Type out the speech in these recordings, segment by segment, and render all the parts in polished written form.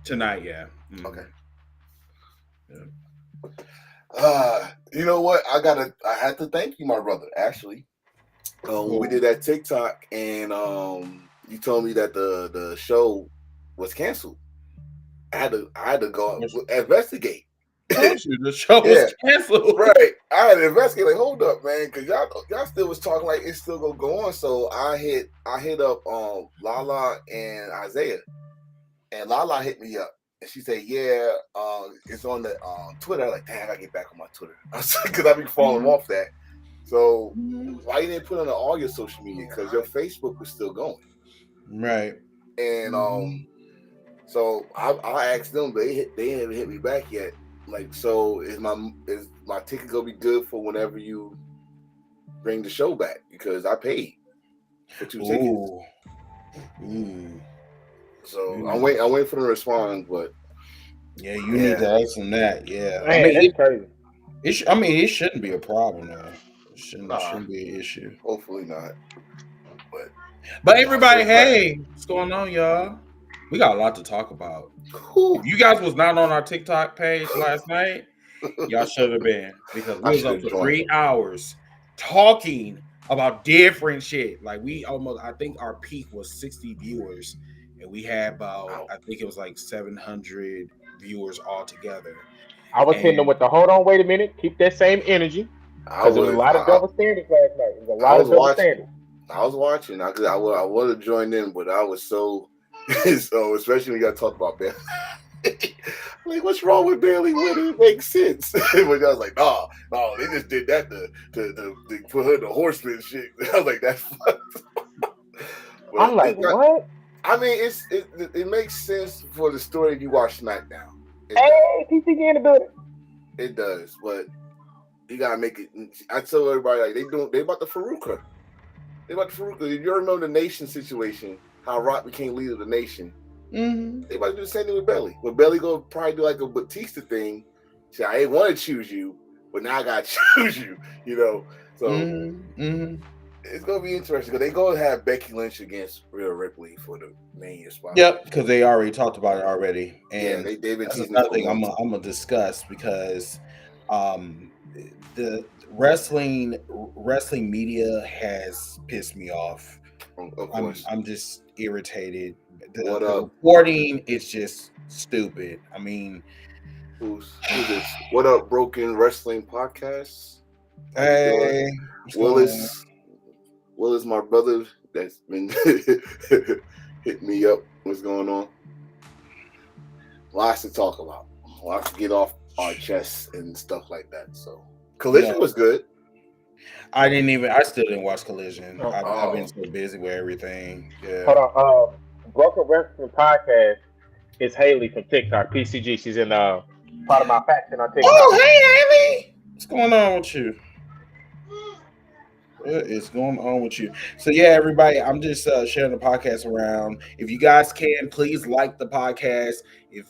Tonight, yeah. Okay. Yeah. You know what? I had to thank you, my brother. Actually, when we Well, did that TikTok, and you told me that the show was canceled. I had to go investigate. told you the show was Yeah, canceled. right. I had to investigate. Like, hold up, man, because y'all still was talking like it's still gonna go on. So I hit up Lala and Isaiah, and Lala hit me up. And she said, "Yeah, it's on the Twitter." I'm like, damn, I gotta get back on my Twitter because I be falling Mhm. off that. So Mhm. why you didn't put it on all your social media? Because your Facebook was still going. Right. And Mhm. so I asked them, they haven't hit me back yet. Like, so is my ticket gonna be good for whenever you bring the show back? Because I paid for 2 tickets. Ooh. Ooh. So Ooh. I'm waiting for them to respond, but Yeah, you need yeah, to ask them that. Yeah, I Man, mean, that's crazy. I mean, it shouldn't be a problem though. nah, Shouldn't be an issue. hopefully not. But But I'm so everybody, glad. hey, what's going on, y'all? We got a lot to talk about. If Whew. you guys was not on our TikTok page last night, y'all should have been because I we was should up have for joined. 3 hours talking about different shit. Like we almost, I think our peak was 60 viewers, and we had about, Wow. I think it was like 700 viewers altogether. I was hitting them And with the hold on, wait a minute, keep that same energy, I because there was a was lot of double standards last night. There was a I lot was of double watching. standards. I was watching. I would have joined in, but I was so so especially when you got to talk about Bailey. Like, what's wrong with Bailey winning? It makes sense. But I was like, no, they just did that to put her in the horseman shit. I was like, that's but I'm like, it's not. what? I mean, it makes sense for the story if you watch SmackDown. It does. Hey, TCG in the building. It does. But you gotta make it. I tell everybody like they about the Faruka. They about the Faruka. If you remember the Nation situation, how Rock became leader of the Nation, mhm. they about to do the same thing with Belly. But Belly gonna probably do like a Batista thing. Say, I ain't want to choose you, but now I gotta choose you. You know, so Mhm. it's gonna be interesting because they gonna have Becky Lynch against Rhea Ripley for the Mania spot. Yep, because they already talked about it already, Yeah, and they've been that's teasing it another for thing months. I'm gonna discuss because um, the wrestling media has pissed me off. Of course. I'm just irritated. What The up? reporting is just stupid. I mean, Who's this? What up, Broken Wrestling Podcast? How you doing? hey, what's going on? Willis. Willis, my brother, that's been hitting me up. What's going on? Lots to talk about. Lots to get off our chests and stuff like that. So Yeah, Collision was good. I still didn't watch Collision. Oh, I've been Oh, so busy with everything. Yeah. hold on. Broken Wrestling Podcast is Haley from TikTok. PCG. She's in part of my faction on TikTok. Oh, hey, Amy. What's going on with you? What is going on with you? So yeah, everybody, I'm just sharing the podcast around. If you guys can, please like the podcast. If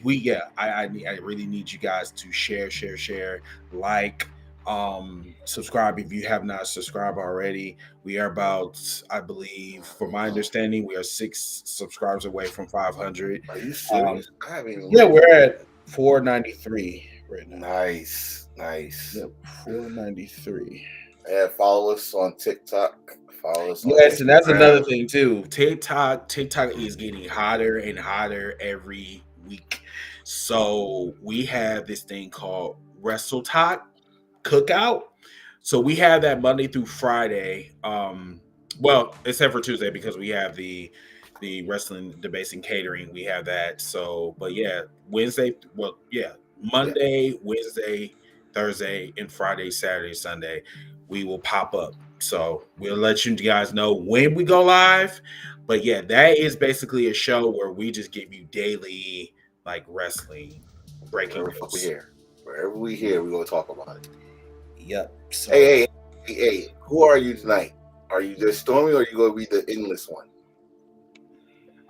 we yeah, I really need you guys to share, like, subscribe if you have not subscribed already. We are about, I believe, from my understanding, we are 6 subscribers away from 500. are you Um, serious? I haven't even yeah, looked. we're at 493 right now. Nice, nice. Yep, 493. Yeah, follow us on TikTok. Follow us on Yes, and that's another Instagram. thing too. TikTok is getting hotter and hotter every week. So we have this thing called Wrestle Talk Cookout. So we have that Monday through Friday. Well, except for Tuesday because we have the wrestling debates and catering. We have that. So, but yeah, Wednesday. Well, yeah, Yeah. Monday, Wednesday, Thursday, and Friday, Saturday, Sunday, we will pop up. So we'll let you guys know when we go live. But yeah, that is basically a show where we just give you daily like wrestling breaking Wherever we news. here. Wherever we here, we're gonna talk about it. Yep. Hey, So hey, who are you tonight? Are you just Stormy or are you gonna be the endless one?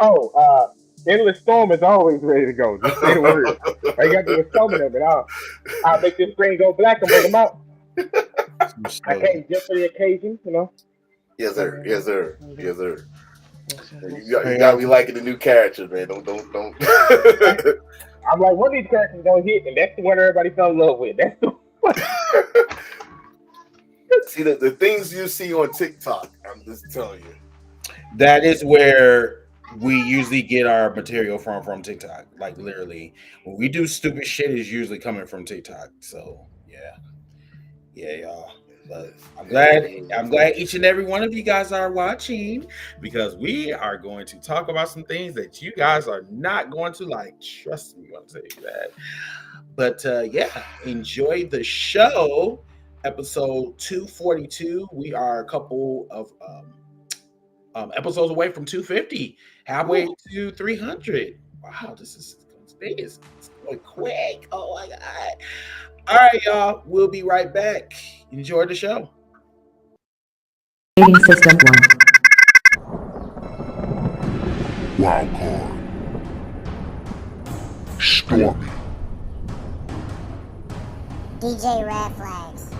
Oh, Endless Storm is always ready to go. Just say the word. All you got to do is summon them, and I'll make this screen go black and bring them out. I so came just for the occasion, you know. Yes, sir. Yes, sir. Yes, sir. You gotta be liking the new characters, man. Don't. I'm like, one of these characters gonna hit, and that's the one everybody fell in love with. That's the one. See the things you see on TikTok. I'm just telling you. That is where we usually get our material from TikTok. Like literally, when we do stupid shit, is usually coming from TikTok. So yeah, y'all. But I'm glad each and every one of you guys are watching, because we are going to talk about some things that you guys are not going to like. Trust me, I'm saying that. But yeah, enjoy the show. Episode 242. We are a couple of episodes away from 250, halfway to 300. Wow, this is going quick. Oh my god. All right, y'all. We'll be right back. Enjoy the show. System 1. Wildcard. Stormy. DJ Red Flags.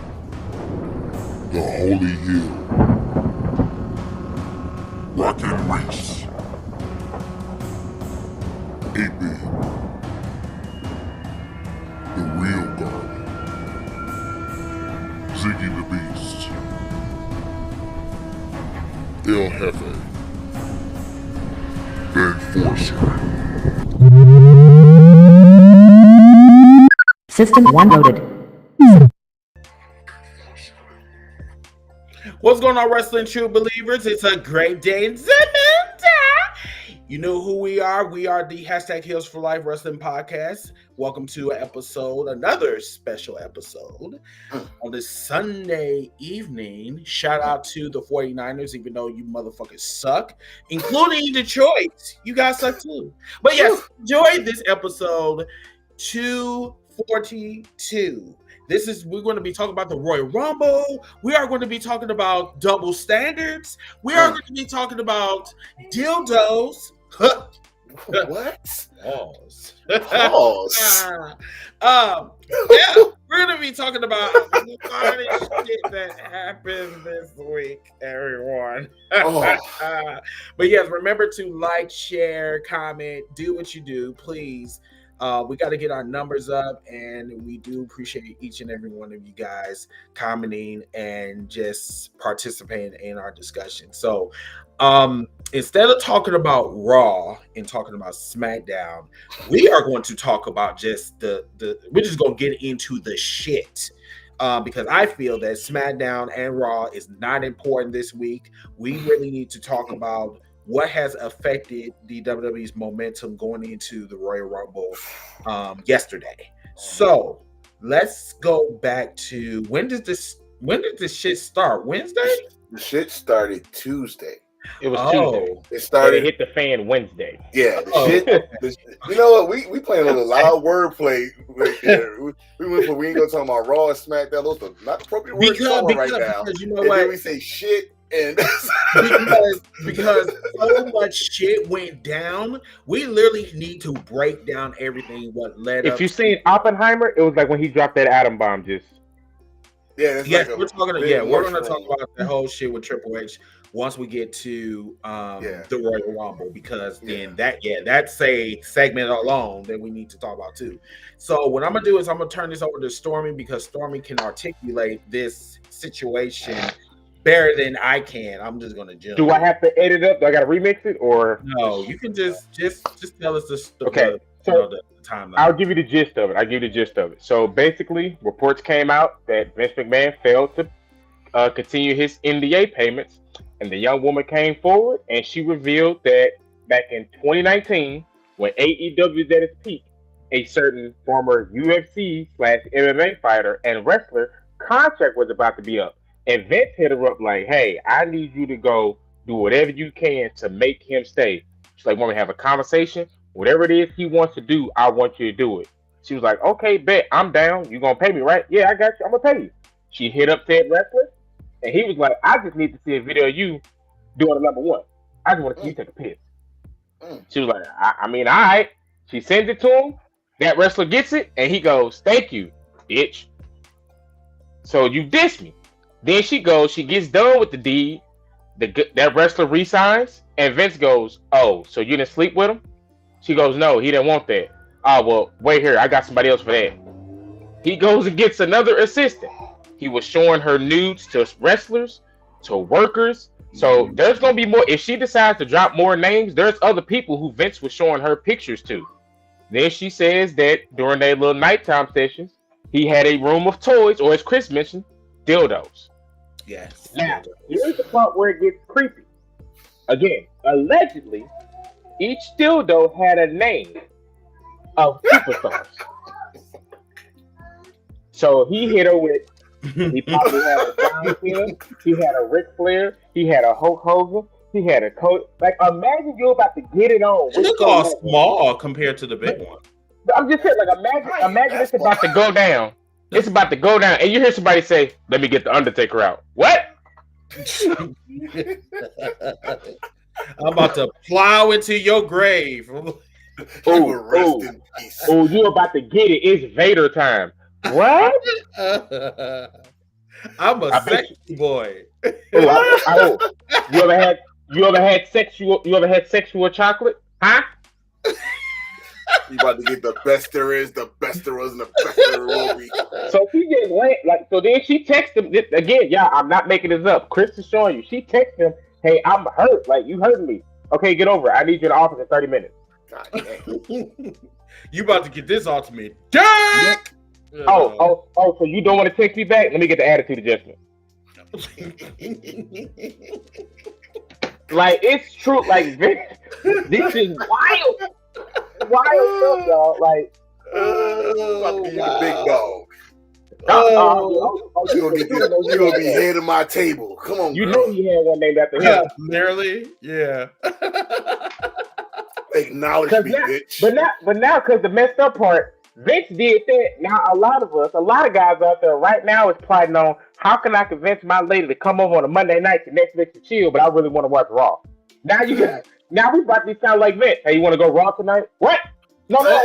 The Holy Hill. Rockin' Reese. 8-Bit. The Real Garden. Ziggy the Beast. El Jefe. The Enforcer. System 1 loaded. What's going on, wrestling true believers? It's a great day in Zamunda. You know who we are. We are the #Heels for Life Wrestling Podcast. Welcome to another special episode on this Sunday evening. Shout out to the 49ers, even though you motherfuckers suck, including Detroit. You guys suck too. But yes, enjoy this episode 242. We're going to be talking about the Royal Rumble. We are going to be talking about double standards. We are going to be talking about dildos. What? Pause. Pause. Yeah, we're going to be talking about the funniest shit that happened this week, everyone. But yes, remember to like, share, comment, do what you do, please. We got to get our numbers up, and we do appreciate each and every one of you guys commenting and just participating in our discussion. So instead of talking about Raw and talking about SmackDown, we are going to talk about just we're just going to get into the shit. Because I feel that SmackDown and Raw is not important this week. We really need to talk about what has affected the WWE's momentum going into the Royal Rumble yesterday. So let's go back to when did this shit start? Wednesday? The shit started Tuesday. It was Tuesday. It started. It hit the fan Wednesday. Yeah, you know what? We playing a little loud wordplay right there. We went for we ain't gonna talk about Raw and SmackDown. Those are not appropriate words to talk about right now. Because you know and what? Then we say shit and because so much shit went down. We literally need to break down everything what led up. If you seen Oppenheimer, it was like when he dropped that atom bomb. Just we're gonna talk about the whole shit with Triple H once we get to the Royal Rumble, because then that's a segment alone that we need to talk about too. So what I'm gonna do is I'm gonna turn this over to Stormy, because Stormy can articulate this situation better than I can. I'm just gonna jump. Do I have to edit up? Do I gotta remix it, or no? You can just tell us the timeline. I'll give you the gist of it. So basically, reports came out that Vince McMahon failed to continue his NDA payments, and the young woman came forward and she revealed that back in 2019, when AEW was at its peak, a certain former UFC/MMA fighter and wrestler contract was about to be up. And Vince hit her up like, hey, I need you to go do whatever you can to make him stay. She's like, want me to have a conversation? Whatever it is he wants to do, I want you to do it. She was like, okay, bet, I'm down. You gonna pay me, right? Yeah, I got you. I'm gonna pay you. She hit up Ted Wrestler, and he was like, I just need to see a video of you doing a number one. I just want to see you take a piss. She was like, I mean, all right. She sends it to him. That wrestler gets it, and he goes, thank you, bitch. So you diss me. Then she goes, she gets done with the deed. that wrestler resigns, and Vince goes, "Oh, so you didn't sleep with him?" She goes, "No, he didn't want that." "Oh, well, wait here, I got somebody else for that." He goes and gets another assistant. He was showing her nudes to wrestlers, to workers. So there's gonna be more. If she decides to drop more names, there's other people who Vince was showing her pictures to. Then she says that during their little nighttime sessions, he had a room of toys, or as Chris mentioned, dildos. Yes. Now, here's the part where it gets creepy. Again, allegedly, each dildo had a name of superstars. So he hit her with, he probably had a John Cena, he had a Ric Flair, he had a Hulk Hogan, he had a coat. Like, imagine you're about to get it on. It look all small compared to the big one. I'm just saying, like, imagine it's about to go down. It's about to go down, and you hear somebody say, "Let me get the Undertaker out." What? I'm about to plow into your grave. Oh, you about to get it. It's Vader time. What? I'm a sexy boy. You ever had sexual chocolate? Huh? You about to get the best there is, the best there was, and the best there will be. So she just went so then she texted him again. Yeah, I'm not making this up. Chris is showing you. She texted him, "Hey, I'm hurt. Like, you hurting me. Okay, get over it. I need you in the office in 30 minutes." God dang. You about to get this ultimate dick. Oh, so you don't want to text me back? Let me get the attitude adjustment. Like, it's true. Like, this is wild. Wild stuff, y'all. Like, About to be the big dog. You You're gonna be head of my table. Come on, you girl. know he had one named after him. Nearly, yeah. Acknowledge me, bitch. But now, because the messed up part, Vince did that. Now a lot of guys out there right now is plotting on how can I convince my lady to come over on a Monday night to Netflix and chill, but I really want to watch Raw. Now we about to sound like Vince. Hey, you want to go Raw tonight? What? No. Now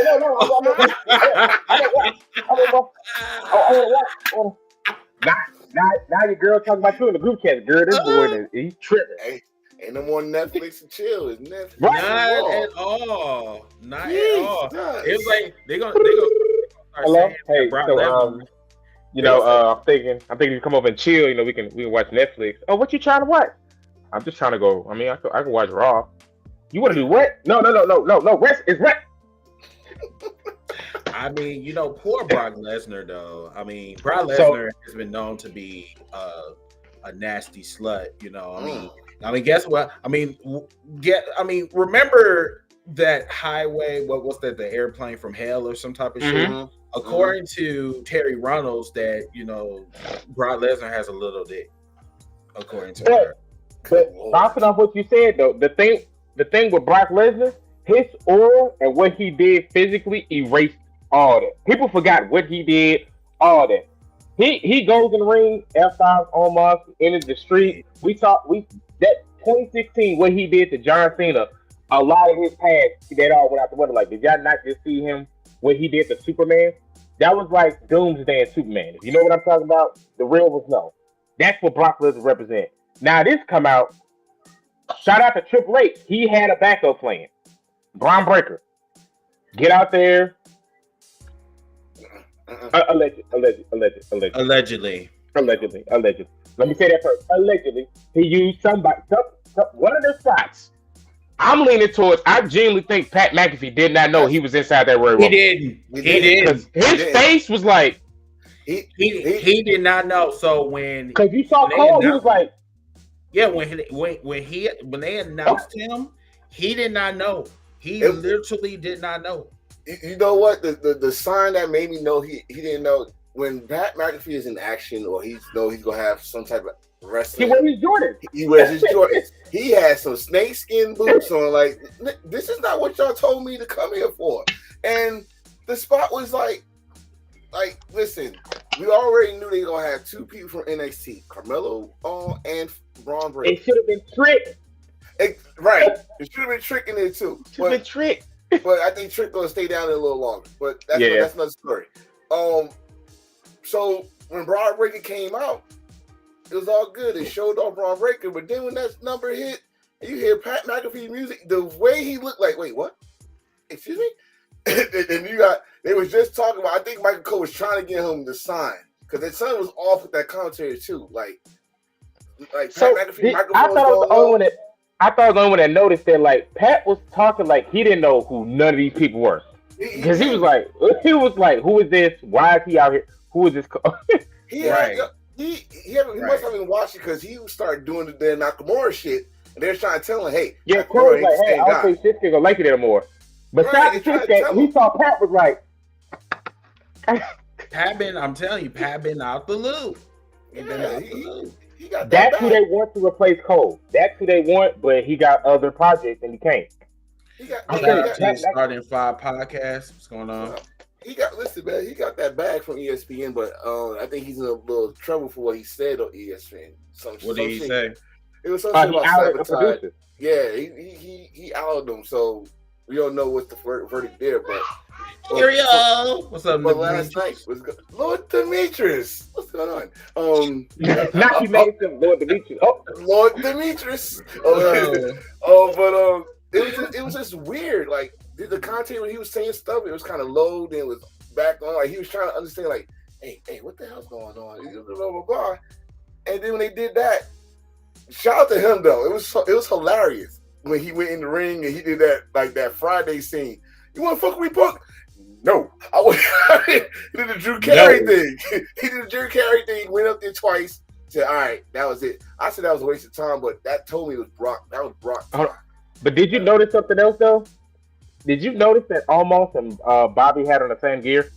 your girl talking about you in the group chat. Girl, this boy, he's tripping. Hey, ain't no more Netflix and chill. It's Netflix. Not at all. Not at all. It's like they gonna start Hello? saying Hey, Brock so Lesnar. I'm thinking you come over and chill. You know, we can watch Netflix. Oh, what you trying to watch? I'm just trying to go. I mean, I can watch Raw. You want to do what? No. Rest is rest. I mean, you know, poor Brock Lesnar though. I mean, Brock Lesnar has been known to be a nasty slut. You know, I mean, guess what? I mean, remember that highway? What was that? The airplane from hell or some type of shit? According to Terry Runnels, that Brock Lesnar has a little dick. According to her. But bouncing off what you said though, the thing with Brock Lesnar, his aura and what he did physically erased all that. People forgot what he did, all that. He goes in the ring, F5 almost, enters the street. That 2016, what he did to John Cena, a lot of his past, that all went out the window. Like, did y'all not just see him what he did to Superman? That was like Doomsday and Superman. If you know what I'm talking about, the real was no. That's what Brock Lesnar represents. Now this come out. Shout out to Triple H. He had a backup plan. Braun Breaker. Get out there. Allegedly. Let me say that first. Allegedly, he used somebody, one of their spots. I'm leaning towards. I genuinely think Pat McAfee did not know he was inside that Royal Rumble. He didn't. His face was like. He did not know. So because you saw Cole, he was like. Yeah, when they announced him, he did not know. He literally did not know. You know what? The sign that made me know he didn't know, when Pat McAfee is in action or he's gonna have some type of wrestling. He wears his Jordans. He wears his Jordans. He has some snakeskin boots on. Like, this is not what y'all told me to come here for. And the spot was like, listen, we already knew they were gonna have two people from NXT, Carmelo and Braun Breaker. It should have been Trick. Right. It should have been Trick in there too. Should have been Trick. But I think Trick gonna stay down there a little longer. But that's another story. So when Braun Breaker came out, It was all good. It showed off Braun Breaker, but then when that number hit, and you hear Pat McAfee music, the way he looked like, wait, what? Excuse me? And they was just talking about, I think Michael Cole was trying to get him to sign because his son was off with that commentary too. Like So Pat McAfee, I thought I was the only one that noticed that like Pat was talking like he didn't know who none of these people were because he was like, who is this? Why is he out here? Who is this? He must have been watching because he started doing the Nakamura shit, and they're trying to tell him, "Hey, yeah, Cole was like, hey, I don't think Shinsuke gonna like it anymore." But Shinsuke, he saw Pat was like, I'm telling you, Pat been out the loop. He got that's who they want to replace Cole. That's who they want, but he got other projects and he can't. Shout out to Starting 5 podcast. What's going on? Listen, man. He got that bag from ESPN, but I think he's in a little trouble for what he said on ESPN. What did he say? It was something about sabotage. Yeah, he outed them, so we don't know what's the verdict there. But what's up? But last night was good. Lord Demetrius, what's going on? Not you made him Lord Demetrius. Lord Demetrius. It was just weird. Like the content when he was saying stuff, it was kind of low. Then it was back on. Like he was trying to understand. Like, hey, what the hell's going on? Blah blah blah. And then when they did that, shout out to him though. It was hilarious when he went in the ring and he did that Friday scene. You want to fuck with me, Punk? No, he did the Drew Carey thing. He did the Drew Carey thing. Went up there twice. Said, "All right, that was it." I said that was a waste of time, but that told me it was Brock. That was Brock. But did you notice something else though? Did you notice that Almost and Bobby had on the same gear?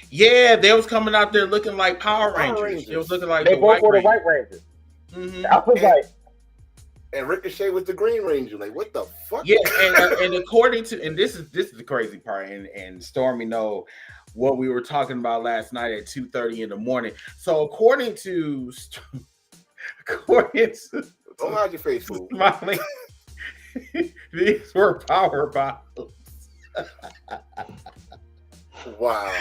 Yeah, they was coming out there looking like Power Rangers. It was looking like they both were the White Rangers. Mm-hmm. I was like, and Ricochet was the Green Ranger. Like, what the fuck? Yeah, and according to, and this is the crazy part, and Stormy know what we were talking about last night at 2:30 in the morning. So according to don't hide your face, fool. Smiley, these were power bottles. Wow.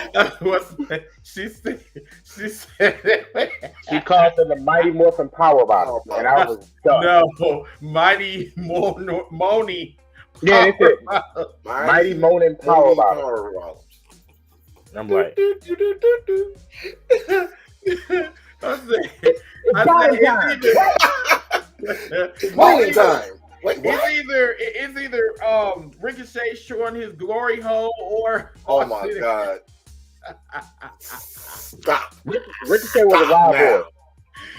She said she called them the Mighty Morphin Power Bottles, and I was done. No, Mighty Moni. Yeah, they said Mighty Moaning Power Bottles. I'm like, it's morning time. Wait, it's either Ricochet showing his glory hole or oh my god. Stop. Ricochet was a wild boy.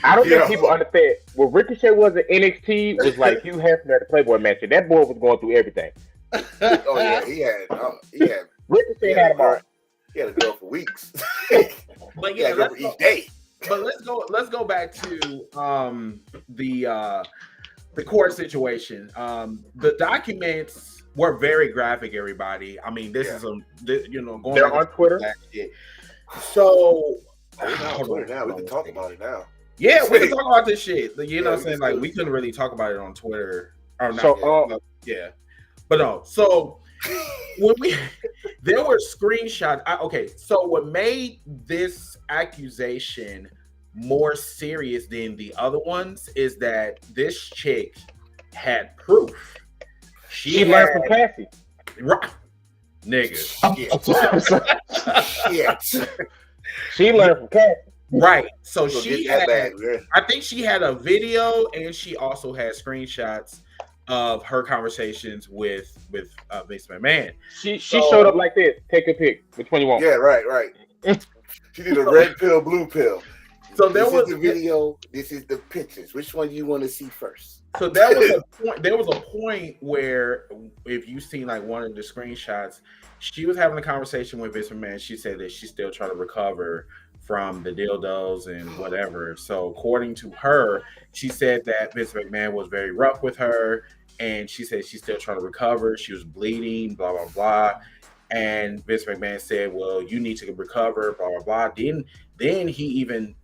I don't think people understand. What Ricochet was at NXT was like Hugh Hefner at the Playboy Mansion. That boy was going through everything. Oh yeah, he had Ricochet had him all. He had a girl for weeks. But yeah, each day. But let's go back to the court situation. The documents were very graphic, everybody. I mean, this is going they're on Twitter. So we're on Twitter now. We can talk about it now. Yeah, we can talk about this shit. You know what I'm saying? Like, we couldn't really talk about it on Twitter. Or not yet. Yeah. But no. So when there were screenshots. Okay, so what made this accusation more serious than the other ones is that this chick had proof. She learned from Cassie. Right. Nigga. Shit. She learned from Cassie. Right. So she had, yeah. I think she had a video and she also had screenshots of her conversations with Vince McMahon. She showed up like this. Take a pic. Which one you want? Yeah, right. She did a red pill, blue pill. So this is the video. This is the pictures. Which one do you want to see first? So there was a point where, if you seen like one of the screenshots, she was having a conversation with Vince McMahon. She said that she's still trying to recover from the dildos and whatever. So according to her, she said that Vince McMahon was very rough with her, and she said she's still trying to recover. She was bleeding, blah blah blah. And Vince McMahon said, "Well, you need to recover, blah blah blah." Then he even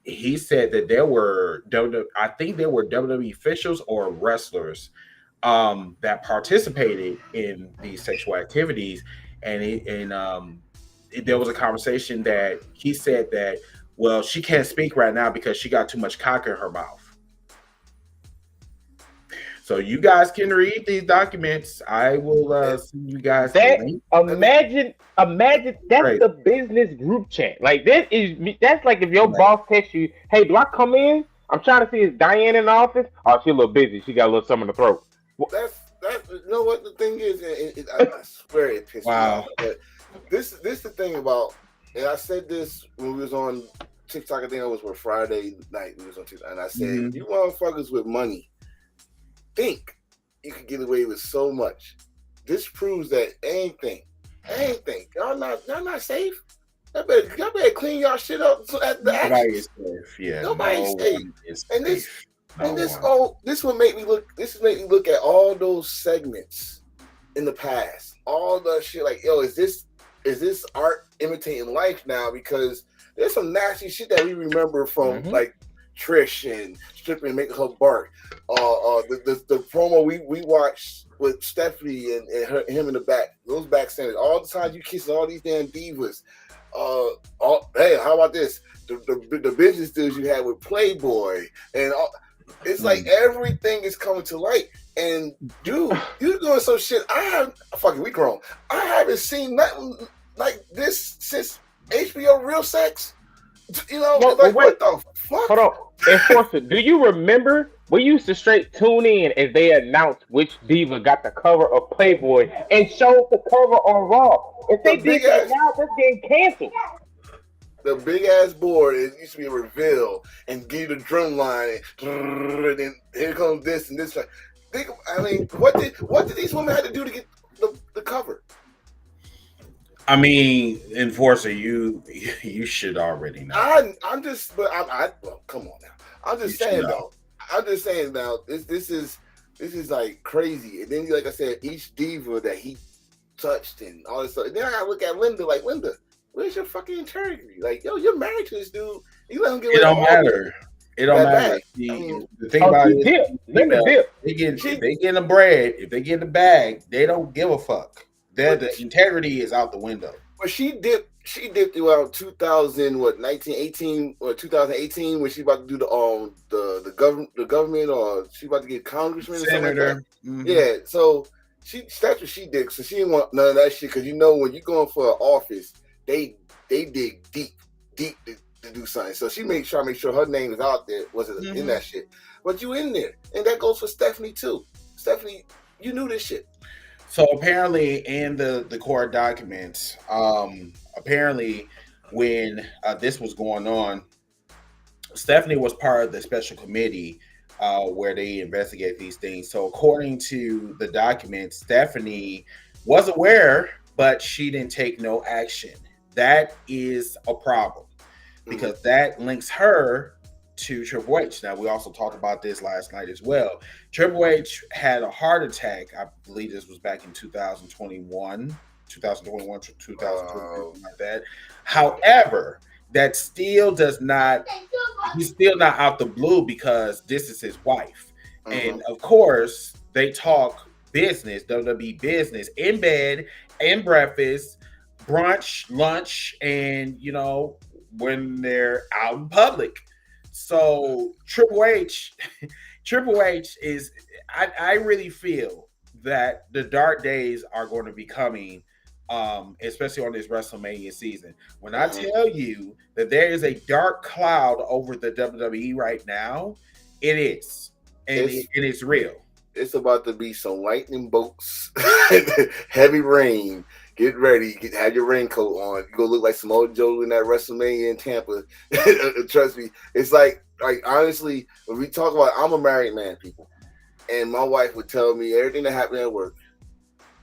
he said that there were WWE officials or wrestlers that participated in these sexual activities, and there was a conversation that he said that Well, she can't speak right now because she got too much cock in her mouth. So you guys can read these documents. I will send you guys the That link. imagine that's Right. the business group chat. Like that's like if your Right. boss texts you, "Hey, do I come in? I'm trying to see is Diane in the office? Oh, she a little busy. She got a little something to throat." That's you know what the thing is. I swear it pissed me Wow. off. But this the thing about, and I said this when we was on TikTok. I think it was for Friday night. We was on TikTok, and I said, Mhm. "You motherfuckers with money think you can get away with so much. This proves that anything, y'all not safe. Y'all better clean y'all shit up at the Nobody action. is safe. Yeah. Nobody's no safe. one is And this safe. and No this one. this will make me look. This will make me look at all those segments in the past. All the shit like, yo, is this art imitating life now? Because there's some nasty shit that we remember from Mhm. like Trish and stripping and making her bark. The promo we watched with Stephanie and him in the back. Those back centers. All the times you kissing all these damn divas. Hey, how about this? The business deals you had with Playboy and all. It's like everything is coming to light. And dude, you doing some shit. We grown. I haven't seen nothing like this since HBO Real Sex. You know, Well, like wait. what the fuck? Hold on, Enforcer. Do you remember we used to straight tune in as they announced which diva got the cover of Playboy and showed the cover on Raw? If they The did big that ass- now, that's getting canceled. The big ass board, it used to be a reveal and give you the drum line, and then here comes this and this. I mean, what did these women have to do to get the cover? I mean, Enforcer, you should already know. I'm just, but well, come on now. I'm just saying though. I'm just saying now. This is like crazy. And then, like I said, each diva that he touched and all this stuff. And then I gotta look at Linda. Like, Linda, where's your fucking integrity? Like, yo, you're married to this dude. You let him get It away don't with all matter. It don't that matter. bag. I mean, The thing Oh, about she it is, dip. Linda dip. if they get the bread, if they get the bag, they don't give a fuck. The integrity is out the window. But she dipped throughout 1918 or 2018 when she about to do the government, or she about to get congressman or something like that. Senator. Yeah, so that's what she did. So she didn't want none of that shit, because when you're going for an office, they dig deep to do something. So she made sure her name is out there, wasn't in that shit. But you in there, and that goes for Stephanie too. Stephanie, you knew this shit. So apparently, in the court documents, apparently when this was going on, Stephanie was part of the special committee where they investigate these things. So according to the documents, Stephanie was aware, but she didn't take no action. That is a problem because that links her to Triple H. Now, we also talked about this last night as well. Triple H had a heart attack. I believe this was back in 2021, 2022, something like that. However, that still does not, he's still not out the blue because this is his wife. And of course, they talk business, WWE business, in bed, in breakfast, brunch, lunch, and, when they're out in public. So Triple H is, I really feel that the dark days are going to be coming, especially on this WrestleMania season. When I tell you that there is a dark cloud over the WWE right now, it is. And it's real. It's about to be some lightning bolts, heavy rain. Get ready. Have your raincoat on. You're going to look like some old Joe in that WrestleMania in Tampa. Trust me. It's like honestly, when we talk about, I'm a married man, people. And my wife would tell me everything that happened at work.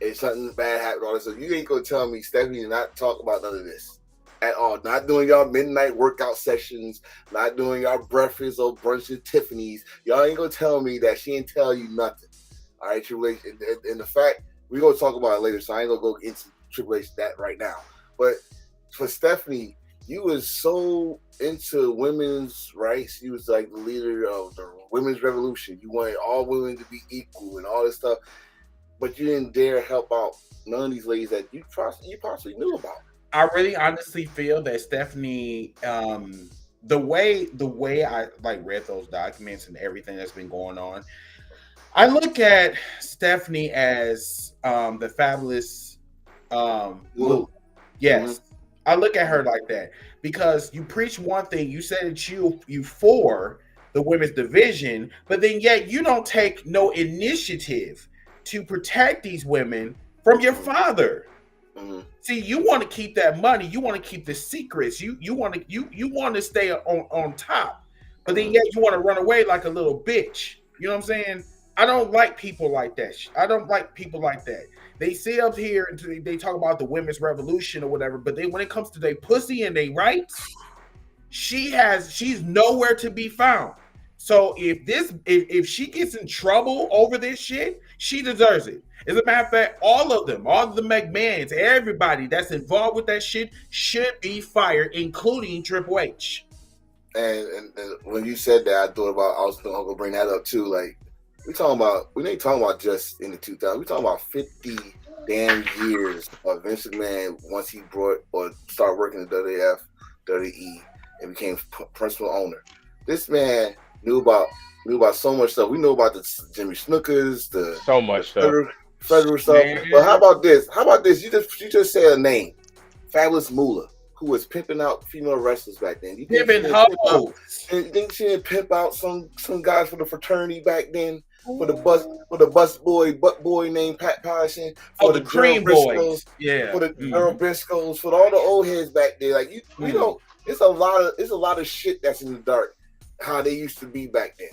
If something bad happened, all this stuff, you ain't going to tell me, Stephanie, to not talk about none of this at all. Not doing y'all midnight workout sessions. Not doing y'all breakfast or brunch at Tiffany's. Y'all ain't going to tell me that she ain't tell you nothing. All right, Triple H. And the fact, we're going to talk about it later, so I ain't going to go into Triple H that right now. But for Stephanie, you was so into women's rights. You was like the leader of the women's revolution. You wanted all women to be equal and all this stuff, but you didn't dare help out none of these ladies that you possibly knew about. I really honestly feel that Stephanie the way I like read those documents and everything that's been going on, I look at Stephanie as the fabulous Moolah. Yes. I look at her like that because you preach one thing, you said that you for the women's division, but then yet you don't take no initiative to protect these women from your father. See, you want to keep that money, you want to keep the secrets, you want to stay on top, but then yet you want to run away like a little bitch. You know what I'm saying? I don't like people like that. I don't like people like that. They sit up here and they talk about the women's revolution or whatever, but then when it comes to their pussy and their rights, she's nowhere to be found. So if she gets in trouble over this shit, she deserves it. As a matter of fact, all of the McMahons, everybody that's involved with that shit should be fired, including Triple H. And when you said that, I was going to bring that up too. Like, we ain't talking about just in the 2000s. We talking about 50 damn years of Vince McMahon once he started working at WWF, WWE, and became principal owner. This man knew about so much stuff. We know about the Jimmy Snookers, so much stuff, federal stuff. Man. But how about this? You just said a name, Fabulous Moolah, who was pimping out female wrestlers back then. You think she didn't pimp out some guys for the fraternity back then? For the butt boy named Pat Patterson, for the Cream Boys, yeah, for the Earl Briscoes, for all the old heads back there. Like we don't. It's a lot of shit that's in the dark. How they used to be back then.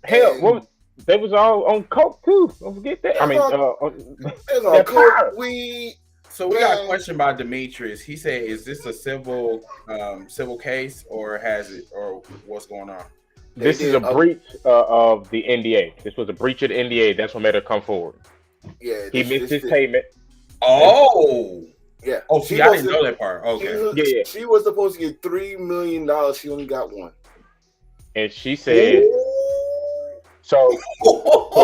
Hell, they was all on coke too. Don't forget that. I mean, on coke, weed. So we got a question about Demetrius. He said, "Is this a civil case, or what's going on?" This is a breach of the NDA. This was a breach of the NDA. That's what made her come forward. Yeah, he missed his payment. Oh, yeah. Oh, see, I didn't know that part. Okay. She was supposed to get $3 million. She only got $1. And she said, so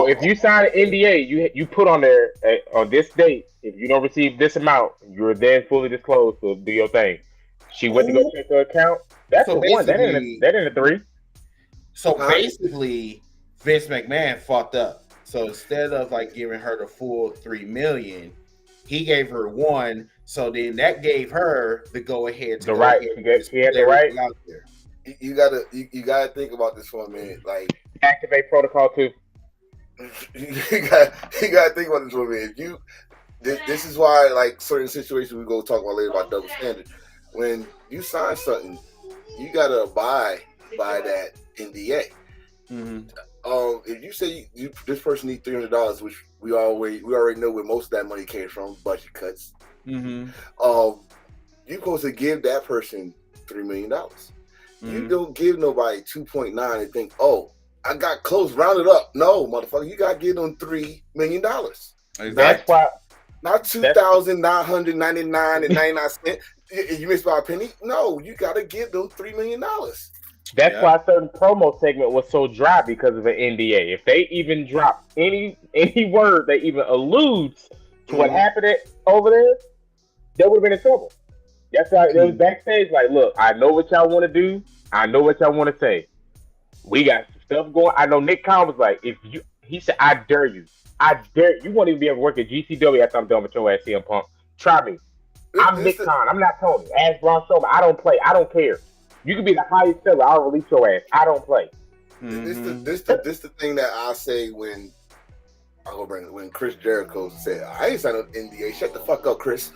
if you sign an NDA, you put on there on this date, if you don't receive this amount, you're then fully disclosed to do your thing. She went to go check her account. That's a 1. That ain't a 3. So basically, Vince McMahon fucked up. So instead of like giving her the full $3 million, he gave her 1. So then that gave her the go ahead to the right. She had the right. Out there. You gotta think about this for a minute. Like, activate protocol 2. you gotta think about this for a minute. This is why, like, certain situations we go talk about later about double standard. When you sign something, you gotta abide by that NDA. If you say this person needs $300, which we already know where most of that money came from, budget cuts. You're supposed to give that person $3 million. You don't give nobody 2.9 and think, oh, I got close, rounded up. No, motherfucker, you got to give them $3 million. Exactly. That's why. Not $2,999.99. You missed by a penny. No, you got to give them $3 million. That's why a certain promo segment was so dry, because of an NDA. If they even drop any word that even alludes to what happened over there, they would have been in trouble. That's why they was backstage like, look, I know what y'all want to do. I know what y'all want to say. We got some stuff going. I know Nick Khan was like, he said, I dare you. I dare you. You won't even be able to work at GCW after I'm done with your ass, CM Punk. Try me. I'm Nick Khan. I'm not Tony. Ask Braun Strowman. I don't play. I don't care. You can be the highest seller. I'll release your ass. I don't play. This the thing that I say when Chris Jericho said, I ain't signed up NDA. Shut the fuck up, Chris.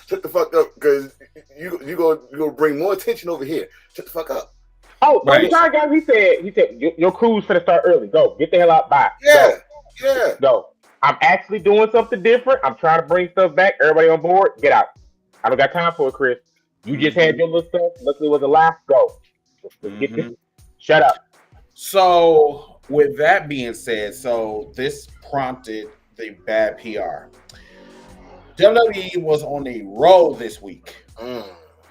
Shut the fuck up, because you gonna bring more attention over here. Shut the fuck up. Oh, right. Guys, he said your crew's finna start early. Go. Get the hell out. Bye. Yeah. Go. I'm actually doing something different. I'm trying to bring stuff back. Everybody on board. Get out. I don't got time for it, Chris. You just had your little stuff. Luckily, it was a laugh. Go. Get this. Shut up. So, with that being said, this prompted the bad PR. WWE was on a roll this week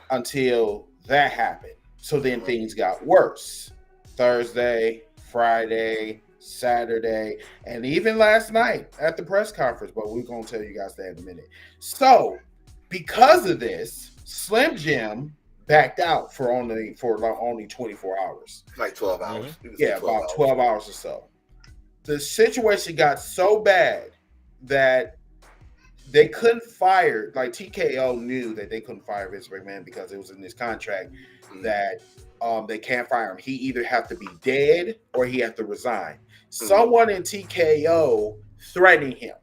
until that happened. So then things got worse. Thursday, Friday, Saturday, and even last night at the press conference, but we're going to tell you guys that in a minute. So, because of this, Slim Jim backed out for only 24 hours. Like 12 hours. Mm-hmm. You can say Yeah, about hours. 12 hours or so. The situation got so bad that they couldn't fire. Like TKO knew that they couldn't fire Vince McMahon because it was in his contract that they can't fire him. He either have to be dead or he have to resign. Someone in TKO threatening him,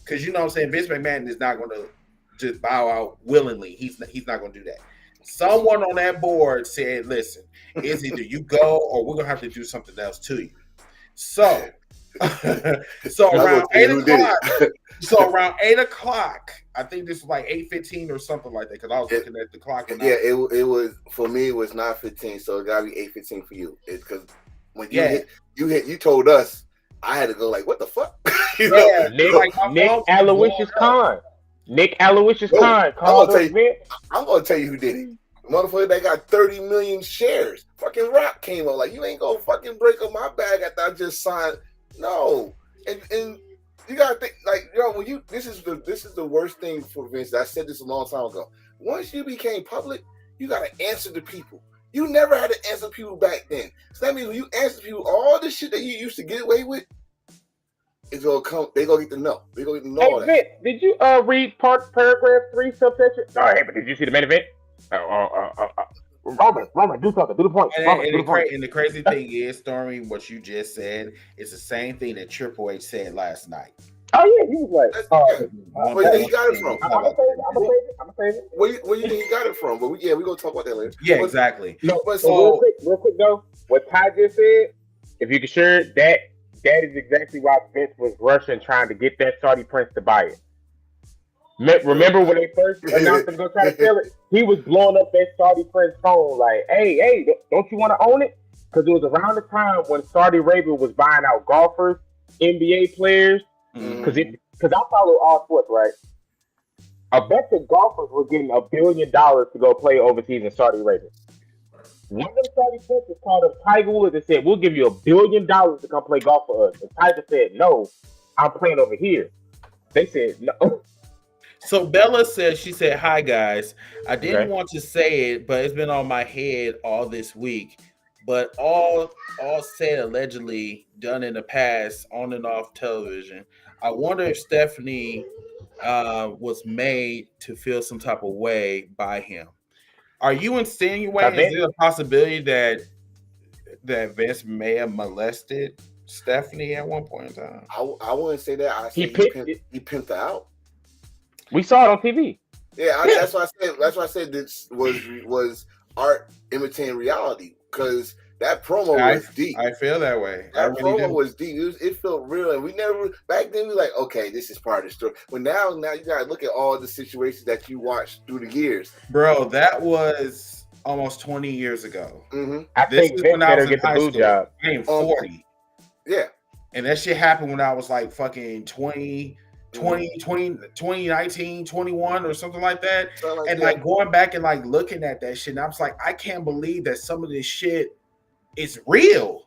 because you know what I'm saying. Vince McMahon is not going to just bow out willingly. He's not going to do that. Someone on that board said, "Listen, it's either you go or we're gonna have to do something else to you." So, around 8:00. So around 8:00, I think this was like 8:15 or something like that. Because I was looking at the clock. And it was for me. It was 9:15, so it gotta be 8:15 for you. Because when you told us, I had to go like, what the fuck? Nick Aloysius Khan. Nick Aloysius Khan. I'm gonna tell you who did it. Motherfucker that got 30 million shares. Fucking Rock came on like, you ain't gonna fucking break up my bag after I just signed. No, and you gotta think like, when this is the worst thing for Vince. I said this a long time ago. Once you became public, you gotta answer to people. You never had to answer people back then. So that means when you answer people, all the shit that you used to get away with, it's gonna come. They gonna get to know. They gonna get to know all that. Vince, did you read paragraph 3 subsection? No, hey, but did you see the main event? Roman, do something. Do the point. And the crazy thing is, Stormy, what you just said is the same thing that Triple H said last night. Oh yeah, he was like, where do you think he got it from? I'm gonna save it. Where do you think he got it from? But we're gonna talk about that later. Yeah, exactly. No, but real quick though, what Ty just said, if you can share that is exactly why Vince was rushing trying to get that Saudi prince to buy it. Remember when they first announced him to go try to sell it? He was blowing up that Saudi prince phone like, hey, don't you want to own it? Because it was around the time when Saudi Arabia was buying out golfers, NBA players. Because I follow all sports, right? A bunch of golfers were getting $1 billion to go play overseas in Saudi Arabia. One of them Saudi princes called up Tiger Woods and said, "We'll give you $1 billion to come play golf for us." And Tiger said, "No, I'm playing over here." They said no. So Bella said, she said, "Hi guys. I didn't want to say it, but it's been on my head all this week. But all said allegedly done in the past on and off television. I wonder if Stephanie was made to feel some type of way by him. Are you insinuating is there a possibility that Vince may have molested Stephanie at one point in time?" I wouldn't say that. I say he pimped her out. We saw it on TV. Yeah, that's why I said this was art imitating reality, because that promo was deep. I feel that way. That promo was deep. It felt real, and we never back then. We were like, okay, this is part of the story. But now you gotta look at all the situations that you watched through the years, bro. That was almost 20 years ago. Mm-hmm. I think Vince better get the blue job. I am 40. Yeah, and that shit happened when I was like fucking 2019, 21 or something like that. Like going back and like looking at that shit, and I was like, I can't believe that some of this shit is real.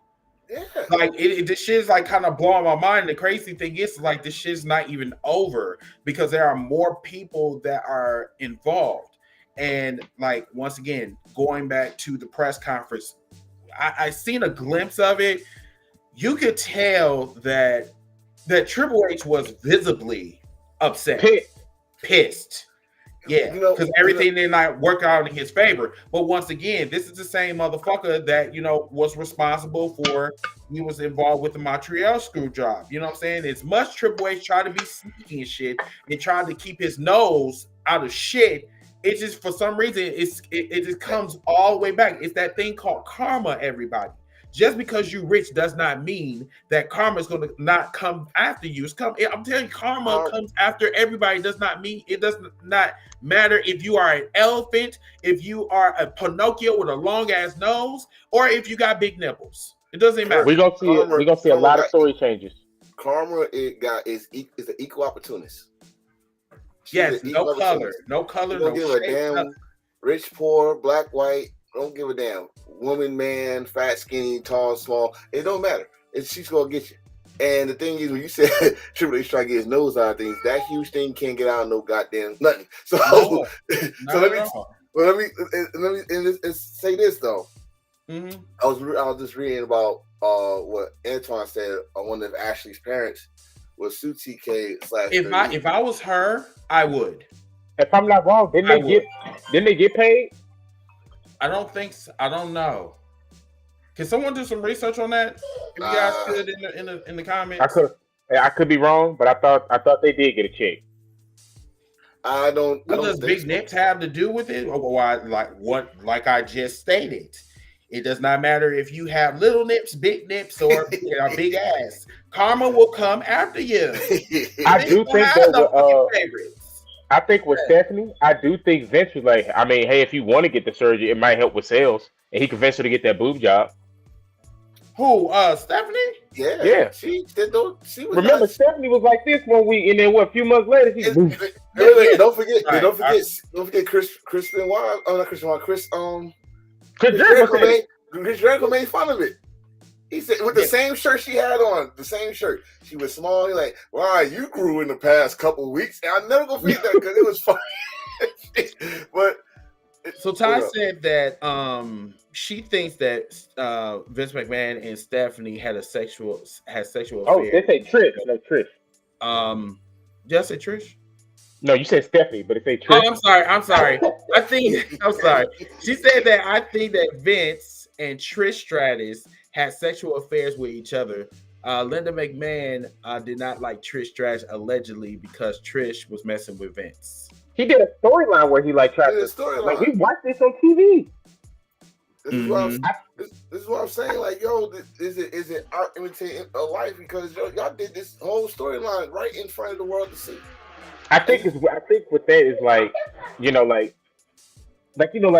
Yeah. Like this shit's like kind of blowing my mind. The crazy thing is like this shit's not even over because there are more people that are involved. And like once again, going back to the press conference, I seen a glimpse of it. You could tell that Triple H was visibly upset, pissed. Yeah, because everything did not work out in his favor. But once again, this is the same motherfucker that was responsible for. He was involved with the Montreal screw job. You know what I'm saying? As much Triple H tried to be sneaky and shit and tried to keep his nose out of shit, it just for some reason it just comes all the way back. It's that thing called karma, everybody. Just because you rich does not mean that karma is going to not come after you. I'm telling you, karma comes after everybody. It does not mean it does not matter if you are an elephant, if you are a Pinocchio with a long ass nose, or if you got big nipples. It doesn't matter. We're gonna see a lot of story changes. Karma is an equal opportunist. Yes, no color, no don't give a damn. Rich, poor, black, white. Don't give a damn. Woman, man, fat, skinny, tall, small. It don't matter. She's gonna get you. And the thing is, when you said Triple H trying to get his nose out of things, that huge thing can't get out of no goddamn nothing. So, Well, let me say this though. Mhm. I was just reading about what Antoine said. I wonder if Ashley's parents was Sue TK / If I was her, I would. If I'm not wrong, didn't I they get paid? I don't think so. I don't know. Can someone do some research on that? If you guys could in the comments. I could be wrong, but I thought they did get a check. I don't. What does big nips have to do with it? Or why, like I just stated, it does not matter if you have little nips, big nips, or a big ass. Karma will come after you. I do think that favorites. I think with Stephanie, I do think Vince was like, I mean, hey, if you want to get the surgery, it might help with sales, and he convinced her to get that boob job. Who? Stephanie? Yeah. She was. Remember, Stephanie was like this one week, and then a few months later, she moved. Don't forget Chris Benoit. Oh, not Chris Benoit. Chris Jericho made fun of it. He said with the same shirt she had on, the same shirt. She was small. He's like, "Wow, you grew in the past couple of weeks." And I'll never go forget that because it was funny. But so Ty said that she thinks that Vince McMahon and Stephanie had sexual affair. Oh, they say Trish. No, Trish. Did I say Trish? No, you said Stephanie, but it say Trish. Oh, I'm sorry. I'm sorry. She said that I think that Vince and Trish Stratus had sexual affairs with each other. Linda McMahon did not like Trish Stratus allegedly because Trish was messing with Vince. He did a storyline where he tried to like we watched this on TV. This is what I'm saying. Like, yo, is it art imitating a life? Because y'all did this whole storyline right in front of the world to see. I think with that is like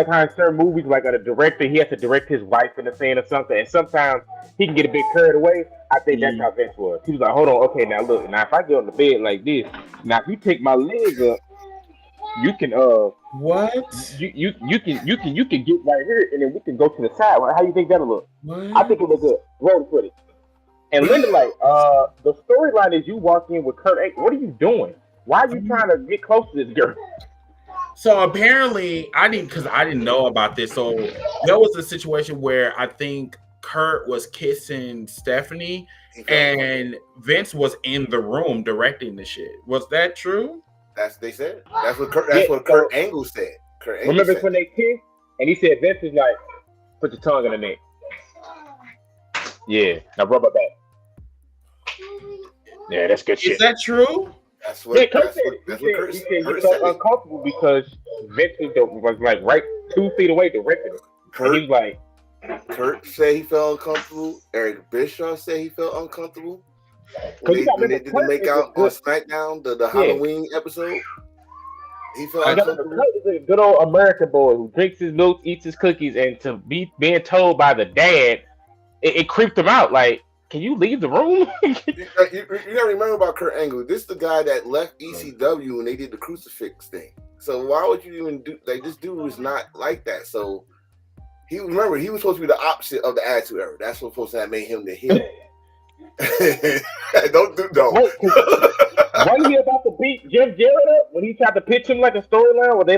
how in certain movies, like a director, he has to direct his wife in the scene or something, and sometimes he can get a bit carried away. I think that's how Vince was. He was like, "Hold on, okay, now look, now if I get on the bed like this, now if you take my leg up, you can what? You can get right here, and then we can go to the side. How you think that'll look? What? I think it look good. Roll with it." And Linda the storyline is you walk in with Kurt Angle. What are you doing? Why are you trying to get close to this girl? So apparently, I didn't know about this. So there was a situation where I think Kurt was kissing Stephanie, and Vince was in the room directing the shit. Was that true? They said. That's what Kurt Angle said. Remember when they kissed, and he said Vince is like, "Put your tongue in the neck." Yeah, now rub it back. Yeah, that's good shit. Is that true? That's what Kurt said. He said he felt uncomfortable because Vince was like right 2 feet away directing him. And he was like, Kurt said he felt uncomfortable. Eric Bischoff said he felt uncomfortable. When they did the make out on SmackDown, the Halloween episode, he felt uncomfortable. Kurt is a good old American boy who drinks his milk, eats his cookies, and to be being told by the dad, it creeped him out. Like, can you leave the room? you gotta remember about Kurt Angle. This is the guy that left ECW when they did the crucifix thing. So why would you even do like this? Dude was not like that. So he was supposed to be the opposite of the Attitude Era. That's what supposed to have made him the heel. Don't. Wasn't he about to beat Jeff Jarrett up when he tried to pitch him like a storyline where they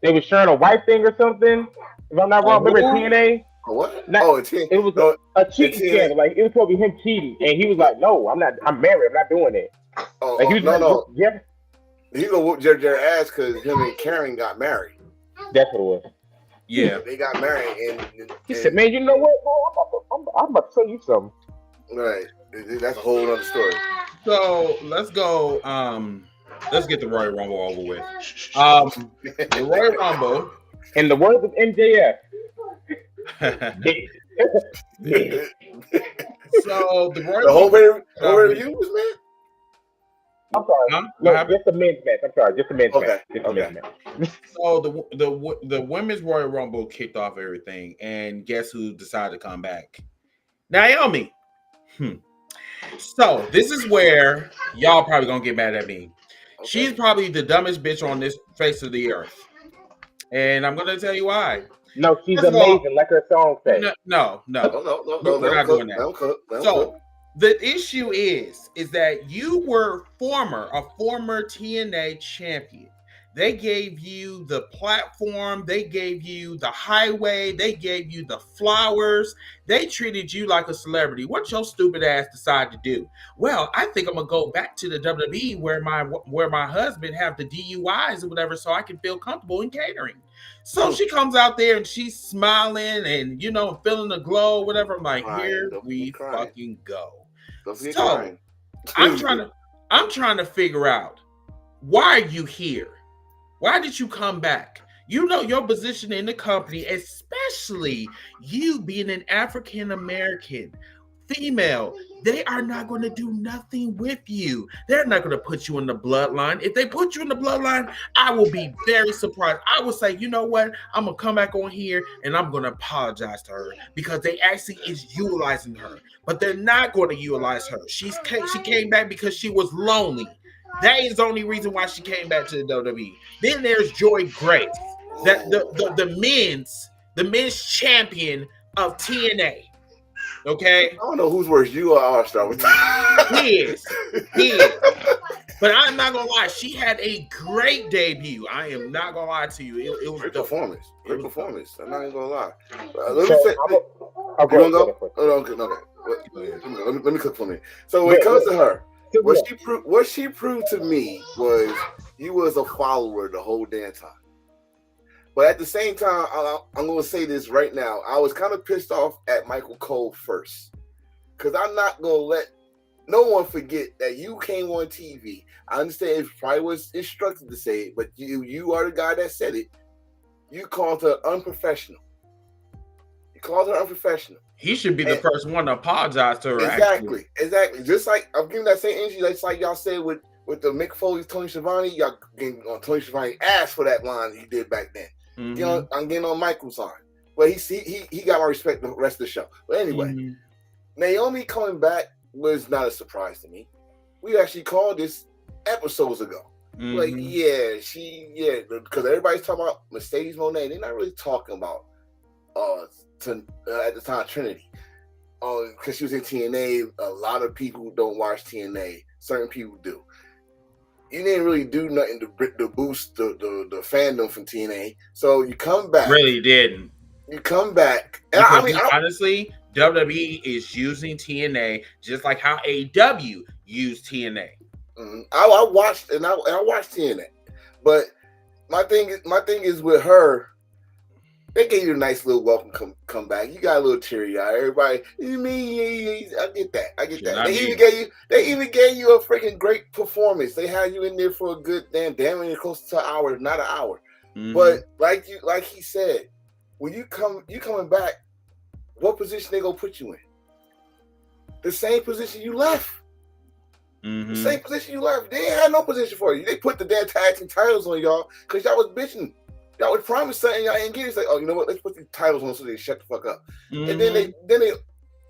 they was sharing a wife thing or something? If I'm not wrong, remember TNA? What? It was a cheating scandal. Like it was supposed to be him cheating, and he was like, "No, I'm not. I'm married. I'm not doing it." Yeah. He gonna whoop Jeff Jarrett's ass because him and Karen got married. That's what it was. Yeah, they got married, and he said, "Man, you know what? I'm about to tell you something." Right. That's a whole other story. So let's go. Let's get the Royal Rumble over with. The Royal Rumble, in the words of MJF. So the whole review was man. I'm sorry. Just a men's match. I'm sorry, just a men's match. So the women's Royal Rumble kicked off everything, and guess who decided to come back? Naomi. So this is where y'all probably gonna get mad at me. Okay. She's probably the dumbest bitch on this face of the earth, and I'm gonna tell you why. No, she's amazing, like her song says. No. We're not doing that. So the issue is that you were a former TNA champion. They gave you the platform. They gave you the highway. They gave you the flowers. They treated you like a celebrity. What your stupid ass decide to do? Well, I think I'm gonna go back to the WWE where my husband have the DUIs or whatever, so I can feel comfortable in catering. So she comes out there and she's smiling and feeling the glow, whatever. I'm like, Crying. here Don't we be crying. fucking go. Don't be So crying. I'm trying to figure out, why are you here? Why did you come back? You know your position in the company, especially you being an African American female. They are not going to do nothing with you. They're not going to put you in the bloodline. If they put you in the bloodline, I will be very surprised. I will say, you know what? I'm going to come back on here and I'm going to apologize to her because they actually is utilizing her, but they're not going to utilize her. She came back because she was lonely. That is the only reason why she came back to the WWE. Then there's Joy Grace, that the men's champion of TNA. Okay, I don't know who's worse, you or R-Star. he is. But I'm not gonna lie, she had a great debut. I am not gonna lie to you. It was Great dope. performance. Great performance. I'm not even gonna lie. Let me So, say. I'll You wanna go. go? Oh, okay. Let me cook for me. So when it comes to her, what she proved to me was you was a follower the whole damn time. But at the same time, I'm going to say this right now. I was kind of pissed off at Michael Cole first. Because I'm not going to let no one forget that you came on TV. I understand it probably was instructed to say it, but you are the guy that said it. You called her unprofessional. He should be the first one to apologize to her. Exactly. Just like I'm giving that same energy, just like y'all said with the Mick Foley's Tony Schiavone. Y'all getting on Tony Schiavone ass for that line he did back then. Mm-hmm. I'm getting on Michael's line. But he got my respect the rest of the show. But anyway, Naomi coming back was not a surprise to me. We actually called this episodes ago. Like, because everybody's talking about Mercedes Moné. They're not really talking about at the time Trinity. Because she was in TNA. A lot of people don't watch TNA. Certain people do. You didn't really do nothing to boost the fandom from TNA. So you come back. Really didn't. You come back. And Honestly, WWE is using TNA just like how AEW used TNA. I watched TNA, but my thing is with her. They gave you a nice little welcome come back. You got a little teary eye. Everybody, I get that. They even gave you a freaking great performance. They had you in there for a good damn near close to an hour, not an hour. But like he said, when you coming back, what position they gonna put you in? The same position you left. The same position you left. They ain't had no position for you. They put the damn tag team titles on y'all because y'all was bitching. Y'all would promise something y'all ain't get. It's like, oh, you know what? Let's put these titles on so they shut the fuck up. And then they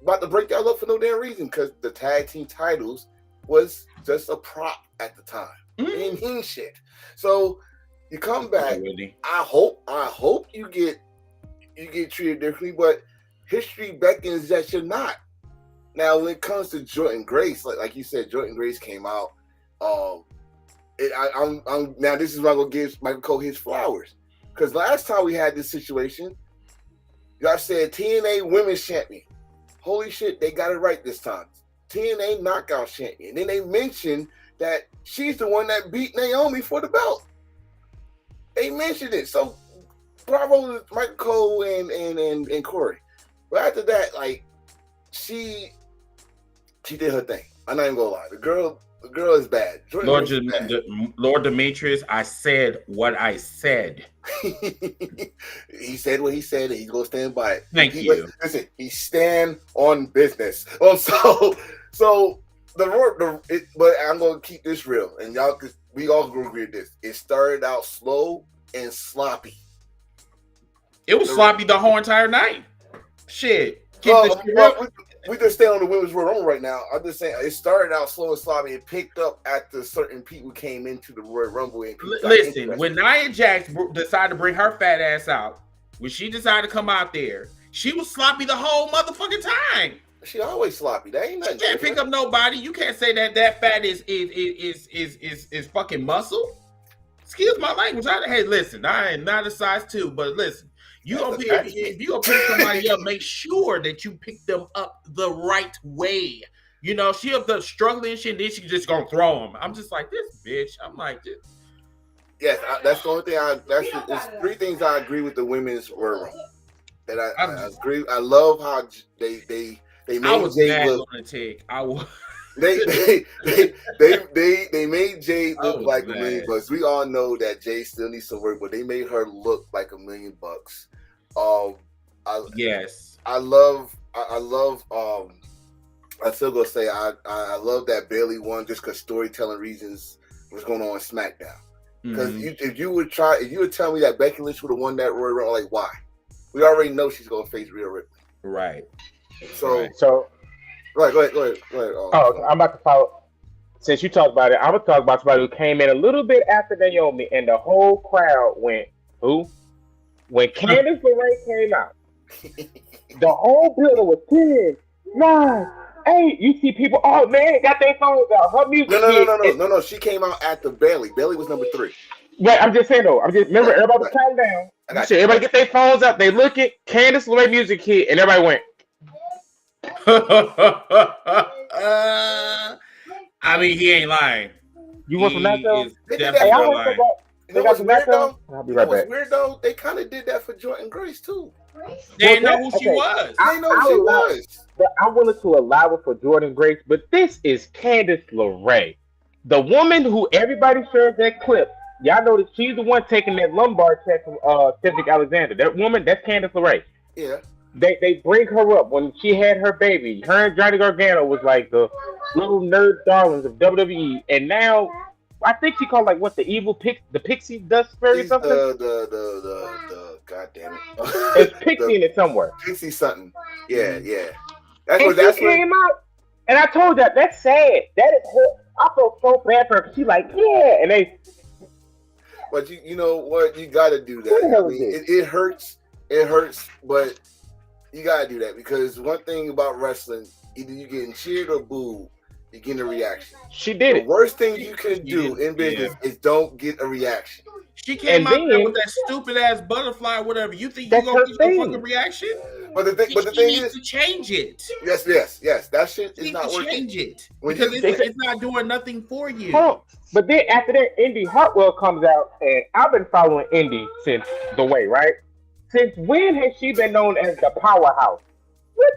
about to break y'all up for no damn reason because the tag team titles was just a prop at the time. They didn't mean shit. So you come back. I hope you get treated differently, but history beckons that you're not. Now, when it comes to Jordan Grace, like you said, Jordan Grace came out. Now this is where I'm gonna give Michael Cole his flowers. Because last time we had this situation, y'all said TNA Women's Champion. Holy shit, they got it right this time. TNA Knockout Champion. Then they mentioned that she's the one that beat Naomi for the belt. They mentioned it. So bravo to Michael Cole and Corey. But after that, like, she did her thing. I'm not even gonna lie. The girl is bad. Lord Demetrius, I said what I said. He said what he said, and he's gonna stand by it. Thank you. Listen, he stand on business. So but I'm gonna keep this real, and we all gonna agree with this. It started out slow and sloppy. It was sloppy the whole entire night. Shit. We just stay on the Women's Royal Rumble right now. I'm just saying it started out slow and sloppy. It picked up after certain people came into the Royal Rumble. And listen, when Nia Jax decided to bring her fat ass out, when she decided to come out there, she was sloppy the whole motherfucking time. She always sloppy. That ain't nothing. She can't pick up nobody. You can't say that fat is fucking muscle. Excuse my language. Hey, listen, I am not a size 2, but listen, if you gonna pick somebody up, make sure that you pick them up the right way. You know, she up there struggling and shit, and then she just gonna throw them. I'm just like, this bitch. I'm like, this. Yes, that's the only thing. There's 3 things I agree with the women's word that I agree. I love how they made I was Jade mad look. on the tick. I was. They made Jade look like $1 million. We all know that Jade still needs some work, but they made her look like $1 million. Yes. I love. I still gonna say I love that Bailey won just because storytelling reasons was going on SmackDown. Because if you would tell me that Becky Lynch would have won that Royal Rumble, like why? We already know she's gonna face Rhea Ripley. Right. So Right, go ahead. I'm about to follow. Since you talked about it, I'm gonna talk about somebody who came in a little bit after Naomi, and the whole crowd went, "Who?" When Candice LeRae came out, the whole building was 10, 9, 8. You see people, oh man, got their phones out. Her music. No. She came out after Bailey. Bailey was number 3. Right, I'm just saying though. Remember everybody was counting down. Everybody get their phones out. They look at Candice LeRae music hit, and everybody went. I mean, he ain't lying. You want some nachos? Definitely lying. You know what's weird though? I'll be right back. Weird though? They kind of did that for Jordan Grace too. They didn't know who she was. They didn't know who she was. But I'm willing to allow it for Jordan Grace. But this is Candice LeRae, the woman who everybody shares that clip. Y'all know that she's the one taking that lumbar check from Cedric Alexander. That woman, that's Candice LeRae. Yeah. They bring her up when she had her baby. Her and Johnny Gargano was like the little nerd darlings of WWE, and now I think she called like what the Pixie Dust Fairy or something. The God damn it. It's Pixie in it somewhere. Pixie something. Yeah. That's what came out. And I told her that's sad. That is her. I felt so bad for her because she's like, yeah, and they. But you know what? You got to do that. I mean, it hurts. It hurts, but you gotta do that because one thing about wrestling, either you getting cheered or booed, you're getting a reaction. She did it. The worst thing you can do in business is don't get a reaction. She came out there with that stupid ass butterfly, or whatever. You think you're gonna get a fucking reaction? But the thing is to change it. Yes. That shit is not working. Change it because it's not doing nothing for you. But then after that, Indy Hartwell comes out, and I've been following Indy since The Way, right? Since when has she been known as the powerhouse?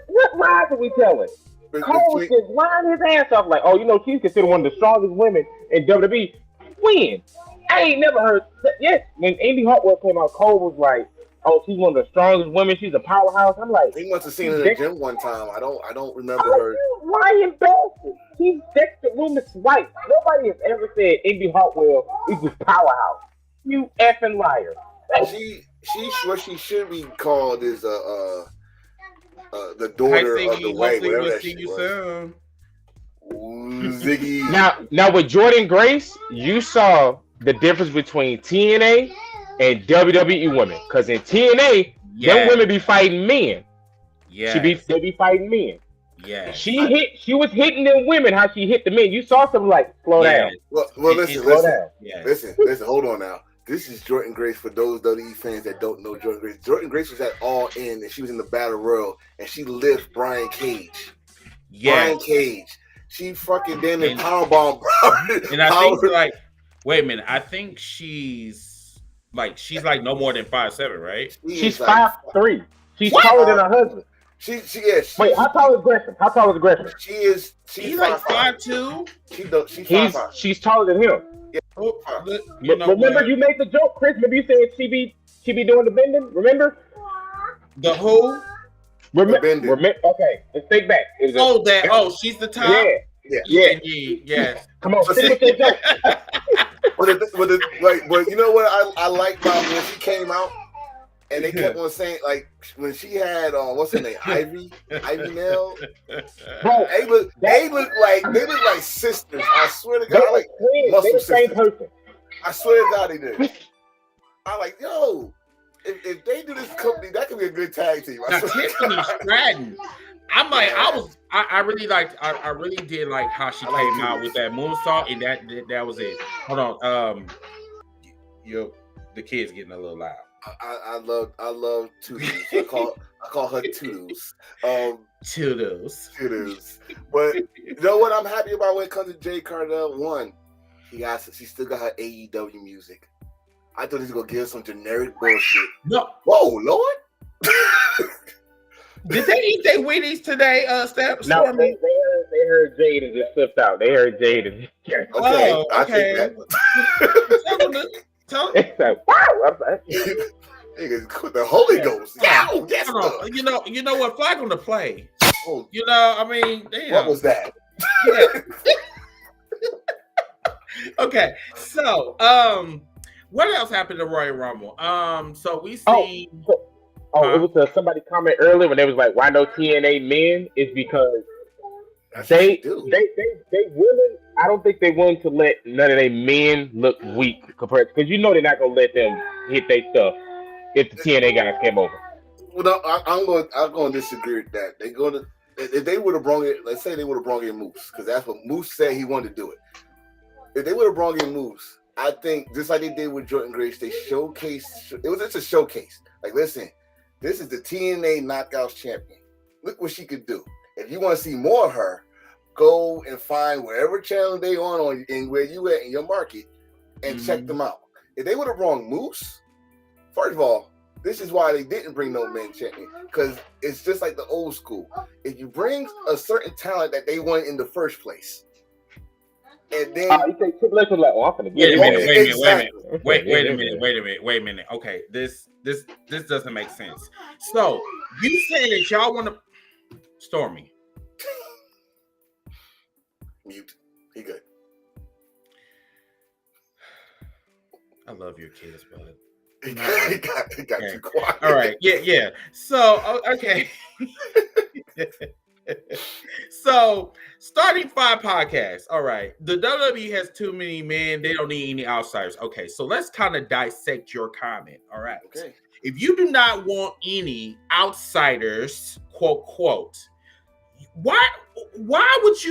What lies are we telling? Cole just lying his ass off like, oh, you know, she's considered one of the strongest women in WWE. When? I ain't never heard. Yes, when Indy Hartwell came out, Cole was like, oh, she's one of the strongest women. She's a powerhouse. I'm like, he must have seen her in the gym one time. I don't remember her. You lying bastard. She's Dexter Lumis' wife. Nobody has ever said Indy Hartwell equals powerhouse. You effing liar. What she should be called is the daughter of the Way, whatever that shit was. Ziggy. Now with Jordan Grace, you saw the difference between TNA and WWE women. Because in TNA, them women be fighting men. Yeah, they be fighting men. Yeah, she was hitting them women how she hit the men. You saw something like slow down. Well, listen. Hold on now. This is Jordan Grace for those WWE fans that don't know Jordan Grace. Jordan Grace was at All In, and she was in the Battle Royal, and she lift Brian Cage. Yeah. Brian Cage. She fucking damn it powerbomb. And I think like, wait a minute. I think she's like no more than 5'7", right? She's 5'3". She's taller than her husband. Wait, how tall is Gresham? She's like 5'2". She's taller than him. Yeah. Remember, you made the joke, Chris. Remember you said she be doing the bending. Remember the who? Remember? Okay, let's think back. She's the top. Yeah. Come on, but you know what I like about when she came out, and they kept on saying like when she had what's her name, Ivy Nell. Bro, they look like sisters. I swear to God, like muscle sisters. I swear to God, they did. I'm like, yo, if they do this company, that could be a good tag team. Tiffany Stratton. I'm like, I really did like how she came out with that moonsault, and that was it. Hold on, the kid's getting a little loud. I love Toodles. I call her Toodles. Toodles. Toodles. But you know what I'm happy about when it comes to Jade Cargill? One, she still got her AEW music. I thought he was gonna give us some generic bullshit. No. Whoa, Lord. Did they eat their Wheaties today, Steph? No, they heard Jade and just slipped out. They heard Jade and Okay, Oh, I okay. take that. Tell it's like, wow. I'm like, Niggas, the Holy Ghost. Yow, yes, hold on. You know what? Flag on the play. Oh, You know, I mean, damn. what was that? Okay, so what else happened to Royal Rumble? So we see. it was somebody comment earlier when they was like, why no TNA men? Is because That's what they she do. willing. I don't think they willing to let none of their men look weak compared, because you know they're not gonna let them hit their stuff if the TNA guys came over. Well, no, I'm going to disagree with that. If they would have brought it, let's say they would have brought in Moose, because that's what Moose said he wanted to do it. If they would have brought in Moose, I think just like they did with Jordan Grace, they showcased. It was just a showcase. Like, listen, this is the TNA Knockouts champion. Look what she could do. If you want to see more of her, go and find wherever channel they on and where you at in your market, and check them out. If they would have brought Moose, first of all, this is why they didn't bring no men champion, because it's just like the old school. If you bring a certain talent that they want in the first place, and then You say Triple H was like, I'm gonna Wait get a him. minute. Wait a minute. Okay, this doesn't make sense. So you saying that y'all want to Stormy? Mute. He good. I love your kids, bud. He got Okay. too quiet. All right, yeah. So okay. So starting 5 podcasts. All right, the WWE has too many men. They don't need any outsiders. Okay, so let's kind of dissect your comment. All right. Okay. If you do not want any outsiders, quote, why would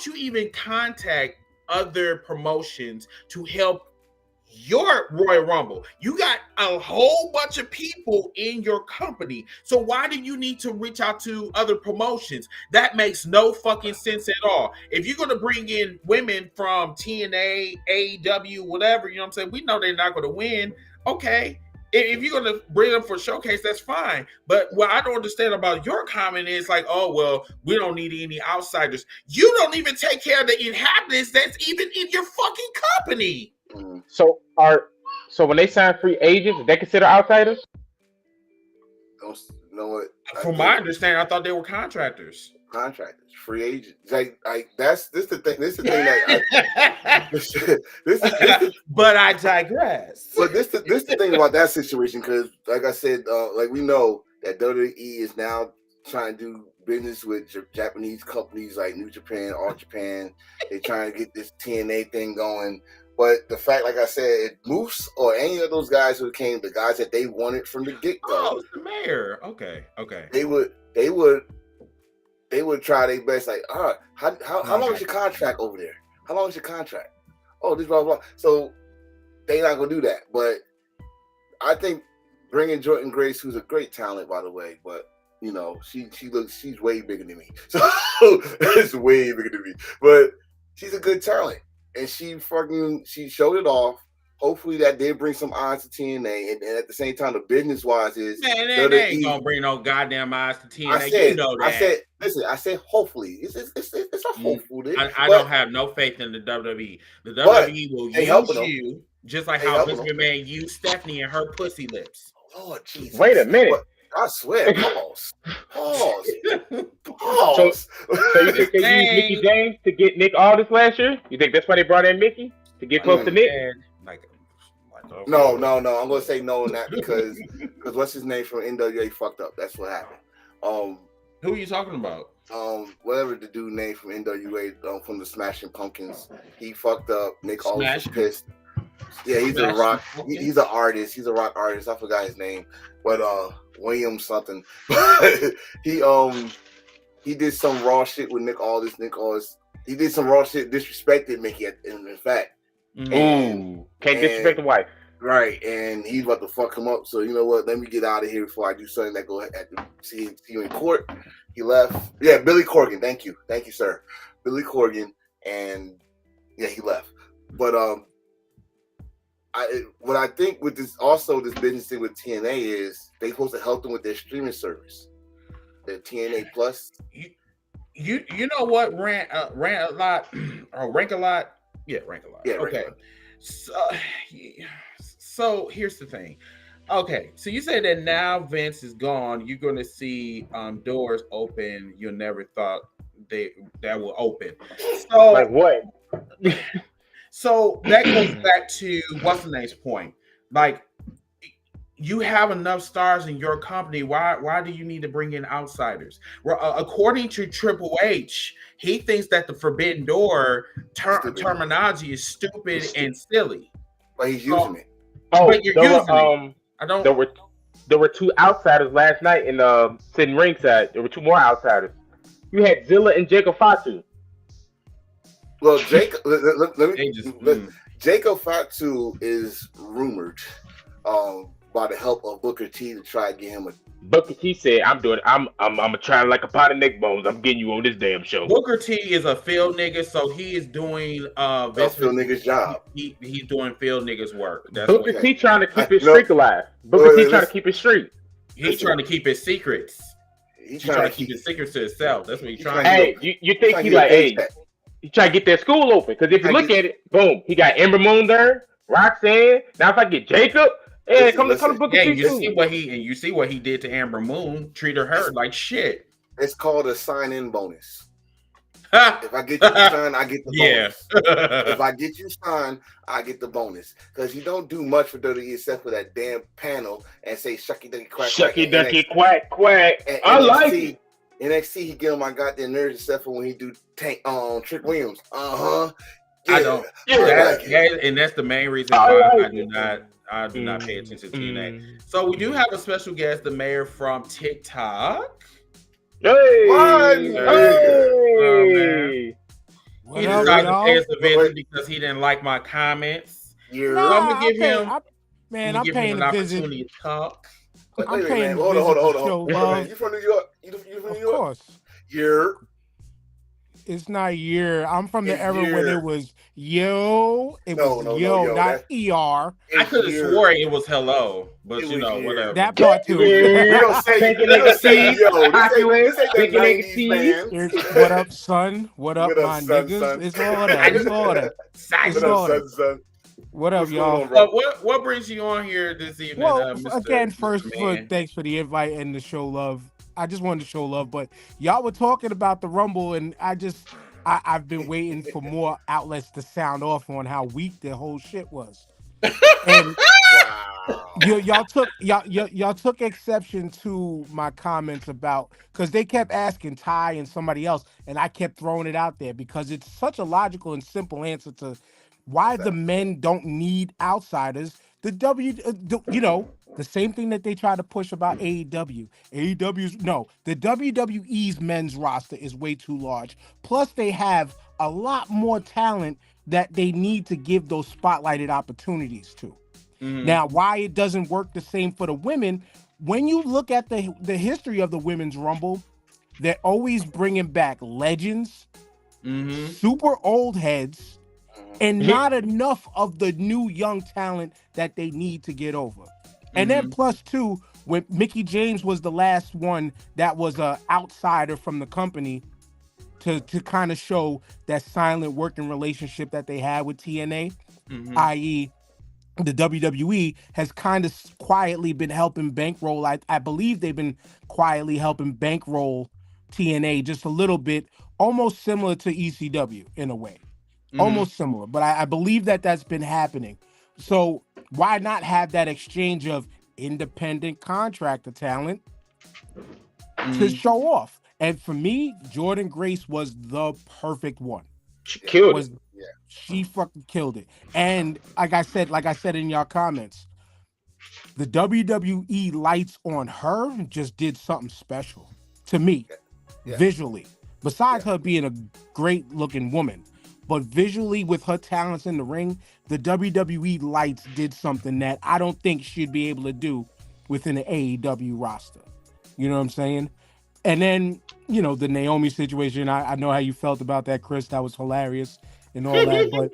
you even contact other promotions to help your Royal Rumble? You got a whole bunch of people in your company, so why do you need to reach out to other promotions? That makes no fucking sense at all. If you're going to bring in women from TNA, AEW, whatever, you know what I'm saying, we know they're not going to win. Okay, if you're going to bring them for showcase, that's fine. But what I don't understand about your comment is like, oh, well, we don't need any outsiders. You don't even take care of the inhabitants that's even in your fucking company. So when they sign free agents, they consider outsiders? Don't know what. From my understanding, I thought they were contractors. Contractors, free agents, like this the thing. This the thing that this But I digress. But this the thing about that situation, because like I said, like we know that WWE is now trying to do business with Japanese companies like New Japan, All Japan. They're trying to get this TNA thing going. But the fact, like I said, Moose or any of those guys who came, the guys that they wanted from the get go, Oh, it's the mayor. Okay. they would try their best. Like, how long is your contract over there? How long is your contract? Oh, this blah blah. So they not gonna do that. But I think bringing Jordan Grace, who's a great talent, by the way, but you know, she's way bigger than me. So it's way bigger than me. But she's a good talent. And she showed it off. Hopefully that did bring some eyes to TNA. And at the same time, the business wise is Man, they ain't gonna bring no goddamn eyes to TNA. You know that. I said hopefully. It's a hopeful. I don't have no faith in the WWE. The WWE will use you just like how Vince McMahon used Stephanie and her pussy lips. Oh Jesus! Wait a minute. I swear, pause. So you think they used Mickey James to get Nick Aldis last year? You think that's why they brought in Mickey to get close to Nick? No. I'm gonna say no on that because what's his name from NWA fucked up. That's what happened. Who are you talking about? Whatever the dude name from NWA from the Smashing Pumpkins, he fucked up. Nick Aldis was pissed. Yeah, he's a rock. He's an artist. He's a rock artist. I forgot his name, but William something. He did some raw shit with Nick Aldis. He did some raw shit, disrespected Mickey. In fact, and Can't disrespect the wife. Right, and he's about to fuck him up. So you know what? Let me get out of here before I do something that go have to see you in court. He left. Yeah, Billy Corgan. Thank you, sir. Billy Corgan, and yeah, he left. But what I think with this business thing with TNA is they supposed to help them with their streaming service, their TNA Plus. You know what? Rank a lot. Yeah, rank a lot. Yeah, okay. So here's the thing. Okay, so you say that now Vince is gone, you're going to see doors open you never thought that will open. So like what? So that goes back to what's the name's point. Like, you have enough stars in your company. Why do you need to bring in outsiders? Well, according to Triple H, he thinks that the Forbidden Door terminology is stupid and silly. But he's using it. Oh, but you're using it. I don't. There were two outsiders last night in sitting ringside. There were two more outsiders. You had Zilla and Jacob Fatu. Well, Jacob Fatu is rumored by the help of Booker T to try to get him a. Booker T said, "I'm gonna try like a pot of neck bones. I'm getting you on this damn show." Booker T is a field nigga, so he is doing field nigga's job. He's doing field niggas work. That's Booker T trying to keep his streak alive. Booker T trying to keep his streak. He's trying to keep his secrets. He's trying to keep his secrets to himself. That's what he's trying to do. Hey, you think he like, hey, he trying to get that school open? Because if you look at it, boom, he got Ember Moon there, Roxanne. Now if I get Jacob, yeah, come to Booker T. You see what he did to Amber Moon. Treated her like shit. It's called a sign-in bonus. If I get you signed, I get the bonus. If I get you signed, I get the bonus. Because you don't do much for WWE except for that damn panel and say shucky ducky quack. Shucky ducky quack quack. I like it. NXT, he get on my goddamn nerves except for when he do Trick Williams. I don't. And that's the main reason why I do not pay attention to TNA. So we do have a special guest, the mayor from TikTok. Hey! He decided to pay us a visit because he didn't like my comments. I'm gonna give him. I'm paying an opportunity to talk. I'm paying. Hold on. You from New York? You from New York? Of course. It's not year. I'm from the era when it was yo. It was yo, not ER. I could have swore it was hello, but whatever. That part too. You don't say yo. What up, son? What up, my niggas? It's all that. It's all that. What up, son? What up, y'all? What brings you on here this evening? Well, again, first, thanks for the invite and to show love. I just wanted to show love, but y'all were talking about the Rumble, and I've been waiting for more outlets to sound off on how weak the whole shit was. And y'all took exception to my comments about, because they kept asking Ty and somebody else, and I kept throwing it out there because it's such a logical and simple answer to why the men don't need outsiders. The same thing that they try to push about AEW. The WWE's men's roster is way too large. Plus, they have a lot more talent that they need to give those spotlighted opportunities to. Now, why it doesn't work the same for the women, when you look at the history of the Women's Rumble, they're always bringing back legends, super old heads, and not enough of the new young talent that they need to get over. And then plus two, when Mickie James was the last one that was an outsider from the company to kind of show that silent working relationship that they had with TNA, i.e. the WWE has kind of quietly been helping bankroll. I believe they've been quietly helping bankroll TNA just a little bit, almost similar to ECW in a way. Almost similar, but I believe that's been happening. So why not have that exchange of independent contractor talent to show off? And for me, Jordynne Grace was the perfect one. She killed it. She fucking killed it. And like I said in your comments, the WWE lights on her just did something special to me visually. Besides her being a great looking woman. but visually with her talents in the ring, the WWE lights did something that I don't think she'd be able to do within the AEW roster. You know what I'm saying? And then, you know, the Naomi situation, I know how you felt about that, Chris. That was hilarious and all that. But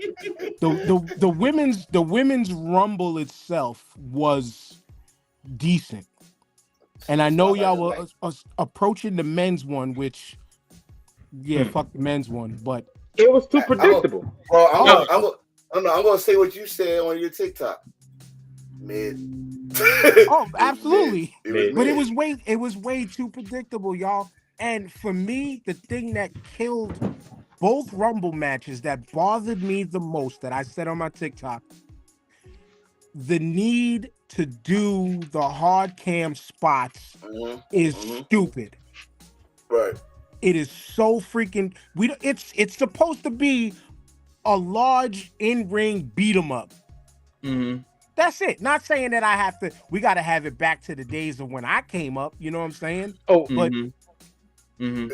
the women's Rumble itself was decent. And I know y'all were approaching the men's one, which, fuck the men's one, but it was too predictable. I'm gonna say what you said on your TikTok. Mid. Oh, absolutely. But mid. it was way too predictable, y'all. And for me, the thing that killed both Rumble matches that bothered me the most, that I said on my TikTok, the need to do the hard cam spots is stupid. Right. It is so freaking it's supposed to be a large in-ring beat 'em up. Mm-hmm. That's it. Not saying that we got to have it back to the days of when I came up. You know what I'm saying? Oh, but no,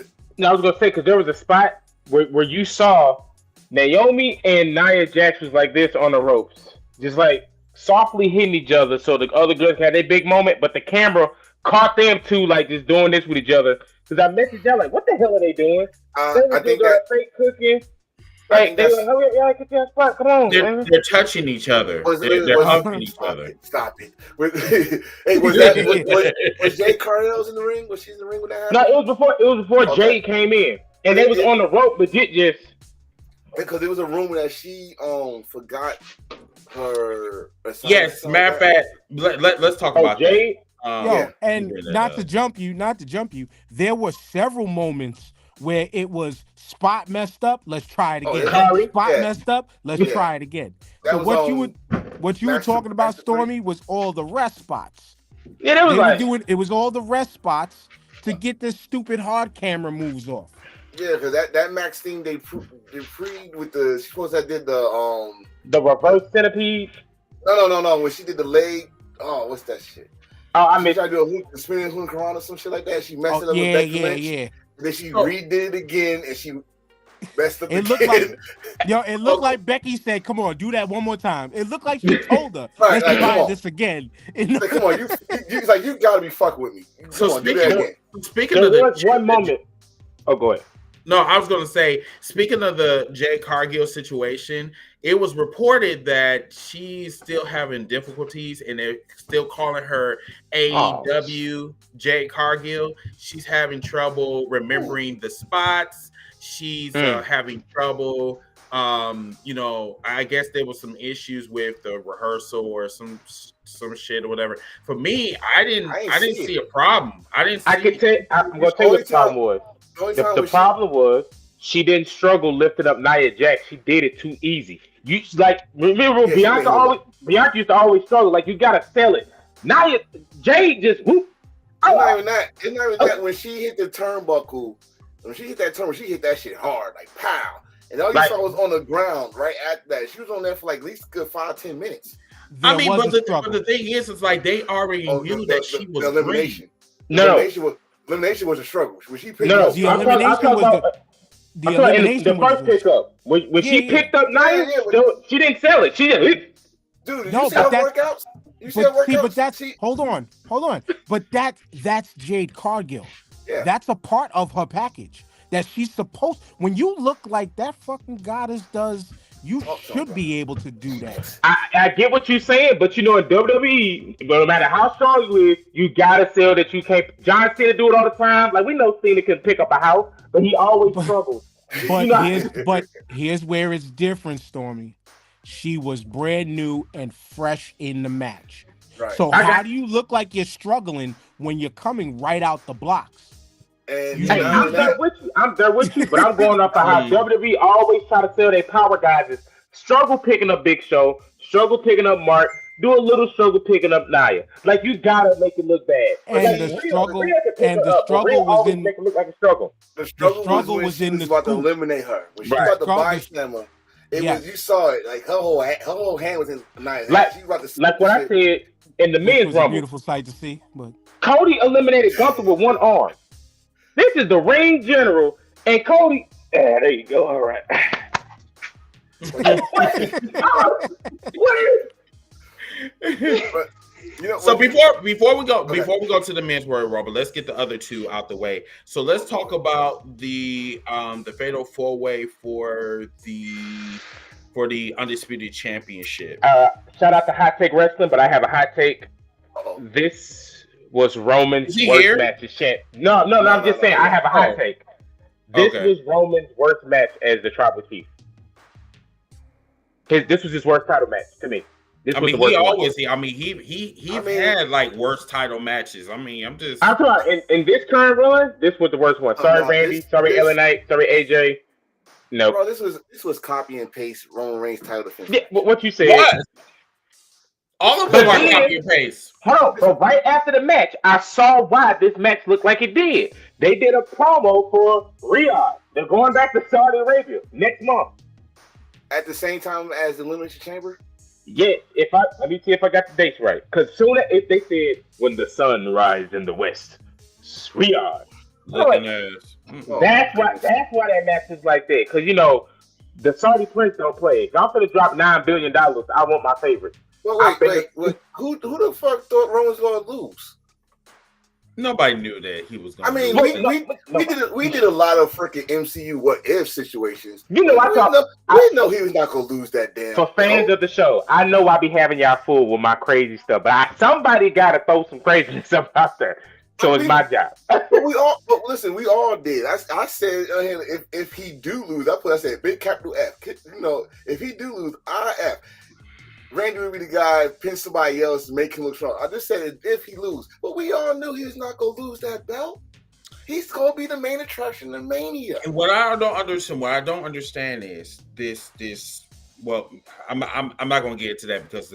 I was gonna say, because there was a spot where you saw Naomi and Nia Jax was like this on the ropes, just like softly hitting each other, so the other girls had their big moment, but the camera caught them two like just doing this with each other. Because I messaged them like, "What the hell are they doing?" I think that fake cooking. Like, they were like, "Hurry up, y'all, get your spot. Come on." They're touching each other. They're hugging each other. Stop it. Hey, was Jade Cargill in the ring? Was she in the ring when that happened? No, it was before Jade came in, and they was on the rope, legit just. Because there was a rumor that she forgot her. Yes, matter of fact, let's talk about Jade. And not to jump you, there were several moments where it was spot messed up, let's try it again. Messed up, let's try it again. So what you were talking about, Stormy, was all the rest spots. Yeah, that was it was all the rest spots to get this stupid hard camera moves off. Yeah, because that Max thing they pre with the that did the reverse centipede. No. When she did the leg, what's that shit? Oh, I missed. She tried to do a spinning hurricane or some shit like that. She messed it up with Becky Lynch. Yeah. And then she redid it again, and she messed up again. It looked like Becky said, "Come on, do that one more time." It looked like she told her, "Let's try this again." Like, come on, you gotta be fucking with me. Speaking of the one moment. Oh, go ahead. No, I was going to say, speaking of the Jade Cargill situation, it was reported that she's still having difficulties and they're still calling her AEW Jade Cargill. She's having trouble remembering the spots. She's having trouble. I guess there was some issues with the rehearsal or some shit or whatever. For me, I didn't see a problem. I'm going to tell you what the problem was. The problem was she didn't struggle lifting up Nia Jax. She did it too easy. You remember Bianca used to always struggle. Like, you gotta sell it. Jade just whoop. It's not even that. When she hit the turnbuckle, she hit that shit hard, like pow. And all you saw was on the ground right after that. She was on there for like at least a good 5-10 minutes. But the thing is, it's like they already knew that she was elimination. Elimination was a struggle. When she picked up, the first pickup. When she picked up Nia, she didn't sell it. She didn't. Dude, you see her workouts? Hold on. But that's Jade Cargill. Yeah. That's a part of her package that she's supposed. When you look like that fucking goddess does, you should be able to do that. I get what you're saying, but in WWE, no matter how strong you is, you gotta sell that you can't. John Cena do it all the time. Like, we know Cena can pick up a house, but he always struggles. But here's where it's different, Stormy. She was brand new and fresh in the match. Right. So how do you look like you're struggling when you're coming right out the blocks? And I'm there with you, but I'm going up on how WWE always try to sell their power guys is struggle picking up Big Show, struggle picking up Mark, do a little struggle picking up Nia. Like, you gotta make it look bad. And the struggle was in make it look like a struggle. The struggle was in the about to eliminate her. When she was about to buy Slammer, was you saw it, like her whole hand was in Nia's hand. She was about to like what I said in the men's rumble. A beautiful sight to see, but Cody eliminated Gunther with one arm. This is the ring general, and Cody. There you go. All right. But you know, So when- before we go Okay. to the men's Royal Rumble, let's get the other two out the way. So let's talk about the fatal 4-way for the undisputed championship. Shout out to Hot Take Wrestling, but I have a hot take. Uh-oh. This was Roman's Is he worst here? match as champ. No, I'm just saying I have a hot Oh. take. This Okay. was Roman's worst match as the Tribal Chief. This was his worst title match to me. This I was mean, the worst he one. always. I mean, he had like worst title matches. I mean, I'm I'm talking in this current run. This was the worst one. Sorry, no, Randy. this- Sorry, this- Ellen Knight. Sorry, AJ. No. bro, this was copy and paste Roman Reigns title defense. Yeah, what you said. what? All of them But are then- copy and paste. Hold on, but right after the match, I saw why this match looked like it did. They did a promo for Riyadh. They're going back to Saudi Arabia next month. At the same time as the Elimination Chamber. Yeah, let me see if I got the dates right. Because soon as they said when the sun rises in the west, it's Riyadh. Looking ass. Oh, That's why that match is like that. Because the Saudi prince don't play. If I'm gonna drop $9 billion, I want my favorite. Well, I wait. Who the fuck thought Roman was gonna lose? Nobody knew that he was going. I mean, Look, we did a lot of freaking MCU what if situations. I thought We didn't know he was not gonna lose that damn. for fans of the show, I know I be having y'all fooled with my crazy stuff, but somebody gotta throw some craziness up out there. So it's my job. But listen, we all did. I said if he do lose, I said big capital F. If he do lose, IF. Randy would be the guy, pin somebody else, make him look strong. I just said if he lose, but we all knew he was not gonna lose that belt. He's gonna be the main attraction in Mania. And what I don't understand is this. Well, I'm not gonna get into that because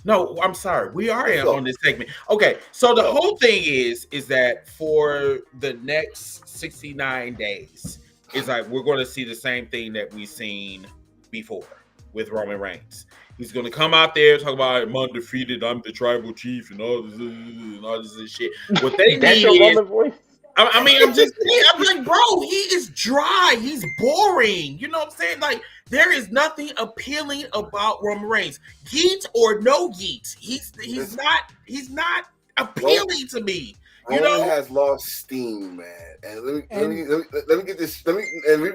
No, I'm sorry. We are on this segment. Okay, so the whole thing is that for the next 69 days, it's like we're going to see the same thing that we've seen before with Roman Reigns. He's going to come out there talk about I'm undefeated, I'm the tribal chief, and all this shit. What they That's need your is, Roman voice. I'm like, bro, he is dry. He's boring. You know what I'm saying? Like, there is nothing appealing about Roman Reigns. Geet or no geet. He's not appealing to me. Roman has lost steam, man. And let me get this.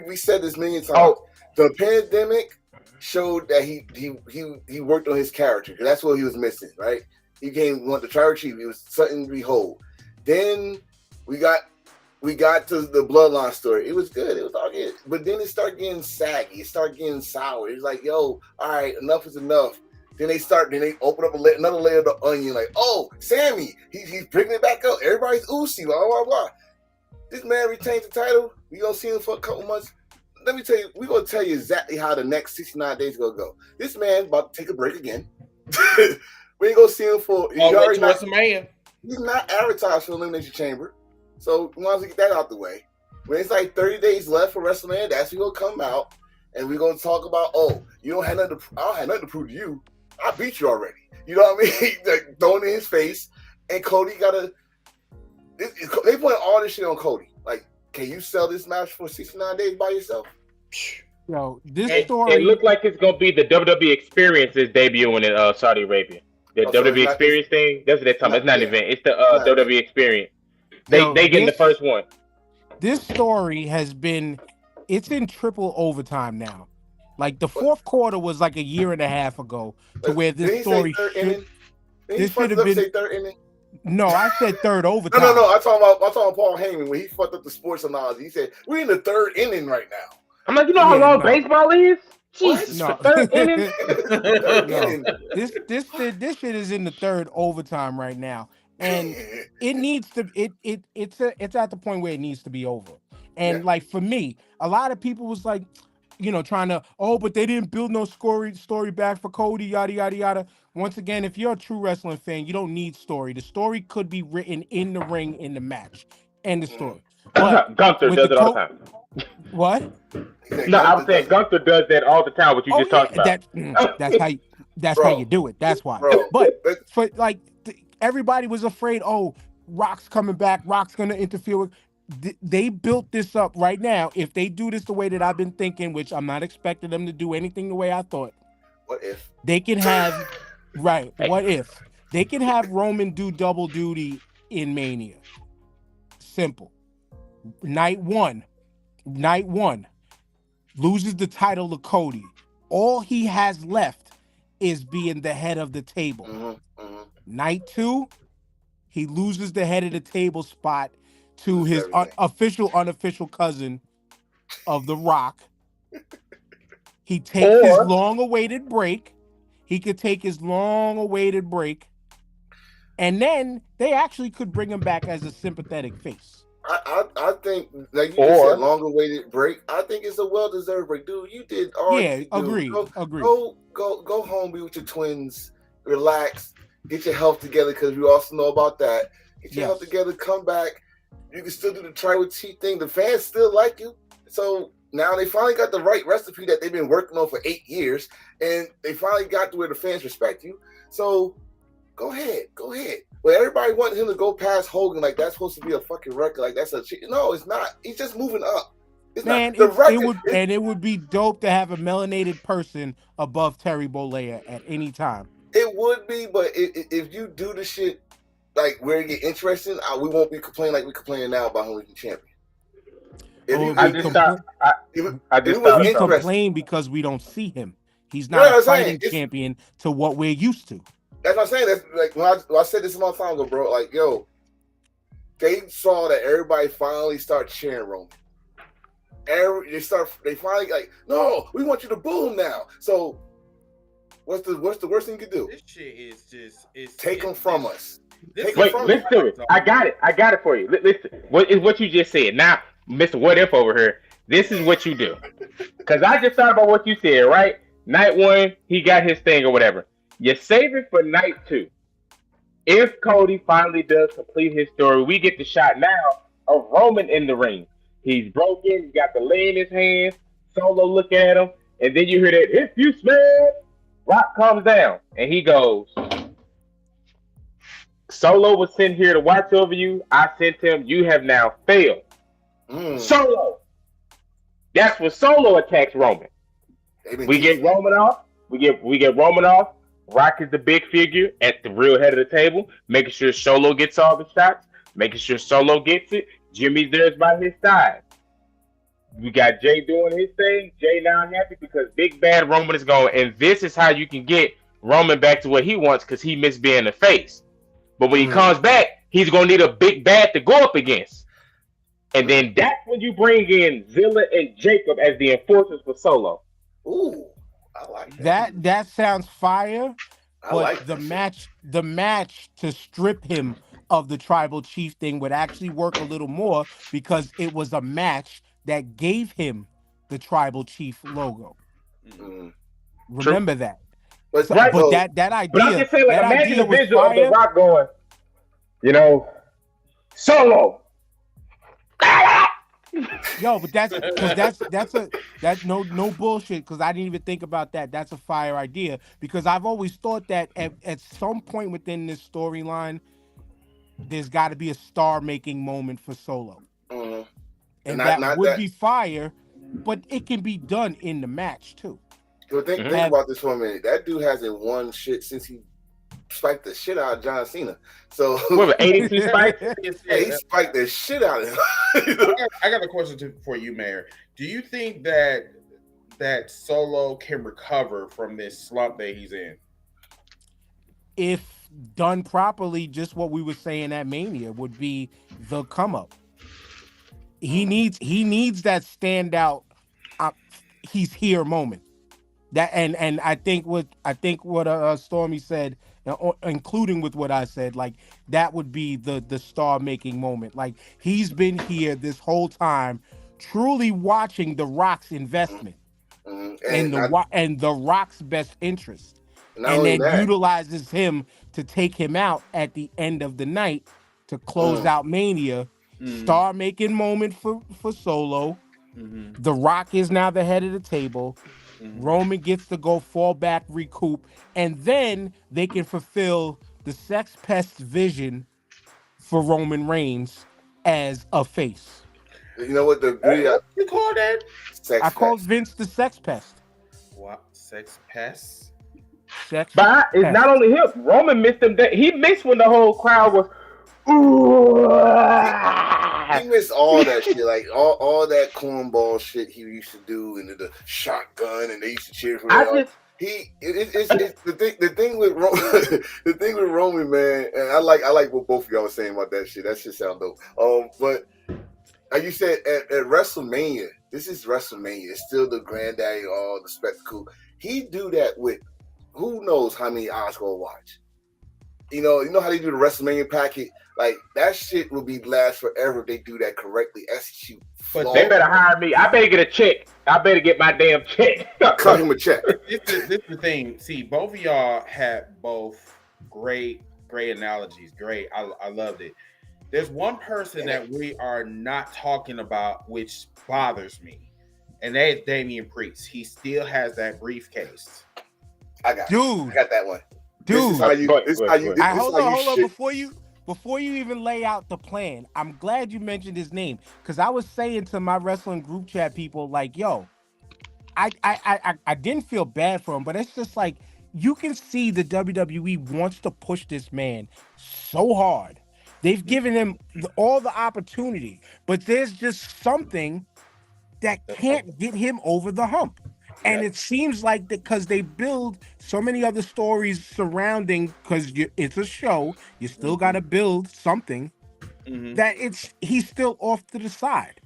We said this million times. Oh. The pandemic showed that he worked on his character because that's what he was missing, right? He want the tribal chief. He was something to behold. Then we got to the bloodline story. It was good. It was all good. But then it started getting saggy. It started getting sour. It's like, yo, all right, enough is enough. Then they open up another layer of the onion. Like, oh, Sammy, he's bringing it back up. Everybody's Uzi, blah, blah, blah. This man retains the title. We gonna see him for a couple months. Let me tell you, we're gonna tell you exactly how the next 69 days gonna go. This man about to take a break again. We ain't gonna see him for WrestleMania. He's not advertised for Elimination Chamber. So we want to get that out the way. When it's like 30 days left for WrestleMania, that's when he'll come out and we're gonna talk about, oh, you don't have nothing I don't have nothing to prove to you. I beat you already. You know what I mean? Like, throwing it in his face. And Cody they put all this shit on Cody. Like, can you sell this match for 69 days by yourself? Yo, this It story. looked like it's gonna be the WWE Experience is debuting in Saudi Arabia. The Oh, so WWE it's not Experience thing. That's what they're talking about. It's not an Yeah. event. It's the Right. WWE Experience. They getting the first one. This story it's in triple overtime now. Like the fourth quarter was like a year and a half ago to where Did he this say story third inning? Did he this fucked should it have up and been. say third inning? No, I said third overtime. No. I'm talking about Paul Heyman when he fucked up the sports analogy. He said, we're in the third inning right now. I'm like, you know how Yeah, long no. baseball is? What? Jesus, No. the third inning. Third No. inning. This shit is in the third overtime right now, and it needs to. It's at the point where it needs to be over. And Yeah. like for me, a lot of people was like, trying to, but they didn't build no story back for Cody, yada yada yada. Once again, if you're a true wrestling fan, you don't need story. The story could be written in the ring in the match. End the story. But Gunther with does the it all the time. what? He said, No, I was saying Gunther does that all the time. What you just talked about. That's how you. That's Bro. how you do it. That's why. Bro, But for like everybody was afraid. Oh, Rock's coming back. Rock's gonna interfere with. they built this up right now. If they do this the way that I've been thinking, which I'm not expecting them to do anything the way I thought, What if? they can have right. Hey. What if they can have Roman do double duty in Mania? Simple. Night one, loses the title to Cody. All he has left is being the head of the table. Night 2, he loses the head of the table spot to his unofficial cousin of The Rock. He takes his long-awaited break. He could take his long-awaited break. And then they actually could bring him back as a sympathetic face. I think, like you just said, long-awaited break. I think it's a well-deserved break, dude. You did all. Yeah, you do. agree. Go home, be with your twins, relax, get your health together because we also know about that. Get your health together, come back. You can still do the tribal chief thing. The fans still like you, so now they finally got the right recipe that they've been working on for 8 years, and they finally got to where the fans respect you. So go ahead. Well, everybody wanted him to go past Hogan, like that's supposed to be a fucking record, like that's a no, it's not. He's just moving up. It's Man, not the record. it would be dope to have a melanated person above Terry Bollea at any time. It would be, but if you do the shit like where it get interesting, we won't be complaining like we complaining now about who we can champion. We complain because we don't see him. He's not a fighting champion to what we're used to. That's what I'm saying. That's like when I said this a long time ago, bro. Like, yo, they saw that everybody finally start cheering Roman. They finally like, no, we want you to boom now. So, what's the worst thing you can do? This shit is take them from us. Wait, let's do it. I got it for you. Listen, what is what you just said? Now, Mr. What If over here. This is what you do. Because I just thought about what you said. Right, night 1, he got his thing or whatever. You save it for night 2. If Cody finally does complete his story, we get the shot now of Roman in the ring. He's broken. He got the lay in his hands. Solo looking at him. And then you hear that, if you smell, Rock comes down. And he goes, Solo was sent here to watch over you. I sent him. You have now failed. Solo. That's when Solo attacks Roman. We get Roman off. We get Roman off. Rock is the big figure at the real head of the table, making sure Solo gets all the shots, making sure Solo gets it. Jimmy's there by his side. We got Jay doing his thing. Jay now happy because Big Bad Roman is gone. And this is how you can get Roman back to what he wants because he missed being the face. But when he comes back, he's going to need a big bad to go up against. And then that's when you bring in Zilla and Jacob as the enforcers for Solo. Ooh. I like that. That sounds fire, but the match to strip him of the tribal chief thing would actually work a little more because it was a match that gave him the tribal chief logo. Remember that. But, that idea. But I'm just saying, like, imagine the visual fire. of The Rock going, Solo. Yo, but that's no bullshit because I didn't even think about that. That's a fire idea because I've always thought that at some point within this storyline, there's got to be a star-making moment for Solo, and that would be fire. But it can be done in the match too. So think about this for a minute. That dude hasn't won shit since he spiked the shit out of John Cena. So what, 82 spikes? Yeah, he spiked the shit out of him. I got a question for you, Mayor. Do you think that Solo can recover from this slump that he's in? If done properly, just what we were saying at Mania would be the come up. He needs that standout. He's here moment. That and I think what Stormy said, including with what I said, like that would be the star making moment. Like he's been here this whole time, truly watching the Rock's investment and the Rock's best interest, and then utilizes him to take him out at the end of the night to close out Mania. Star making moment for Solo. The Rock is now the head of the table. Roman gets to go fall back, recoup, and then they can fulfill the Sex Pest vision for Roman Reigns as a face. You know what the What you call that? sex I called fest. Vince the sex pest. What? Sex pest? Sex But it's pest. not only him. Roman missed him. He missed when the whole crowd was. Ooh. He missed all that shit, like all that cornball shit he used to do, and the shotgun, and they used to cheer for him. It's the thing with the thing with Roman, man, and I like what both of y'all were saying about that shit. That shit sound dope. But like you said at WrestleMania, this is WrestleMania. It's still the granddaddy, all the spectacle. He do that with who knows how many eyes gonna watch. You know how they do the WrestleMania packet. Like that shit will be last forever if they do that correctly. Execute. But They better hire me. I better get a check. I better get my damn check. cut him a check. This is the thing. See, both of y'all had both great analogies. Great. I loved it. There's one person that we are not talking about, which bothers me, and that is Damian Priest. He still has that briefcase. I got that one. Dude, This is how you. This is how you. This is hold how you on. shit. Before you even lay out the plan, I'm glad you mentioned his name because I was saying to my wrestling group chat people, like, yo, I didn't feel bad for him, but it's just like you can see the WWE wants to push this man so hard. They've given him all the opportunity, but there's just something that can't get him over the hump. And it seems like that because they build so many other stories surrounding, because it's a show, you still got to build something that he's still off to the side.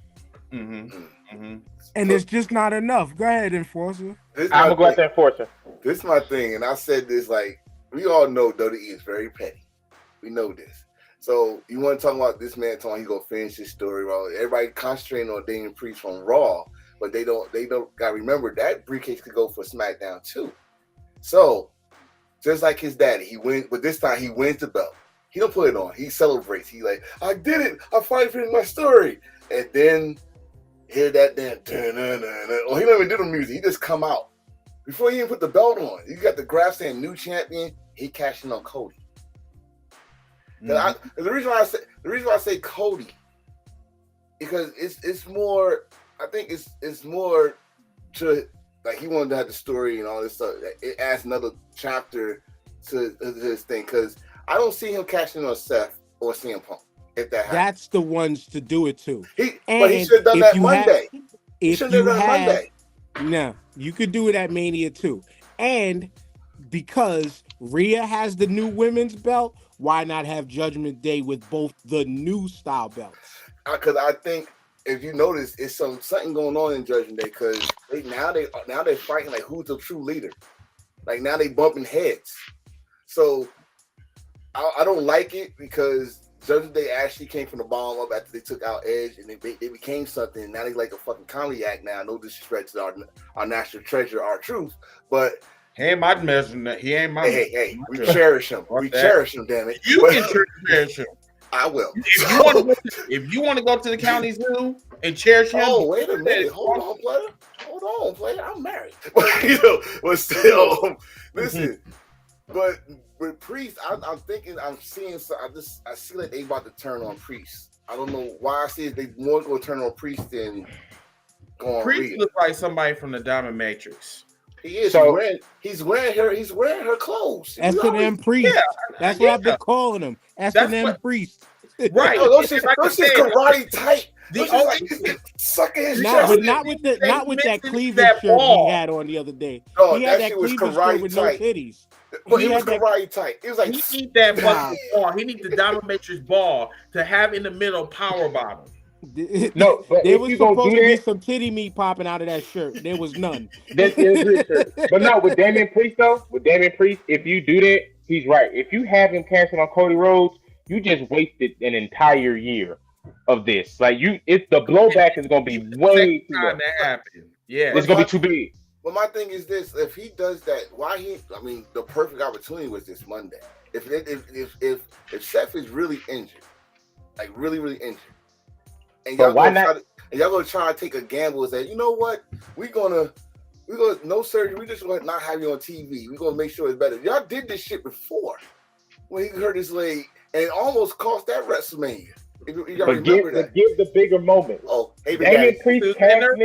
And it's just not enough. Go ahead, Enforcer. I'm gonna go out there, Enforcer. This is my thing, and I said this like we all know WWE is very petty. We know this. So you want to talk about this man talking he's gonna finish his story? Well, everybody concentrating on Damian Priest from Raw. But they don't gotta remember that briefcase could go for SmackDown too. So just like his daddy, he wins, but this time he wins the belt. He don't put it on. He celebrates. He like, I did it. I finally finished my story. And then hear that damn oh, he don't even do the music. He just come out. Before he even put the belt on. You got the graph saying new champion, he cashed in on Cody. The reason why I say Cody, because it's more. I think it's more to like he wanted to have the story and all this stuff. It adds another chapter to his thing because I don't see him cashing on Seth or CM Punk if that happens. That's the ones to do it too. But he should have done that Monday. He should have done that Monday. No, you could do it at Mania too. And because Rhea has the new women's belt, why not have Judgment Day with both the new style belts? Because I think. If you notice, it's something going on in Judgment Day because now they're fighting like who's the true leader. Like now they bumping heads. So I don't like it because Judgment Day actually came from the bottom up after they took out Edge and they became something. And now they like a fucking comedy act now. No disrespect to our national treasure, R-Truth, but he ain't my measure. He ain't my. Hey, we cherish him. We cherish him. Damn it. You can cherish him. I will. If you want to go to the county zoo and cherish him. Oh, wait a minute. Hold on, player. I'm married. But still, listen. But with Priest, I'm thinking, I'm seeing. I see like they about to turn on Priest. I don't know why I see it. They more going to turn on Priest than go on Priest Rhea. looks like somebody from the Diamond Matrix. He is. So, he's wearing her clothes. S&M Priest. Yeah, That's what I've been calling him. S&M Priest. Right. No, those shit karate tight. Sucking his chest. But not with that cleavage shirt he had on the other day. No, he had that that shit was cleavage karate shirt with tight. no titties. But it was karate tight. It was like he need that fucking ball. He need the Diamond Matrix ball to have in the middle power bottom. No, but there if was you gonna supposed do to be that, some titty meat popping out of that shirt. There was none. that's but no, with Damian Priest though, if you do that, he's right. If you have him cashing on Cody Rhodes, you just wasted an entire year of this. Like the blowback is gonna be way too time that happened. Yeah, it's gonna be too big. But my thing is this: if he does that, the perfect opportunity was this Monday. If Seth is really injured, like really injured, and y'all gonna try to take a gamble and say, you know what, we're gonna no surgery, we just gonna not have you on TV. We're gonna make sure it's better. Y'all did this shit before when he hurt his leg and it almost cost that WrestleMania. You gotta But give, remember that. give the bigger moment. Oh, hey, Big Damian Daddy. Priest Who's in cashed the in.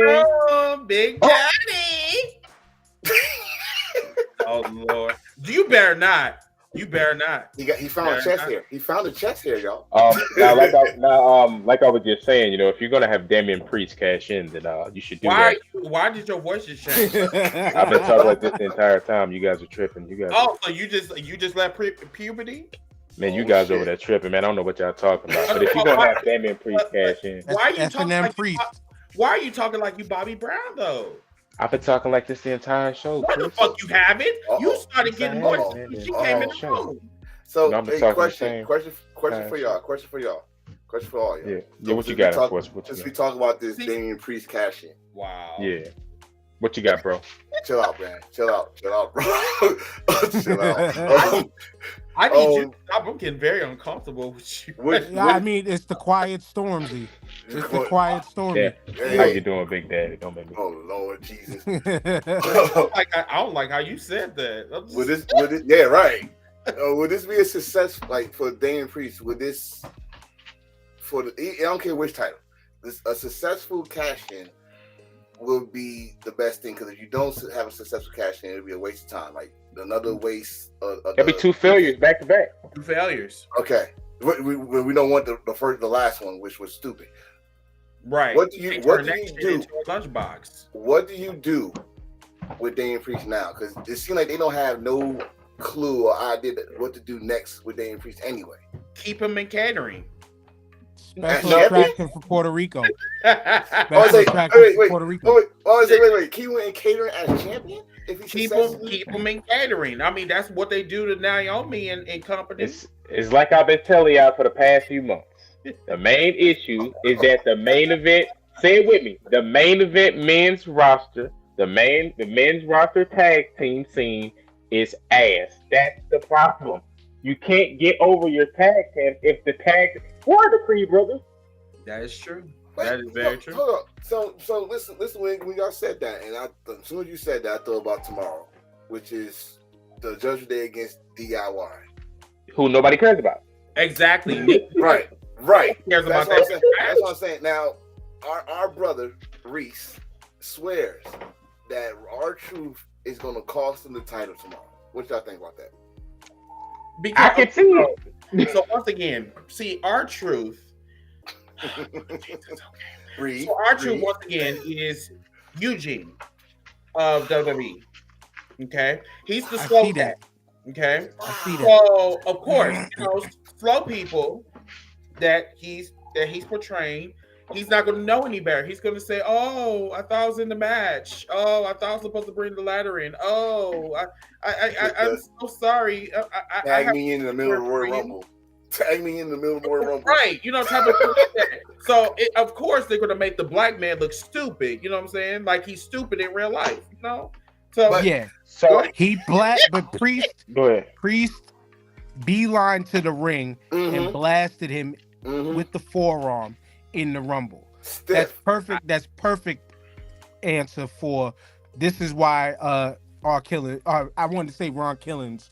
room? Big Daddy. Oh Lord, you better not. You better not. He found a chest hair. He found a chest hair, y'all. Now, like I was just saying, you know, if you're gonna have Damian Priest cash in, then you should do that. Why did your voice just change? I've been talking like this the entire time. You guys are tripping. You guys. Oh, so you just left puberty? Man, you guys over there tripping, man. I don't know what y'all talking about. But if you're gonna have Damian Priest cash in, Why are you talking S&M like Priest. why are you talking like you Bobby Brown though? I've been talking like this the entire show. What the Chris. fuck you haven't? You Uh-oh. started getting Uh-oh. voice when she came in the Sure. room. So, No, I'm hey, talking the question same. for y'all. Question for all y'all. Yeah. So What you since got, we talk- Force? What you Since we got? talk about this Damian Priest cashing, Wow. Yeah. What you got, bro? chill out, man. Chill out, bro. Chill out. I need you to stop. I'm getting very uncomfortable with you. Yeah, I mean, it's the quiet Stormzy. It's the quiet Stormy. Yeah. How you doing, Big Daddy? Don't make me. Oh Lord Jesus. I don't like how you said that. Would this? Yeah, right. Would this be a success, like for Damian Priest? Would this, I don't care which title, a successful cash in will be the best thing, because if you don't have a successful cash in, it'll be a waste of time. Like another waste. There'll be 2 failures back to back. 2 failures. Okay, we don't want the last one, which was stupid. Right. What do you Turn do? that shit into a lunchbox. What do you do with Damian Priest now? Because it seems like they don't have no clue or idea what to do next with Damian Priest anyway. Keep him in catering. Special Champion? attraction for Puerto Rico. Oh, Special attraction for Puerto Rico. Wait. Keep him in catering as champion? If he's keep successful? him in catering. I mean, that's what they do to Naomi and company. It's like I've been telling y'all for the past few months. The main issue is that the main event, say it with me, the main event men's roster, the men's roster tag team scene is ass. That's the problem. You can't get over your tag team if the tag for the Creed brothers. That is true. Wait, That is very true. Hold up. So listen when y'all said that, and as soon as you said that, I thought about tomorrow, which is the Judgment Day against DIY. Who nobody cares about. Exactly. Nick Right. cares about That's what I'm that. saying. That's what I'm saying. Now, our brother Reese swears that R-Truth is going to cost him the title tomorrow. What y'all think about that? I can see it. So once again, see, R-Truth. Reed. So R-Truth once again is Eugene of WWE. Okay, he's the I slow see that. cat. Okay, I see that. so of course, slow people that he's portraying. He's not going to know any better. He's going to say, "Oh, I thought I was in the match. Oh, I thought I was supposed to bring the ladder in. Oh, I'm so sorry. Tag me in the middle of the Royal Rumble. Tag me in the middle of the Royal Rumble. Right, type of thing like that. So, of course, they're going to make the black man look stupid. You know what I'm saying? Like he's stupid in real life. So, Yeah. So He but Priest go ahead. beeline to the ring and blasted him Mhm. with the forearm in the Rumble. Stiff. That's perfect. That's perfect answer for this is why R. Killings. I wanted to say Ron Killings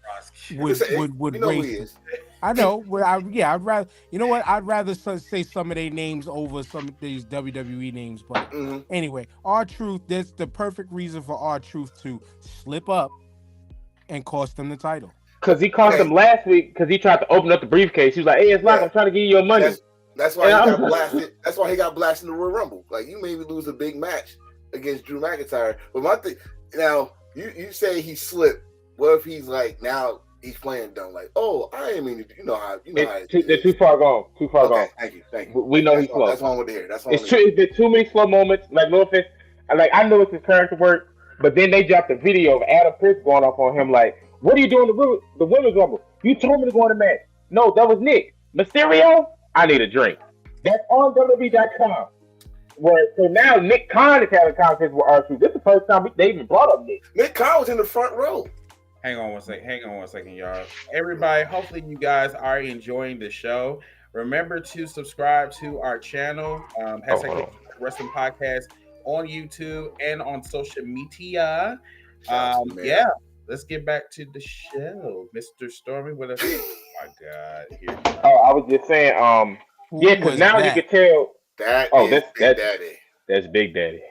would You know who race. he is. I know, but I'd rather. You know what? I'd rather say some of their names over some of these WWE names. But Mhm. anyway, R-Truth. That's the perfect reason for R-Truth to slip up and cost them the title. Because he cost him last week because he tried to open up the briefcase. He was like, "Hey, it's locked. I'm trying to give you your money." That's why he got blasted. That's why he got blasted in the Royal Rumble. Like, you maybe lose a big match against Drew McIntyre. But my thing now, you say he slipped. What if he's like now he's playing dumb? Like, oh, I ain't mean to. You know how. They're too far gone. Too far gone. Thank you. We know he's slow. That's what I want to hear. It's been too many slow moments. Like, no offense. I know it's his character work, but then they dropped a video of Adam Pearce going off on him. Like, what are you doing the women's rumble? You told me to go in the match. No, that was Nick Mysterio. I need a drink. That's on WWE.com. So now Nick Khan is having conversations with R-Truth. This is the first time they even brought up Nick. Nick Khan was in the front row. Hang on one second, y'all. Everybody, hopefully you guys are enjoying the show. Remember to subscribe to our channel, Wrestling Podcast on YouTube and on social media. Yeah, let's get back to the show. Mr. Stormy with us. Oh my God. Here we go. Oh, I was just saying, Yeah, because was now that? you can tell. That Oh, is that's Big Daddy. that's Big Daddy.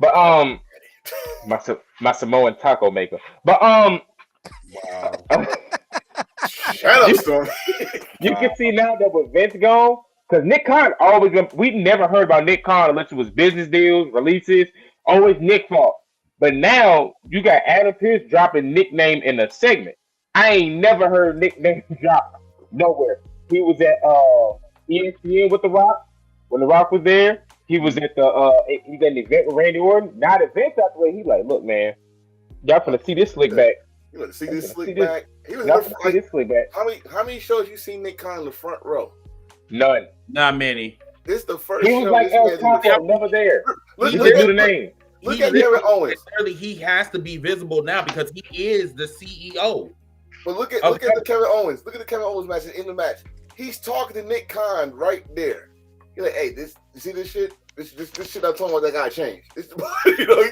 But my Samoan taco maker. But Wow. Shut up, you, Stormy. you can see now that with Vince gone, because Nick Khan always we never heard about Nick Khan unless it was business deals, releases, always Nick fault. But now you got Adam Pearce dropping nickname in a segment. I ain't never heard nickname drop nowhere. He was at ESPN with The Rock when The Rock was there. He was at he got an event with Randy Orton. Now the Vince out the way, he like, look, man, y'all finna see this slick back. You want to see this See slick this- back? He was in Y'all the finna see front. this slick back. How many shows you seen Nick Khan in the front row? None. Not many. This is the first He show was like this El man's in the Chapo, never there. Look, He look just knew the at, name. look He at Kevin literally- Owens. Literally, he has to be visible now because he is the CEO. But look at Okay. the Kevin Owens. Look at the Kevin Owens match in the match. He's talking to Nick Khan right there. He's like, "Hey, you see this shit? This shit I'm talking about that gotta change." This, you know,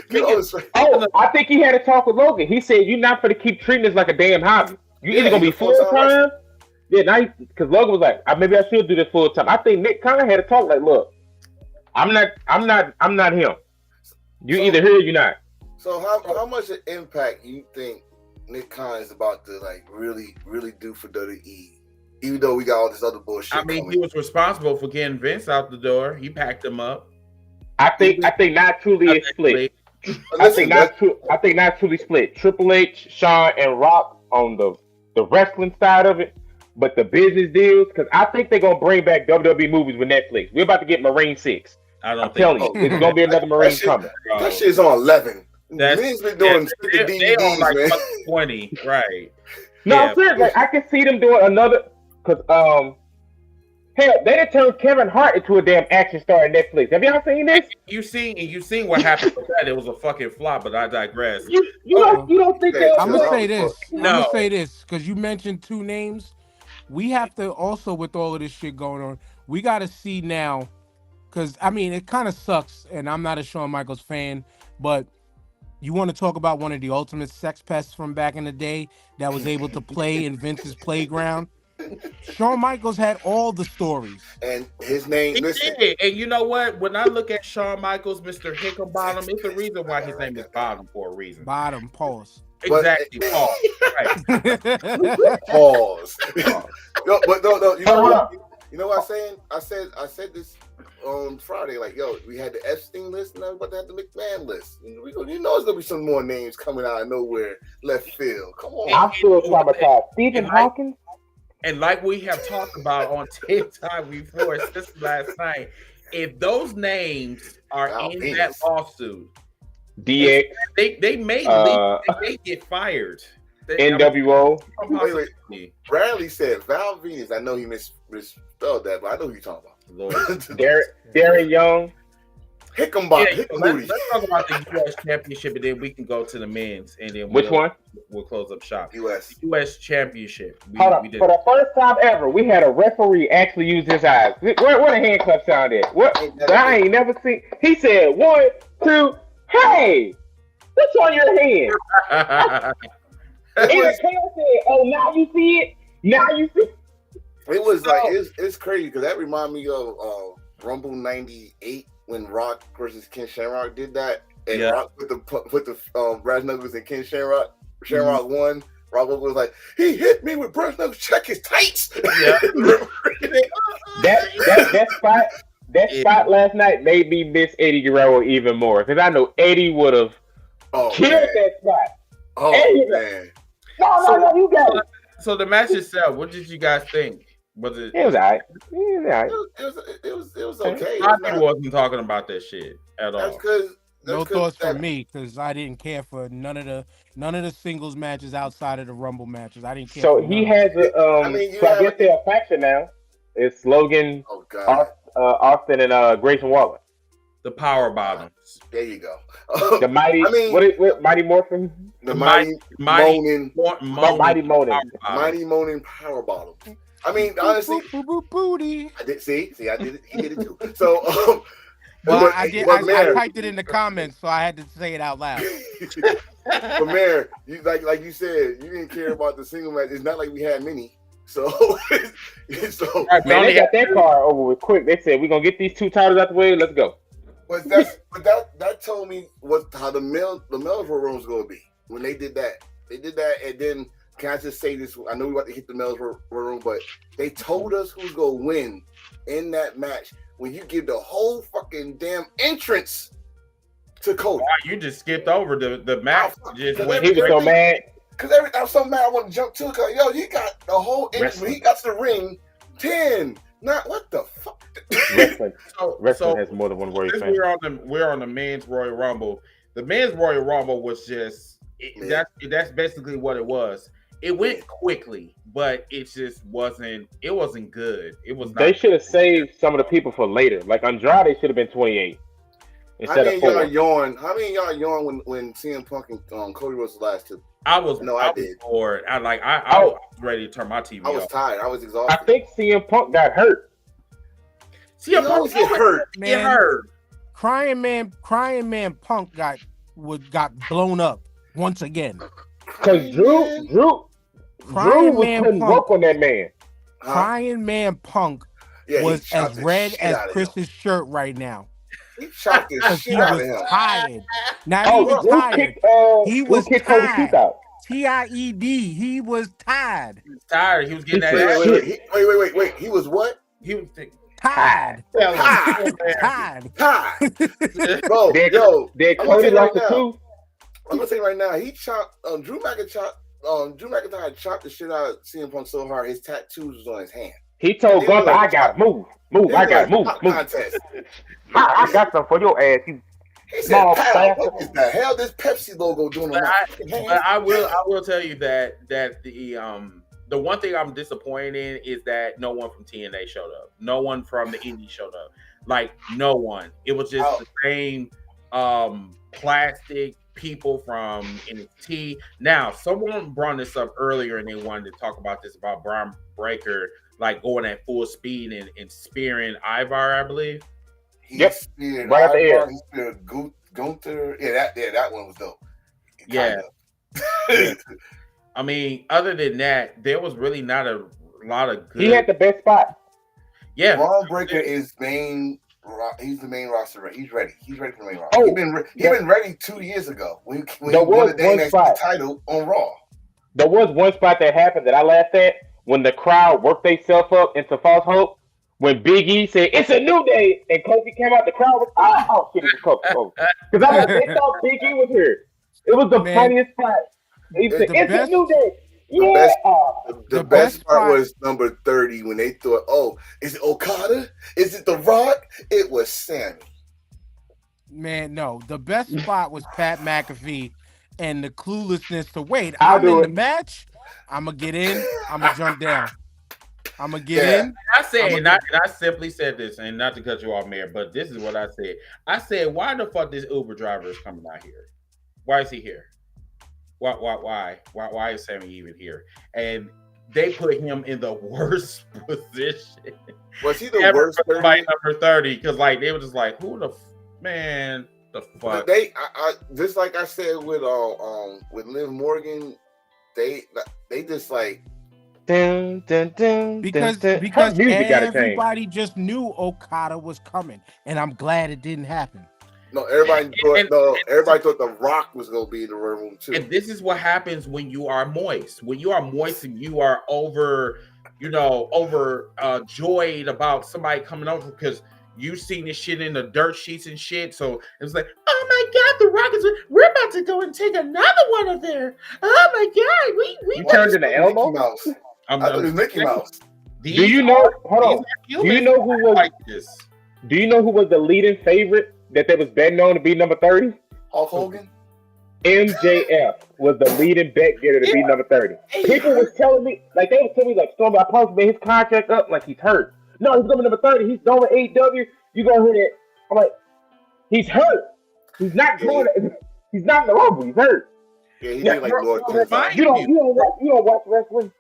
Kevin Owens. Oh, I think he had a talk with Logan. He said, "You're not going to keep treating this like a damn hobby. You Yeah, either going to be he's a full-time full time." Yeah, now because Logan was like, "Maybe I should do this full time." I think Nick Khan had a talk like, "Look, I'm not him. You So- either here or you're not." So how much of impact you think Nick Khan is about to like really do for WWE? Even though we got all this other bullshit. I mean, coming. he was responsible for getting Vince out the door. He packed him up. I think not truly is split. I think not truly split. Triple H, Shawn, and Rock on the wrestling side of it, but the business deals, because I think they're gonna bring back WWE movies with Netflix. We're about to get Marine 6. I don't I'm think telling you, it's gonna be another Marine shit- coming. that shit's on 11. That's- Man's been doing They DVDs, on like man. 20, right? No, Yeah. I'm serious. Like, I can see them doing another, because hell, they done turned Kevin Hart into a damn action star on Netflix. Have y'all seen this? You seen what happened with that? It was a fucking flop, but I digress. You don't think Yeah, that? I'm gonna say this. I'm No. gonna say this because you mentioned two names. We have to also, with all of this shit going on, we got to see now. Because I mean, it kind of sucks, and I'm not a Shawn Michaels fan, but you want to talk about one of the ultimate sex pests from back in the day that was able to play in Vince's playground. Shawn Michaels had all the stories. And his name, He listen, did. And you know what? When I look at Shawn Michaels, Mr. Hickenbottom, it's the reason why his name is Bottom for a reason. Bottom pause. Exactly. Paul. Right. pause. No, but no. You know Hold what? You know what I'm saying? I said this on Friday. Like, yo, we had the Epstein list, and now we're about to have the McMahon list. You know, there's gonna be some more names coming out of nowhere, left field. Come on. I'm still traumatized. Stephen Hawking. And like we have talked about on TikTok before, since last night, if those names are Wow, in penis. that lawsuit, DX, they may Uh, leave, they may get fired. NWO. Possibly. Bradley said Val Venus. I know he misspelled that, but I know who you're talking Lord. about. Darren Young. Hickenbottom. Let's talk about the U.S. Championship, and then we can go to the men's, and then Which one? We'll close up shop. U.S. U.S. Championship. Hold on. For the first time ever, we had a referee actually use his eyes. Where the handcuff sound at? What? I ain't never seen. He said 1, 2. Hey, what's on your hand? And the camera said, "Oh, now you see it. Now you see." It was like it's crazy because that reminded me of Rumble '98 when Rock versus Ken Shamrock did that, and Yeah. Rock put the brass knuckles in Ken Shamrock. Shamrock won. Rock was like, he hit me with brass knuckles. Check his tights. Yeah. That spot last night made me miss Eddie Guerrero even more because I know Eddie would have killed that spot. Oh Eddie, man. No, you got it. So the match itself, what did you guys think? Was it? It was alright. It was okay. I wasn't talking about that shit at That's all. because No thoughts from me because I didn't care for none of the singles matches outside of the Rumble matches. I didn't care. So for he none. has a so I guess they're a faction now. It's Logan, Oh god. Austin, and Grayson Waller. The power bottoms. There you go. The mighty, I mean- what Mighty Morphin? the mighty moaning power bottom. I mean, honestly, Booty. I did see. I did it. He did it too. So, Well, but- I did. but I Mayor, typed it in the comments, so I had to say it out loud. but Mayor, you like you said, you didn't care about the single match. It's not like we had many. So, so Right, Man, only they got that car over with quick. They said we're gonna get these 2 titles out the way. Let's go. but that told me how the Melrose room's gonna be when they did that. They did that, and then can I just say this? I know we about to hit the Melrose room, but they told us who's gonna win in that match when you give the whole fucking damn entrance to Cody. Wow, you just skipped over the match. Just Cause went He was so mad. Cause I'm so mad I want to jump to it. Cause yo, you got the whole entrance when he got to the ring. 10. Not what the fuck. Wrestling so has more than one Warrior since fan. we're on the men's Royal Rumble. The men's Royal Rumble was just that's basically what it was. It went quickly, but it just wasn't. It wasn't good. It was. They not should have saved some of the people for later. Like Andrade should have been 28 instead of 4. How many of y'all yawned when CM Punk and Cody was the last two? I was. No, I I was did. bored. I was ready to turn my TV I was off. tired. I was I exhausted. think CM Punk got hurt. CM He always Punk get hurt. Get hurt. Crying man Punk got blown up once again. Because Drew was putting work on that man. Crying man Punk Yeah, he was chopped as the red shit as out of him. Chris's shirt right now. He chopped the Because shit he out of was him. tired. Not Oh, even Drew tired. kicked, He Drew was kicked Cody's teeth tired. out. TIED. He was tired. He was tired. He was getting that. Wait. He was what? He was Tired. Tired. Tired. Bro, Did I'm gonna Cody tell you lost the right now. 2? I'm gonna say right now, he chopped Drew McIntyre chopped the shit out of CM Punk so hard his tattoos was on his hand. He told They Gunther, were I got move. I got move. Contest. I got something for your ass. You He said, small "Pal, bastard." what is the hell this Pepsi logo doing on But my fucking hand?" But I will tell you that the one thing I'm disappointed in is that no one from TNA showed up. No one from the Indie showed up. Like no one. It was just the same plastic people from NXT. Now, someone brought this up earlier and they wanted to talk about this about Braun Breaker like going at full speed and spearing Ivar, I believe. He speared Right at the Ivar, end. he speared Gunther. Yeah, that one was dope. Yeah. Kinda. I mean, other than that, there was really not a lot of good. He had the best spot. Yeah, Braun Breaker is main. He's the main roster. He's ready. He's ready for the main roster. Oh, He's been ready 2 years ago when he There won was the one NXT spot. title on Raw. There was one spot that happened that I laughed at when the crowd worked themselves up into false hope. When Big E said, "It's a new day," and Kofi came out, the crowd was, oh shit, it's Kofi. Because I was like, they thought Big E was here. It was the funniest spot. He said, "It's a new day." Yeah. The best part was number 30 when they thought, "Oh, is it Okada? Is it The Rock?" It was Sammy. Man, no. The best spot was Pat McAfee and the cluelessness to wait. I'll I'm do in it. the match. I'm going to get in. I'm going to jump down. I'm going to get in. I said, and I simply said this, and not to cut you off, Mayor, but this is what I said. I said, why the fuck this Uber driver is coming out here? Why is he here? Why is Sammy even here? And they put him in the worst position. Was he the ever worst? for somebody number 30? Because like they were just like, who the man? The fuck? They just like I said with Liv Morgan, they just like Dun, dun, dun, Because dun, dun. Her music gotta change. everybody just knew Okada was coming. And I'm glad it didn't happen. everybody thought The Rock was gonna be in the room too. And this is what happens when you are moist. When you are moist and you are joyed about somebody coming over because you seen this shit in the dirt sheets and shit. So it's like, oh my God, The Rock is. We're about to go and take another one of there. Oh my God, we You turned into Elmo? Mickey Mouse. I thought it was Mickey Mouse. Do you know? Hold on. Do you know who was? like this? Do you know who was the leading favorite that they was betting on to be number 30? Hulk Hogan. MJF was the leading bet getter to be number 30. People was telling me, like they was telling me, like Stormy, I supposed to be his contract up, like he's hurt. No, he's gonna be number 30. He's going to AEW. You gonna hear that? I'm like, he's hurt. He's not going. He's not in the Rumble. He's hurt. Yeah, he did like Lord. Remind You don't watch wrestling.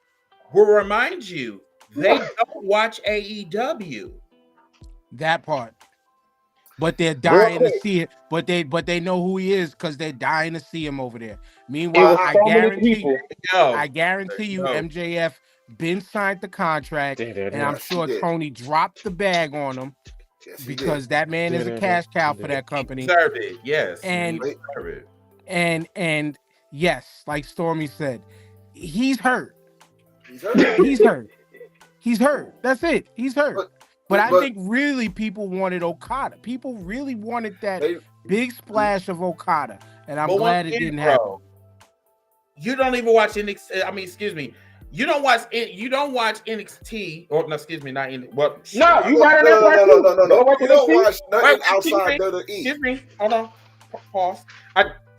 Will remind you, they don't watch AEW. That part. But they're dying to see it. But they know who he is because they're dying to see him over there. Meanwhile, I guarantee you, MJF been signed the contract, and I'm Yes, he sure did. Tony dropped the bag on him Yes, he because that man is a cash cow for that company. Deserve it, yes. And- he deserve it. And yes, like Stormy said, he's hurt. did. He's hurt. He's hurt. He's hurt. That's it. He's hurt. But I but- think really people wanted Okada. People really wanted that They- big splash of Okada, and I'm But glad once it again, didn't happen. bro, you don't even watch NXT. I mean, excuse me. You don't watch it. You don't watch NXT, or no, excuse me, not in. Well, No, you right on that No, part no, too. no, no, no. Watch You don't NXT. watch nothing Wait, outside excuse WWE. Excuse me. Hold on. Pause.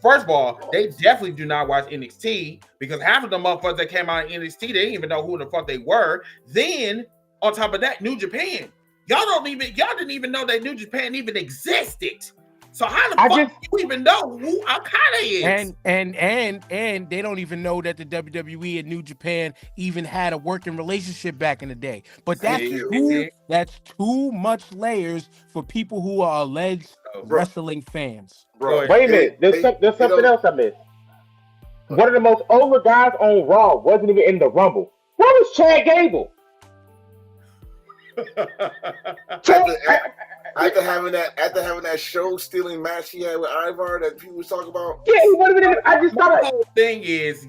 First of all, they definitely do not watch NXT because half of the motherfuckers that came out in NXT, they didn't even know who the fuck they were. Then on top of that, New Japan. Y'all didn't even know that New Japan even existed. So how the fuck do you even know who Okada is? And they don't even know that the WWE and New Japan even had a working relationship back in the day. But that's too much layers for people who are alleged wrestling fans. Bro, Wait a minute. There's something else I missed. One of the most older guys on Raw wasn't even in the Rumble. Where was Chad Gable? After having that show stealing match he had with Ivar that people was talking about. Yeah, he would have been. I just The thought. whole thing is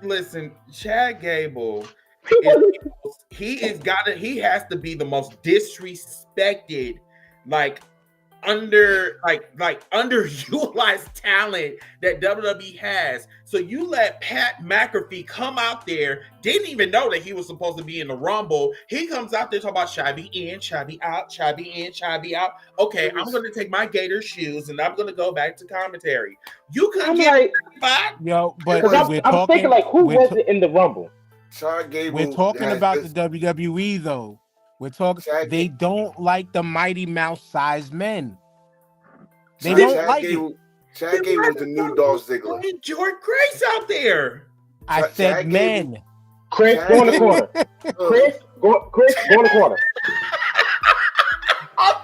listen. Chad Gable, he has to be the most disrespected, like underutilized talent that WWE has. So you let Pat McAfee come out there, didn't even know that he was supposed to be in the Rumble. He comes out there talking about shabby in, shabby out, shabby in, shabby out. Okay, I'm going to take my gator shoes and I'm going to go back to commentary. You couldn't get five. Yo, but I'm thinking like, who wasn't in the Rumble? Chad Gable. We're talking about the WWE though. We're talking. They don't like the Mighty Mouse sized men. They don't like it. Chad Gable was the new Dolph Ziggler. George Grace out there. I said men. Chris, go in the corner. Chris, go in the corner.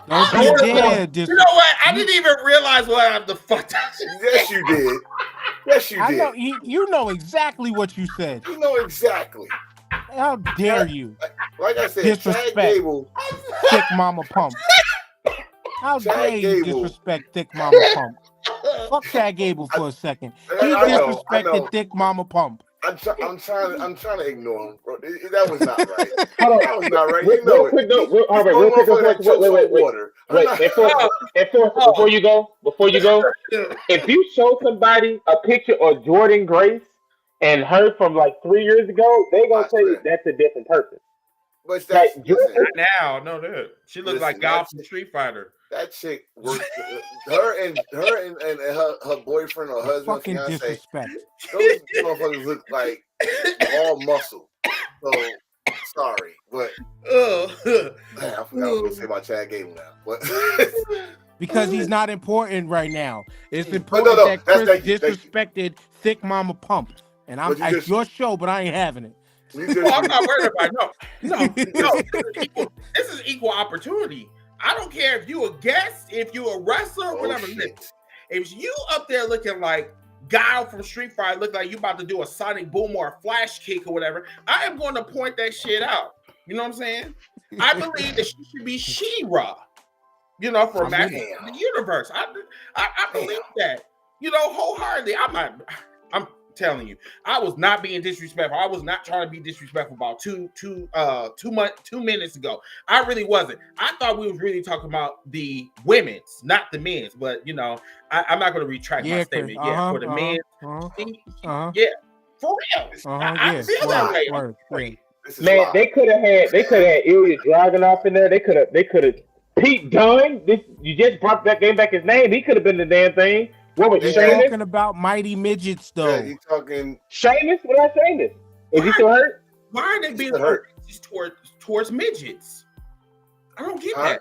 Don't you dare You know what? I didn't even realize what the fuck. Yes, you did. Yes, you did. I know you know exactly what you said. You know exactly. How dare you? Like I said, Disrespect. Chad Gable. Thick Mama Pump. How Chad dare you Gable. disrespect Thick Mama Pump? Fuck Chad Gable for a second. He I know. disrespected Thick Mama Pump. I'm trying to ignore him, bro. That was not right. Hold on. That was not right. You know it. Before you go, if you show somebody a picture of Jordan Grace and her from like 3 years ago, they're gonna say that's a different person. But that's Now, no, dude. She looks like Gal from Street Fighter. That chick worked. her and her boyfriend or husband, Fucking fiance, disrespect. those motherfuckers look like all muscle. So sorry, but man, I forgot what I was gonna say about Chad Gable now. But Because he's not important right now. It's But important no, that that's- Chris thank you. disrespected Thick Mama Pump. And it's your show, but I ain't having it. I'm not worried about it. No. This is equal opportunity. I don't care if you a guest, if you a wrestler, whatever. If you up there looking like Guile from Street Fighter, look like you about to do a sonic boom or a flash kick or whatever, I am going to point that shit out. You know what I'm saying? I believe that she should be She-Ra. For a match in the universe. I believe that. Wholeheartedly. I'm telling you, I was not being disrespectful. I was not trying to be disrespectful about two minutes ago. I really wasn't. I thought we was really talking about the women's, not the men's. But I'm not going to retract my statement. For the men, yeah, for real. I feel that way. Man, they could have had Ilya Dragunov in there. They could have Pete Dunne. You just brought that game back his name. He could have been the damn thing. What was You're Sheamus? talking about mighty midgets, though. Yeah, he's talking Sheamus. What am I saying? This is he still hurt? Why are they being hurt towards midgets? I don't get that.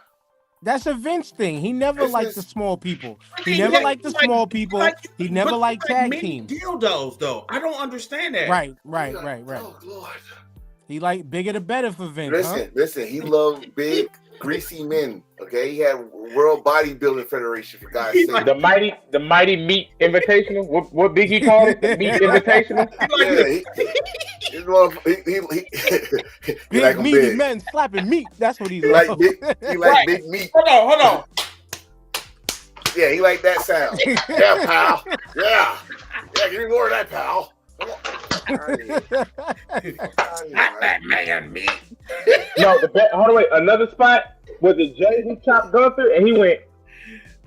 That's a Vince thing. He never liked the small people. He never liked the small people. He never liked tag teams. Dildos, though. I don't understand that. Right. Oh Lord. He liked bigger the better for Vince. Listen. He loved big, greasy men. Okay, he had World Bodybuilding Federation for God's sake. The mighty meat invitational. What Biggie called it? The meat invitational. He's one. He Big like 'em meaty big. men slapping meat. That's what he He like loves. big. He like Right. big meat. Hold on. Yeah, he like that sound. Yeah, pal. Yeah. Give me more of that, pal. Come on. Not that man meat. No, hold on, wait. Another spot was it Jay who chopped Gunther, and he went,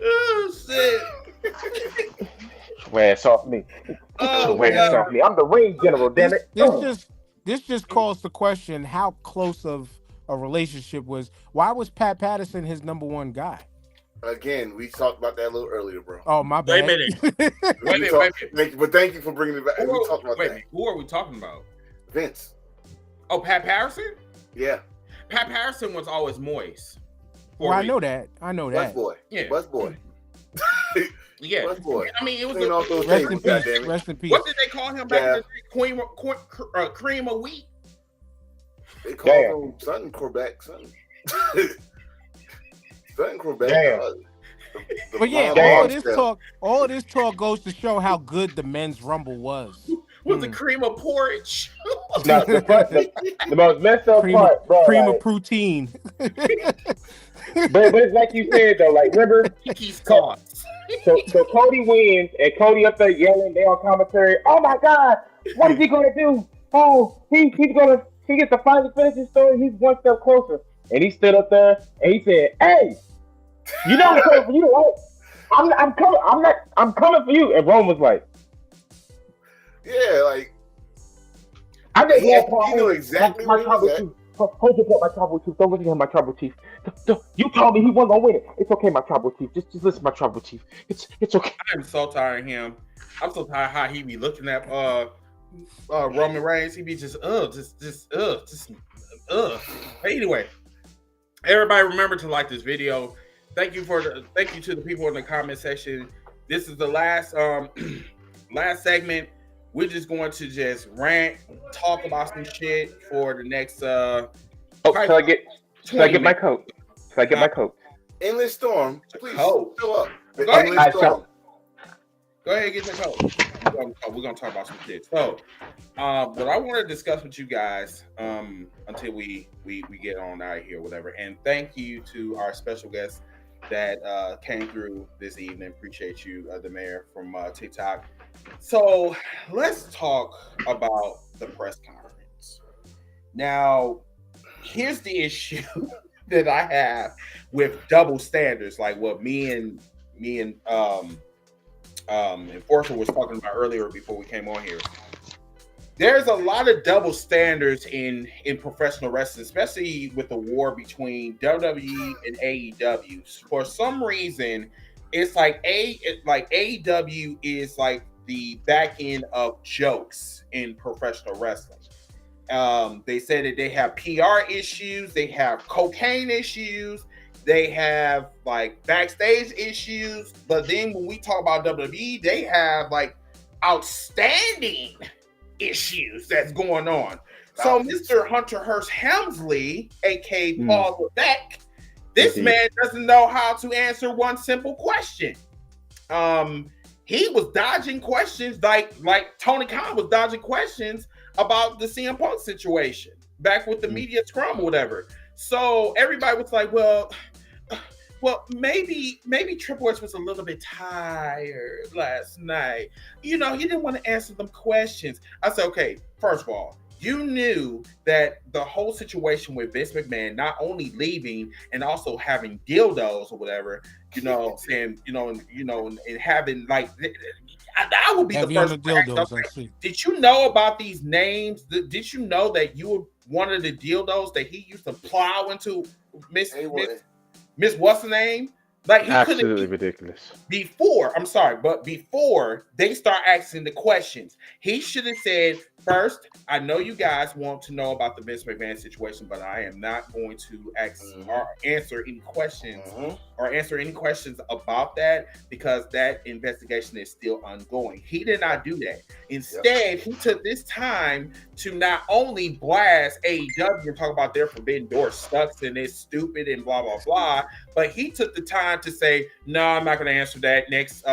Oh shit. "Way ass off me, Oh way ass God. off me. I'm the ring general, damn this, it." this just calls to question how close of a relationship was. Why was Pat Patterson his number one guy? Again, we talked about that a little earlier, bro. Oh, my Wait a bad. minute. Wait a minute. Thank you for bringing it back. We Who, talked about wait a that. minute. Who are we talking about? Vince. Oh, Pat Patterson? Yeah. Pat Patterson was always moist. Well, I know that. I know Bus that. boy. Yeah. Bus boy. Yeah. Bus boy. I mean, it was Clean off those Rest in tables, peace. goddammit. Rest in peace. what did they call him back in Yeah. the day? Cream of wheat? They called Damn. him something Quebec, something. Something Quebec. Damn. But yeah, Damn. all of this talk goes to show how good the men's rumble was. Was it cream of porridge? No, the most messed up Cream part, bro. of like, poutine. but it's like you said though. Like, remember, Kiki's sauce. so Cody wins, and Cody up there yelling. They on commentary. Oh my God, what is he gonna do? Oh, he gets to finally finish his story. He's one step closer. And he stood up there and he said, "Hey, you know I'm coming for you, right? I'm coming for you." And Rome was like, Yeah, like "I just he knew exactly my where he was tribal at. chief. Hold your my tribal chief. Don't listen to him, my tribal chief. You told me he wasn't gonna win it. It's okay, my tribal chief. Just listen to my tribal chief. It's okay." I'm so tired of him. I'm so tired how he be looking at Roman Reigns. He be just. But anyway, everybody remember to like this video. Thank you to the people in the comment section. This is the last last segment. We're just going to just rant, talk about some shit for the next Oh, so I get my coat. So I get my coat. Endless Storm, please Coat. fill up. The Go ahead. Endless Storm. Go ahead and get your coat. We're gonna talk about some shit. So, what I want to discuss with you guys, until we get on out of here, whatever. And thank you to our special guest that came through this evening. Appreciate you, the mayor from TikTok. So let's talk about the press conference. Now, here's the issue that I have with double standards, like what me and Enforcer was talking about earlier before we came on here. There's a lot of double standards in professional wrestling, especially with the war between WWE and AEW. For some reason, it's like AEW is like the back end of jokes in professional wrestling. They said that they have PR issues, they have cocaine issues, they have like backstage issues, but then when we talk about WWE, they have like outstanding issues that's going on. So Mr. Hunter Hearst Helmsley, aka Paul Levesque, this man doesn't know how to answer one simple question. He was dodging questions like Tony Khan was dodging questions about the CM Punk situation back with the media scrum or whatever. So everybody was like, well, maybe Triple H was a little bit tired last night. You know, he didn't want to answer them questions. I said, okay, first of all, you knew that the whole situation with Vince McMahon not only leaving and also having dildos or whatever, you know, saying, and having like, I would be Heavy the on first. the dildos, I see. Did you know about these names? Did you know that you were one of the dildos that he used to plow into Miss what's the name? Like, he Absolutely ridiculous. Before they start asking the questions, he should have said, first, I know you guys want to know about the Vince McMahon situation, but I am not going to ask or answer any questions about that because that investigation is still ongoing. He did not do that. Instead, he took this time to not only blast AEW and talk about their forbidden door sucks and it's stupid and blah blah blah, but he took the time to say, no, I'm not going to answer that. Next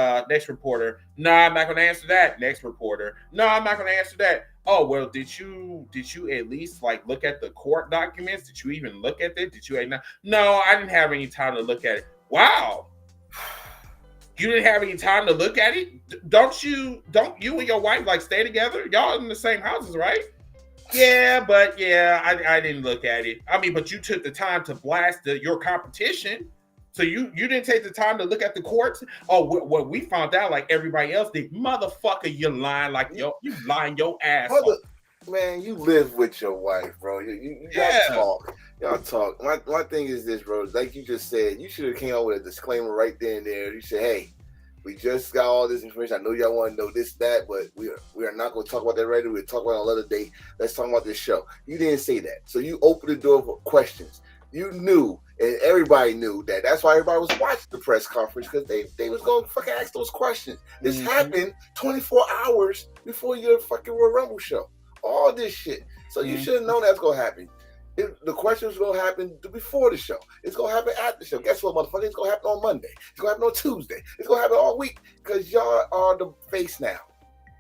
reporter. No, I'm not going to answer that. Next reporter. No, I'm not going to answer that. Oh well, did you at least like look at the court documents? Did you even look at it? Did you? No, I didn't have any time to look at it. Wow, you didn't have any time to look at it? Don't you and your wife like stay together? Y'all in the same houses, right? Yeah, but yeah, I didn't look at it. I mean, but you took the time to blast your competition. So you didn't take the time to look at the courts? Oh, what we found out, like everybody else did. Motherfucker, you lying like you lying your ass off. Man, you live with your wife, bro. You gotta talk. Y'all talk. My thing is this, bro. Like you just said, you should have came out with a disclaimer right then and there. You said, hey, we just got all this information. I know y'all want to know this, that, but we are not going to talk about that right now. We'll talk about it another day. Let's talk about this show. You didn't say that. So you opened the door for questions. You knew, and everybody knew that. That's why everybody was watching the press conference, because they was going to fucking ask those questions. This happened 24 hours before your fucking Royal Rumble show. All this shit. So you should have known that's going to happen. The questions going to happen before the show. It's going to happen after the show. Guess what, motherfucker? It's going to happen on Monday. It's going to happen on Tuesday. It's going to happen all week, because y'all are the face now.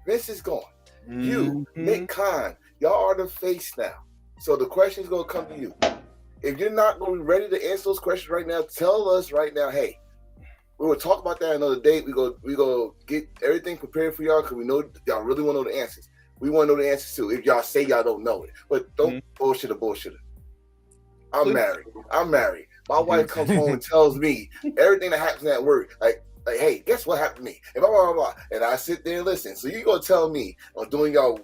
Vince is gone. You, Nick Khan, y'all are the face now. So the question's going to come to you. If you're not going to be ready to answer those questions right now, tell us right now, hey, we will talk about that another day. We go get everything prepared for y'all, because we know y'all really want to know the answers. We want to know the answers too. If y'all say y'all don't know it, but don't bullshit. I'm married. My wife comes home and tells me everything that happens at work. Like, hey, guess what happened to me? And blah, blah, blah, blah. And I sit there and listen. So you gonna tell me on doing your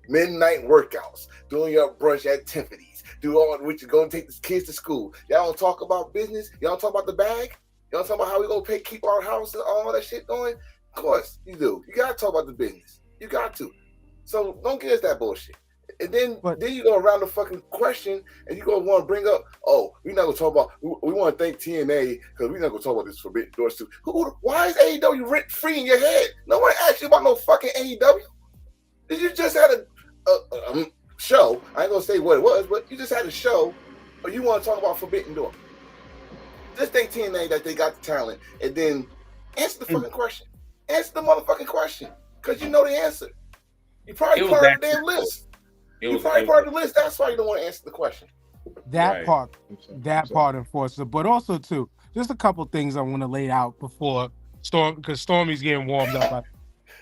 midnight workouts, doing your brunch activities, do all which you're gonna take the kids to school. Y'all don't talk about business. Y'all don't talk about the bag. Y'all don't talk about how we gonna keep our house and all that shit going. Of course you do. You gotta talk about the business. You got to. So don't give us that bullshit. And then you go around the fucking question, and you gonna want to bring up, oh, we're not gonna talk about. We want to thank TNA, because we're not gonna talk about this Forbidden Doors too. Why is AEW rent free in your head? No one asked you about no fucking AEW. Did you just had a show? I ain't gonna say what it was, but you just had a show, or you want to talk about Forbidden Door? Just thank TNA that they got the talent, and then answer the fucking question. Answer the motherfucking question, because you know the answer. You probably part of the damn list. You probably part of the list. That's why you don't want to answer the question. That part, Enforcer. But also too, just a couple things I want to lay out before Storm, because Stormy's getting warmed up.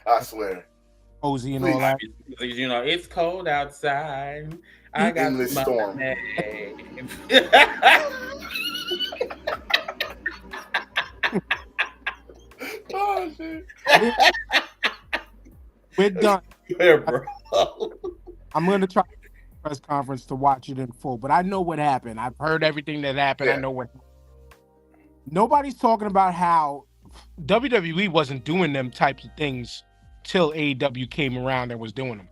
I swear. Cozy and all that. You know, it's cold outside. I got in the storm. Oh shit. We're done. Yeah, bro. I'm going to try press conference to watch it in full, but I know what happened. I've heard everything that happened. I know what. Nobody's talking about how WWE wasn't doing them types of things till AEW came around and was doing them.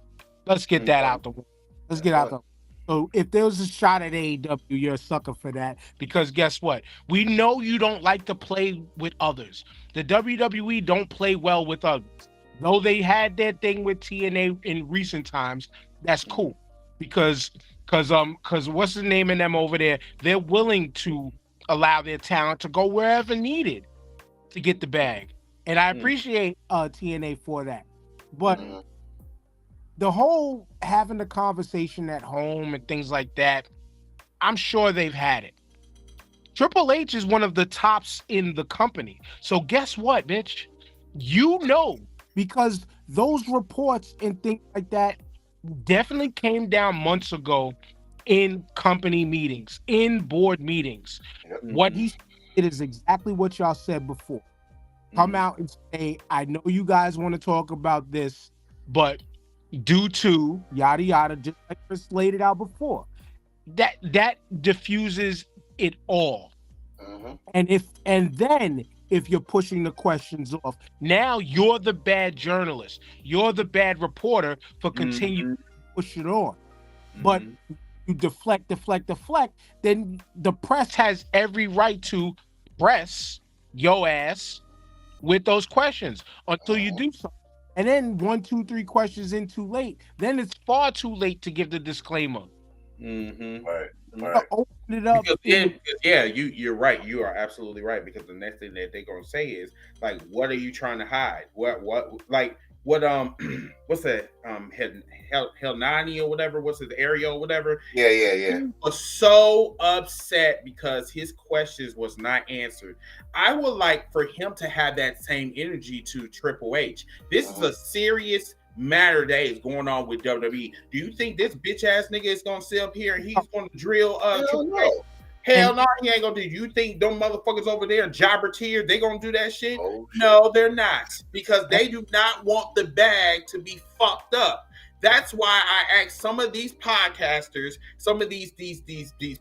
Let's get that out the way. Let's get out the. So if there was a shot at AEW, you're a sucker for that, because guess what? We know you don't like to play with others. The WWE don't play well with others. Though they had their thing with TNA in recent times, that's cool, because what's the name of them over there? They're willing to allow their talent to go wherever needed to get the bag, and I appreciate TNA for that. But the whole having the conversation at home and things like that, I'm sure they've had it. Triple H is one of the tops in the company, so guess what, bitch? You know. Because those reports and things like that definitely came down months ago in company meetings, in board meetings. What he said is exactly what y'all said before. Come out and say, I know you guys want to talk about this, but due to yada yada, just like Chris laid it out before, that diffuses it all. And then if you're pushing the questions off, now you're the bad journalist. You're the bad reporter for continuing to push it on. But you deflect, then the press has every right to press your ass with those questions until you do something. And then 1, 2, 3 questions in too late, then it's far too late to give the disclaimer. Right. Right. Open it up. Because then, yeah, you're right. You are absolutely right. Because the next thing that they're gonna say is like, "What are you trying to hide? What what's that Hell Nani or whatever? What's his Ariel or whatever?" Yeah. He was so upset because his questions was not answered. I would like for him to have that same energy to Triple H. This is a serious matter that is going on with WWE. Do you think this bitch ass nigga is gonna sit up here and he's gonna drill Triple H? No. Hell no, he ain't gonna do. You think them motherfuckers over there, Jobber Tier, they gonna do that shit? Oh, shit. No, they're not, because they do not want the bag to be fucked up. That's why I asked some of these podcasters, some of these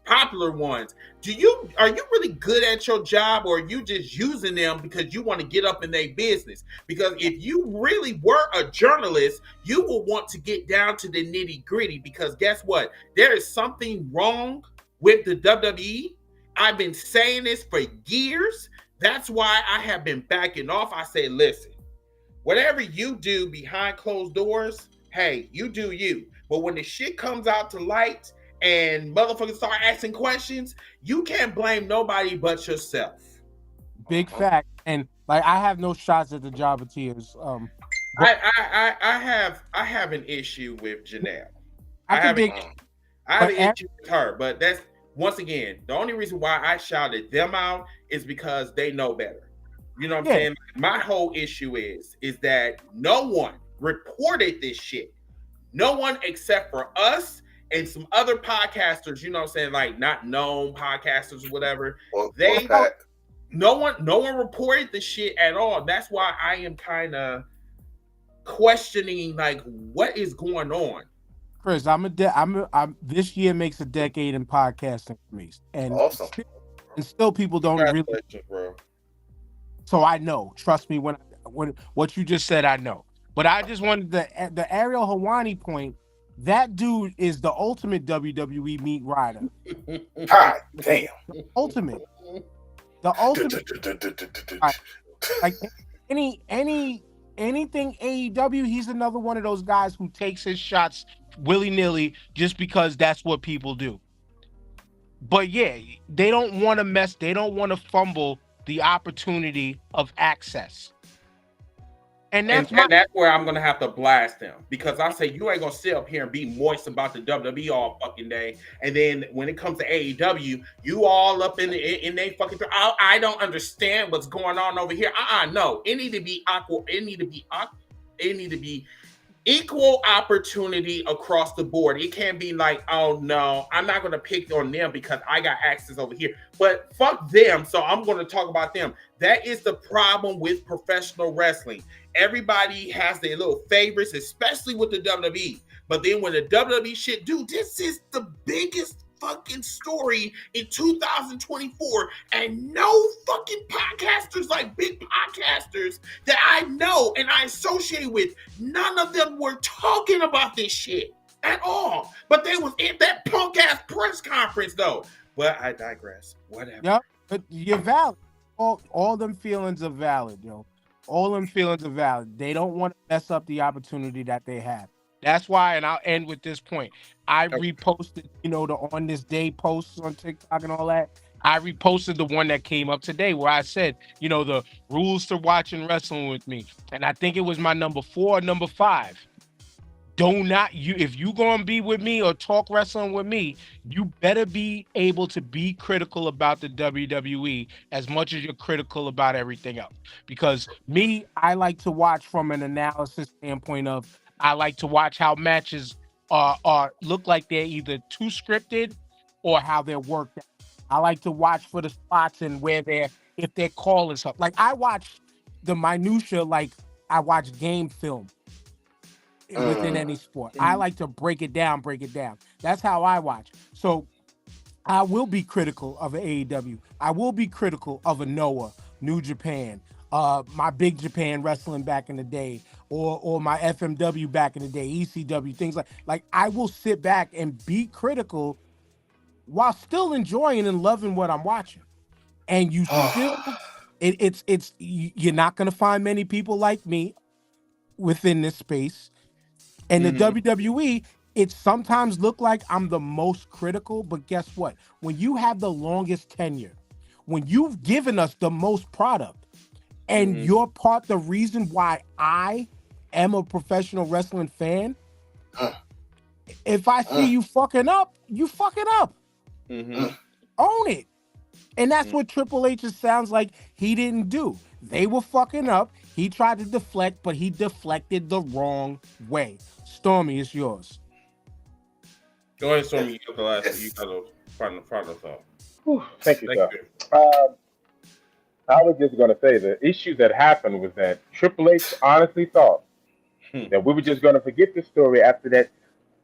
popular ones, are you really good at your job, or are you just using them because you want to get up in their business? Because if you really were a journalist, you will want to get down to the nitty gritty, because guess what? There is something wrong with the WWE. I've been saying this for years. That's why I have been backing off. I say, listen, whatever you do behind closed doors, hey, you do you. But when the shit comes out to light and motherfuckers start asking questions, you can't blame nobody but yourself. Big fact. And like, I have no shots at the Jabba Tears. I have an issue with Janelle. I have an issue with her, but that's, once again, the only reason why I shouted them out is because they know better. You know what I'm saying? My whole issue is that no one reported this shit. No one except for us and some other podcasters, you know what I'm saying, like not known podcasters or whatever. No one reported the shit at all. That's why I am kind of questioning, like, what is going on. Chris, this year makes a decade in podcasting for me, and awesome. And still people don't really. Bro. So I know. Trust me, when what you just said, I know. But I just wanted the Ariel Helwani point. That dude is the ultimate WWE meat rider. God damn. Ultimate. The ultimate. Like anything AEW, he's another one of those guys who takes his shots willy-nilly just because that's what people do. But yeah, they don't want to mess, they don't want to fumble the opportunity of access. And that's where I'm gonna have to blast them, because I say you ain't gonna sit up here and be moist about the WWE all fucking day, and then when it comes to AEW, you all up in they fucking. I don't understand what's going on over here. No, it need to be equal. It need to be equal opportunity across the board. It can't be like, oh no, I'm not gonna pick on them because I got access over here. But fuck them, so I'm gonna talk about them. That is the problem with professional wrestling. Everybody has their little favorites, especially with the WWE. But then when the WWE shit, dude, this is the biggest fucking story in 2024, and no fucking podcasters, like big podcasters that I know and I associate with, none of them were talking about this shit at all. But they was in that punk ass press conference though. But I digress. Whatever. Yep, but you're valid. All them feelings are valid, yo. All them feelings are valid. They don't want to mess up the opportunity that they have. That's why, and I'll end with this point. I reposted, the On This Day posts on TikTok and all that. I reposted the one that came up today where I said, the rules to watching wrestling with me. And I think it was my number 4 or number 5. If you gonna be with me or talk wrestling with me, you better be able to be critical about the WWE as much as you're critical about everything else. Because I like to watch from an analysis standpoint of, I like to watch how matches are look like they're either too scripted or how they're worked out. I like to watch for the spots and if they're calling something. Like, I watch the minutia, like I watch game film within any sport. I like to break it down. That's how I watch. So I will be critical of an AEW. I will be critical of a Noah, New Japan, my Big Japan Wrestling back in the day, or my FMW back in the day, ECW, things like I will sit back and be critical while still enjoying and loving what I'm watching. And you still, you're not going to find many people like me within this space. And the WWE, it sometimes look like I'm the most critical, but guess what? When you have the longest tenure, when you've given us the most product, and you're the reason why I am a professional wrestling fan, if I see you fucking up, you fucking up. Own it. And that's what Triple H sounds like he didn't do. They were fucking up. He tried to deflect, but he deflected the wrong way. Stormy, it's yours. Go ahead, Stormy. You got the last. You got the final thought. Thank you, sir. I was just going to say the issue that happened was that Triple H honestly thought that we were just going to forget the story after that,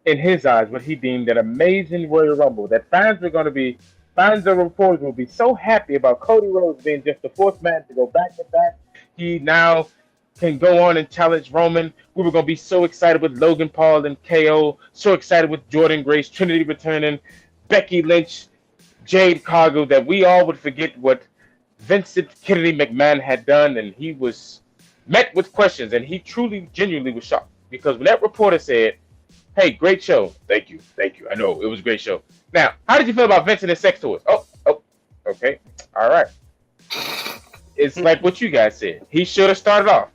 in his eyes, what he deemed an amazing Royal Rumble, that fans and reporters will be so happy about Cody Rhodes being just the fourth man to go back to back. He now can go on and challenge Roman. We were going to be so excited with Logan Paul and KO, so excited with Jordan Grace, Trinity returning, Becky Lynch, Jade Cargill, that we all would forget what Vincent Kennedy McMahon had done, and he was met with questions, and he truly, genuinely was shocked, because when that reporter said, "Hey, great show. Thank you. I know, it was a great show. Now, how did you feel about Vincent and sex toys?" Oh, okay. All right. It's like what you guys said. He should have started off.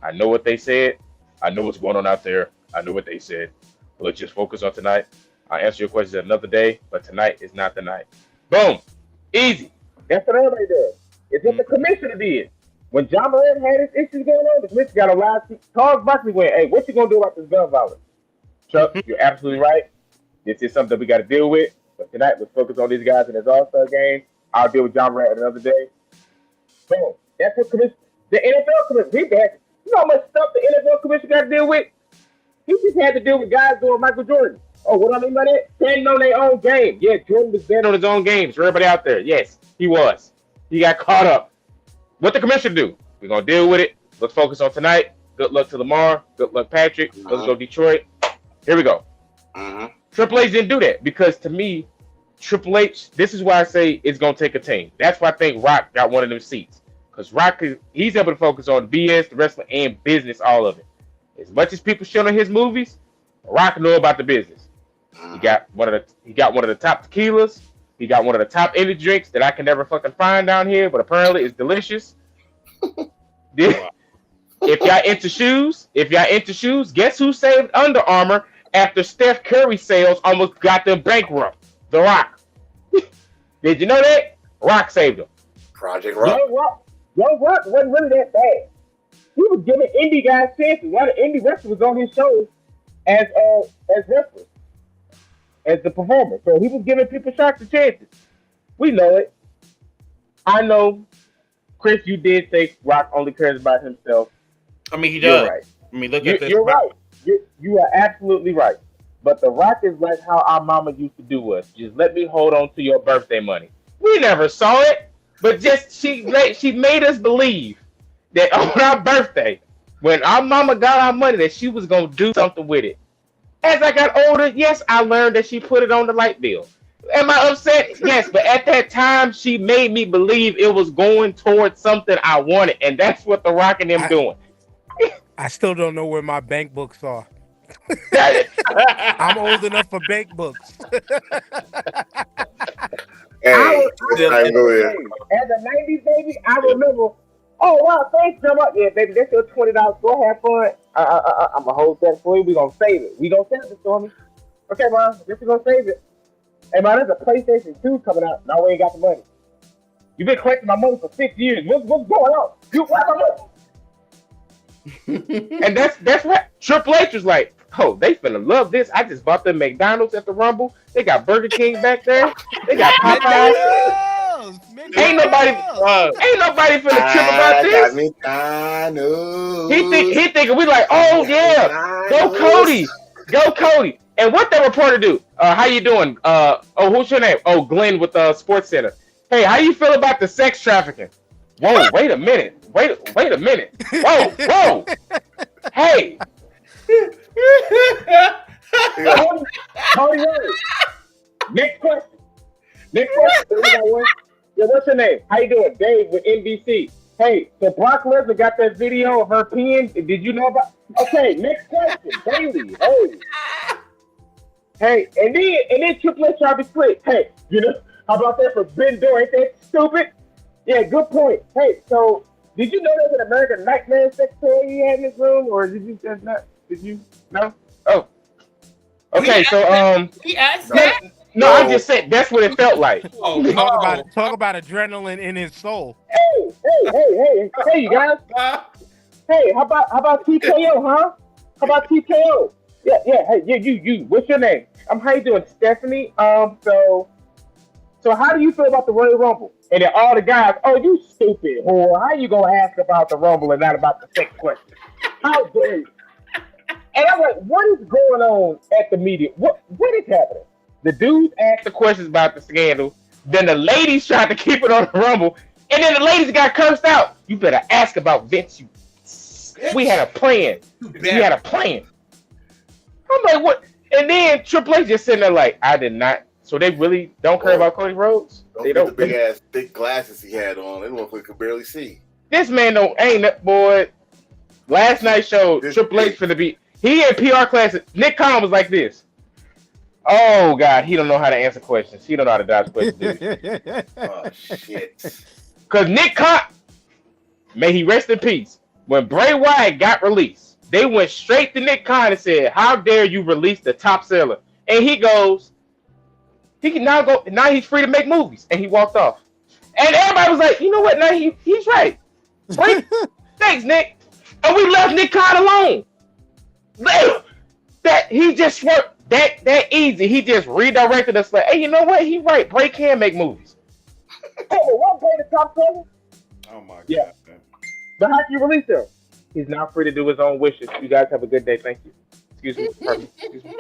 I know what they said. I know what's going on out there. I know what they said. Let's just focus on tonight. I'll answer your questions another day, but tonight is not the night. Boom. Easy. That's what everybody does. It's what the commissioner did. When John Moran had his issues going on, the commissioner got a lot of Charles Barkley went, "Hey, what you going to do about this gun violence?" Chuck, you're absolutely right. This is something that we got to deal with. But tonight, let's focus on these guys in this All-Star game. I'll deal with John Moran another day. Boom. That's what the NFL commissioner, you know how much stuff the NFL commissioner got to deal with? He just had to deal with guys doing Michael Jordan. Oh, what I mean by that? Standing on their own game. Yeah, Jordan was standing on his own games. For everybody out there, yes, he was. He got caught up. What the commissioner do? We're going to deal with it. Let's focus on tonight. Good luck to Lamar. Good luck, Patrick. Let's go Detroit. Here we go. Triple H didn't do that, because to me, Triple H, this is why I say it's going to take a team. That's why I think Rock got one of them seats. Because Rock, he's able to focus on BS, the wrestling, and business, all of it. As much as people shit on his movies, Rock know about the business. He got one of the top tequilas. He got one of the top energy drinks that I can never fucking find down here, but apparently it's delicious. If y'all into shoes, guess who saved Under Armour after Steph Curry sales almost got them bankrupt? The Rock. Did you know that? Rock saved them. Project Rock. Young Rock wasn't really that bad. He was giving indie guys chances. One of the indie wrestlers was on his show as wrestlers, as the performer. So he was giving people shots and chances. We know it. I know, Chris, you did say Rock only cares about himself. I mean, he does. You're right. I mean, look at this. You're right. You are absolutely right. But The Rock is like how our mama used to do us. Just let me hold on to your birthday money. We never saw it, but just she made us believe that on our birthday, when our mama got our money, that she was going to do something with it. As I got older, yes, I learned that she put it on the light bill. Am I upset? Yes, but at that time, she made me believe it was going towards something I wanted, and that's what The Rock and them doing. I still don't know where my bank books are. I'm old enough for bank books. Hey, As a 90s baby, I remember, oh, wow, thanks, Jumbo. Yeah, baby, that's your $20. Go have fun. I'm going to hold that for you. We're going to save it. We're going to save it, Stormy. Okay, Mom, I guess we're going to save it. Hey, man, there's a PlayStation 2 coming out. Now we ain't got the money. You've been collecting my money for 6 years. What's going on? You want my money? And that's what Triple H was like. Oh, they finna love this. I just bought them McDonald's at the Rumble. They got Burger King back there. They got Popeyes. Ain't nobody finna trip about this. He thinking we like, oh yeah, go Cody. And what the reporter do? How you doing? Who's your name? Oh, Glenn with Sports Center. Hey, how you feel about the sex trafficking? Whoa, wait a minute. Wait a minute. Whoa. Hey. Cody Rhodes. Next question. We got one. Yeah, what's your name? How you doing? Dave with NBC. Hey, so Brock Lesnar got that video of her peeing. Did you know about? Okay, next question. Bailey. Oh. Hey, and then Triple H tried to split. Hey, how about that for Ben Door? Ain't that stupid? Yeah, good point. Hey, so did you know there's an American Nightmare secretary he had in his room, or did you just not? Did you know? Oh, okay. So He asked No. that. no, I'm just saying that's what it felt like. Oh, Talk about adrenaline in his soul. Hey, you guys. Hey, how about TKO, huh? How about TKO? Yeah. Hey, you. What's your name? How you doing, Stephanie? So how do you feel about the Royal Rumble? And then all the guys, oh, you stupid whore. How you gonna ask about the Rumble and not about the sex question? How dare you? And I'm like, what is going on at the media? What is happening? The dudes asked the questions about the scandal. Then the ladies tried to keep it on the Rumble. And then the ladies got cursed out. You better ask about Vince. We had a plan. We had a plan. I'm like, what? And then Triple H just sitting there like, I did not. So they really don't care about Cody Rhodes? They don't. The big ass thick glasses he had on. They motherfucker could barely see. This man ain't that boy. Last night showed Triple H finna be. He in PR classes. Nick Khan was like this. Oh God, he don't know how to answer questions. He don't know how to dodge questions. Oh shit. Cause Nick Khan, may he rest in peace. When Bray Wyatt got released, they went straight to Nick Khan and said, "How dare you release the top seller?" And he goes, "He can now go. Now he's free to make movies." And he walked off. And everybody was like, "You know what? Now he's right. Thanks, Nick." And we left Nick Khan alone. That he just worked that easy. He just redirected us like, "Hey, you know what? He's right. Bray can make movies." Hey, what Bray the top seller? Oh my God. Yeah. But how can you release him? He's now free to do his own wishes. You guys have a good day. Thank you. Excuse me. Pardon me. Excuse me.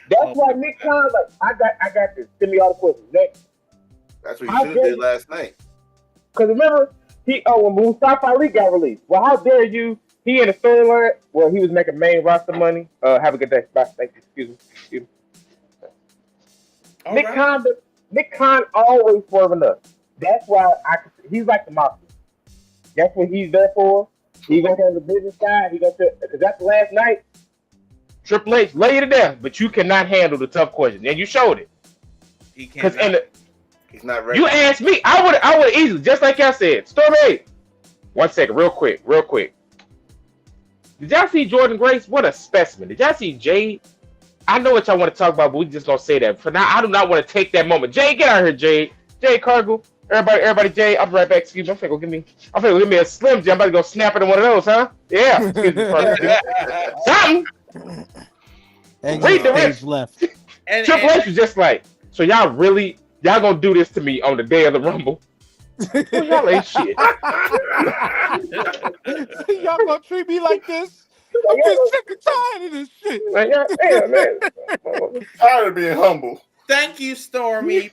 That's why Nick Khan, like, I got this. Send me all the questions. Next. That's what you should have did last night. Because remember, when Mustafa Ali got released. Well, how dare you? He in the storyline where he was making main roster money. Have a good day. Bye. Thank you. Excuse me. Nick Khan always swerving up. That's why he's like the mafia. That's what he's there for. He's gonna have the business side. Because after last night, Triple H lay it down, but you cannot handle the tough questions, and you showed it. He can't. He's not ready. You asked me, I would easily, just like y'all said. Storm 8. 1 second, real quick. Did y'all see Jordan Grace? What a specimen. Did y'all see Jade? I know what y'all want to talk about, but we just gonna say that. For now, I do not want to take that moment. Jade, get out of here, Jade. Jade Cargill. Everybody, Jade. I'll be right back. Excuse me. I'm finna go give me a Slim Jim. I'm about to go snap it in one of those, huh? Yeah. Excuse me. Something. Read the rest. Left. Triple H was just like, so y'all gonna do this to me on the day of the Rumble? Well, y'all ain't shit. Y'all gonna treat me like this? I'm getting sick and tired of this shit. Like, yeah, man. Tired of being humble. Thank you, Stormy.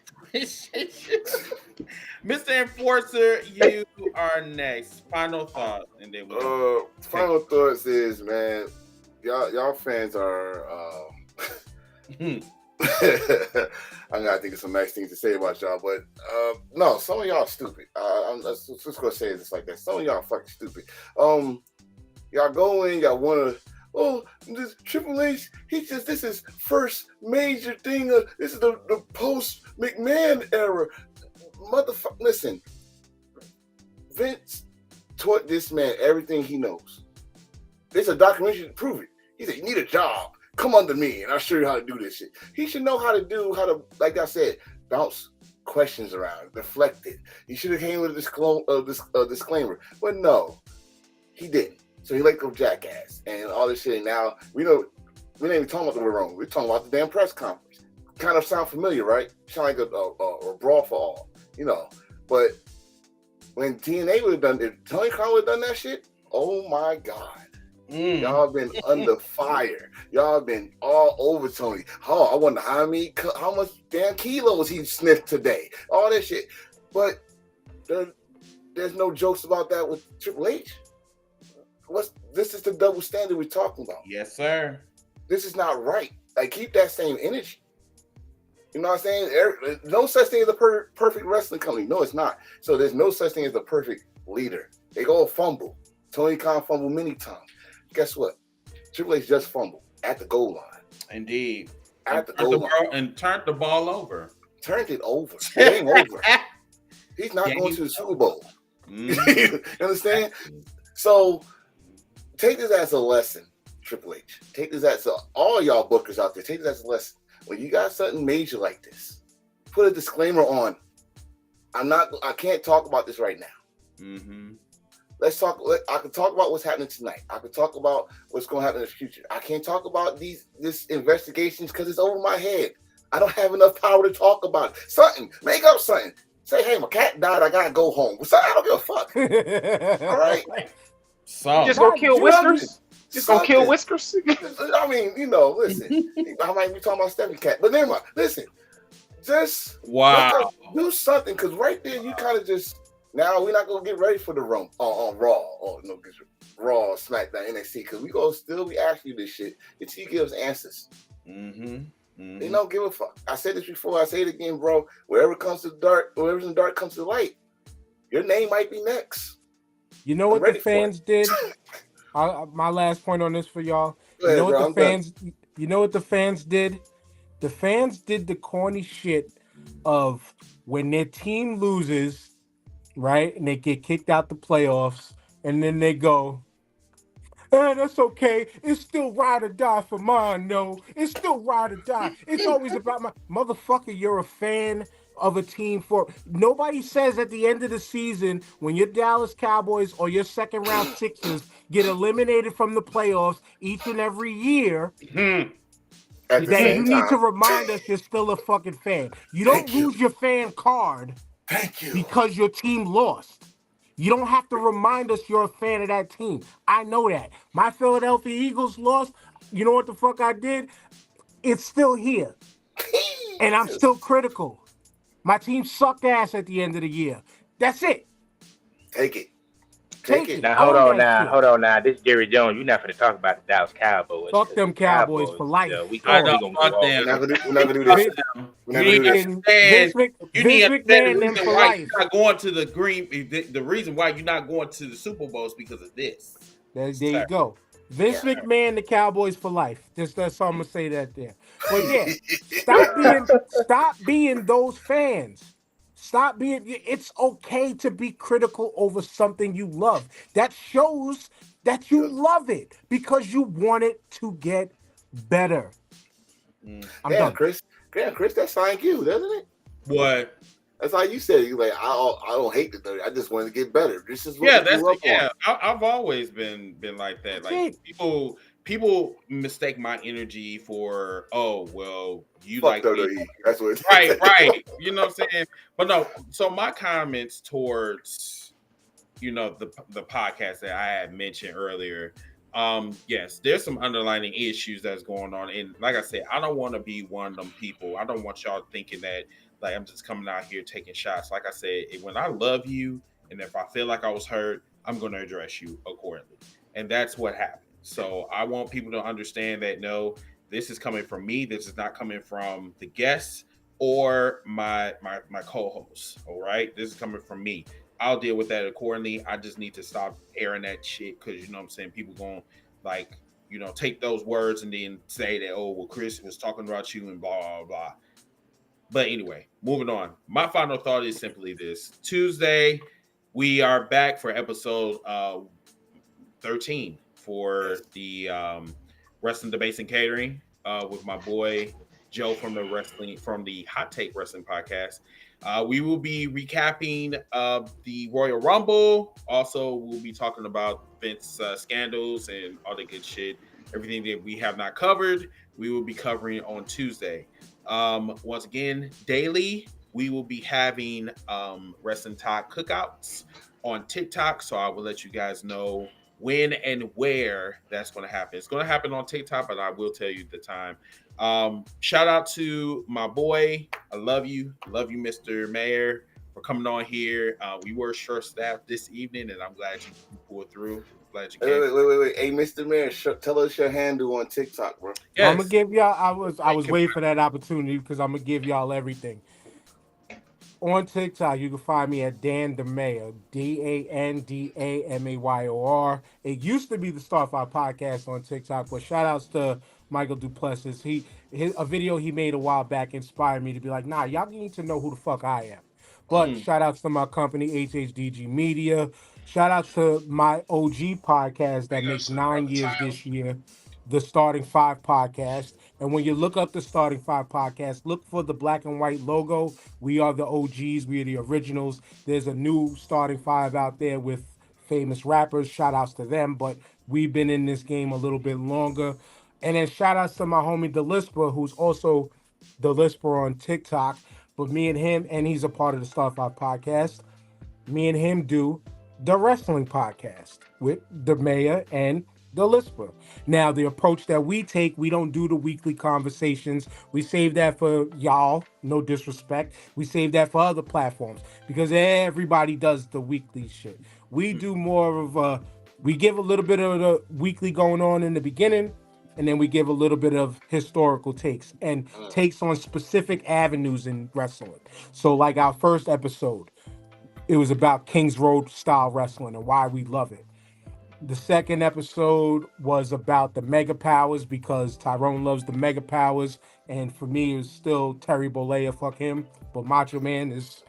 Mr. Enforcer, you are next. Final thoughts, and then final thoughts is, man, y'all fans are. I'm gonna think of some nice things to say about y'all, but no, some of y'all are stupid. I'm just gonna say it just like that. Some of y'all are fucking stupid. Y'all go in, y'all wanna. Oh, this Triple H, this is first major thing. This is the post McMahon era. Motherfucker, listen. Vince taught this man everything he knows. There's a documentary to prove it. He said, "You need a job. Come under me, and I'll show you how to do this shit." He should know how to, like I said, bounce questions around, deflect it. He should have came with a disclaimer, but no, he didn't. So he let go jackass and all this shit. And now we ain't even talking about the Royal Rumble. We're talking about the damn press conference. Kind of sound familiar, right? Sound like a brawl for all, But when TNA would have done, if Tony Khan would have done that shit, oh my God. Y'all been under fire. Y'all been all over Tony. Oh, I wonder how much damn kilos he sniffed today. All that shit. But there's no jokes about that with Triple H. This is the double standard we're talking about. Yes, sir. This is not right. Like, keep that same energy. You know what I'm saying? No such thing as a perfect wrestling company. No, it's not. So there's no such thing as a perfect leader. They all fumble. Tony Khan fumbled many times. Guess what? Triple H just fumbled. at the goal line. Indeed. At the goal line. And turned the ball over. Turned it over. Game over. He's not Game going to the Super Bowl. Mhm. You understand? So take this as a lesson, Triple H. Take this as all y'all bookers out there. Take this as a lesson. When you got something major like this, put a disclaimer on. I can't talk about this right now. Mm-hmm. Let's talk. I can talk about what's happening tonight. I can talk about what's going to happen in the future. I can't talk about this investigations because it's over my head. I don't have enough power to talk about it. Something. Make up something. Say, hey, my cat died. I gotta go home. So I don't give a fuck. All right. So Just gonna kill Whiskers. Just gonna kill Something. Whiskers. I mean, listen. I might be talking about Stephanie Cat, but never mind. Listen, just wow. do something because right there you kind of just now we're not gonna get ready for the room on Raw or Raw, SmackDown, NXT because we gonna still be asking you this shit until you give us answers. Mm-hmm. They don't give a fuck. I said this before. I say it again, bro. Wherever comes to the dark, wherever's in the dark comes to the light. Your name might be next. You know what the fans did? My last point on this for y'all. You know what the fans did? The fans did the corny shit of when their team loses, right? And they get kicked out the playoffs, and then they go, that's okay. It's still ride or die for mine, no. It's still ride or die. It's always about my motherfucker. You're a fan of a team for nobody says at the end of the season when your Dallas Cowboys or your second round Sixers get eliminated from the playoffs each and every year. That you need to remind us you're still a fucking fan. You don't lose your fan card because your team lost. You don't have to remind us you're a fan of that team. I know that. My Philadelphia Eagles lost. You know what the fuck I did? It's still here. And I'm still critical. My team sucked ass at the end of the year. That's it. Take it. Now hold on now. This is Jerry Jones. You're not going to talk about the Dallas Cowboys. Fuck them Cowboys for life. We're not gonna do this. You need to understand the reason why you're not going to the green. The reason why you're not going to the Super Bowl is because of this. There you go. Vince McMahon, the Cowboys for life. That's all I'm gonna say that there. But yeah, stop being those fans. Stop being. It's okay to be critical over something you love. That shows that you love it because you want it to get better. I'm done. Chris, that's like you, doesn't it? What? That's how you said it. You're like, I don't hate the 30. I just want to get better. This is what I've always been like that. Like people mistake my energy for you fuck like WWE. That's what. Right. You know what I'm saying? But no. So my comments towards the podcast that I had mentioned earlier. Yes, there's some underlying issues that's going on, and like I said, I don't want to be one of them people. I don't want y'all thinking that like I'm just coming out here taking shots. Like I said, when I love you, and if I feel like I was hurt, I'm going to address you accordingly, and that's what happened. So I want people to understand that no, this is coming from me. This is not coming from the guests or my co-hosts. All right, this is coming from me. I'll deal with that accordingly. I just need to stop airing that shit because you know what I'm saying. People going like take those words and then say that Chris was talking about you and blah blah blah. But anyway, moving on. My final thought is simply this: Tuesday, we are back for episode 13 for the Wrestling Debates and Catering with my boy Joe from the Hot Take Wrestling Podcast. We will be recapping the Royal Rumble. Also, we'll be talking about Vince scandals and all the good shit. Everything that we have not covered, we will be covering on Tuesday. Once again, daily, we will be having Wrestling Talk cookouts on TikTok. So I will let you guys know when and where that's going to happen. It's going to happen on TikTok, but I will tell you the time. Shout out to my boy. I love you. Love you, Mr. Mayor, for coming on here. We were short-staffed this evening, and I'm glad you pulled through. Glad you came. Wait. Hey, Mr. Mayor, tell us your handle on TikTok, bro. Yes. I'm gonna give y'all. I was waiting for that opportunity because I'm gonna give y'all everything. On TikTok, you can find me at Dan DeMayor, DANDAMAYOR. It used to be the Starfire Podcast on TikTok, but shout outs to Michael Duplessis. A video he made a while back inspired me to be like, nah, y'all need to know who the fuck I am. But shout outs to my company, HHDG Media. Shout out to my OG podcast that makes 9 years this year, the Starting Five podcast. And when you look up the Starting Five podcast, look for the black and white logo. We are the OGs. We are the originals. There's a new Starting Five out there with famous rappers. Shout outs to them. But we've been in this game a little bit longer. And then shout outs to my homie DeLisper, who's also DeLisper on TikTok. But me and him, and he's a part of the Star Five podcast. Me and him do the wrestling podcast with the mayor and the Lisper. Now, the approach that we take, we don't do the weekly conversations. We save that for y'all, no disrespect. We save that for other platforms because everybody does the weekly shit. We do more of we give a little bit of the weekly going on in the beginning, and then we give a little bit of historical takes and takes on specific avenues in wrestling. So like our first episode, it was about Kings Road style wrestling and why we love it. The second episode was about the Mega Powers because Tyrone loves the Mega Powers. And for me, it was still Terry Bollea, fuck him. But Macho Man is,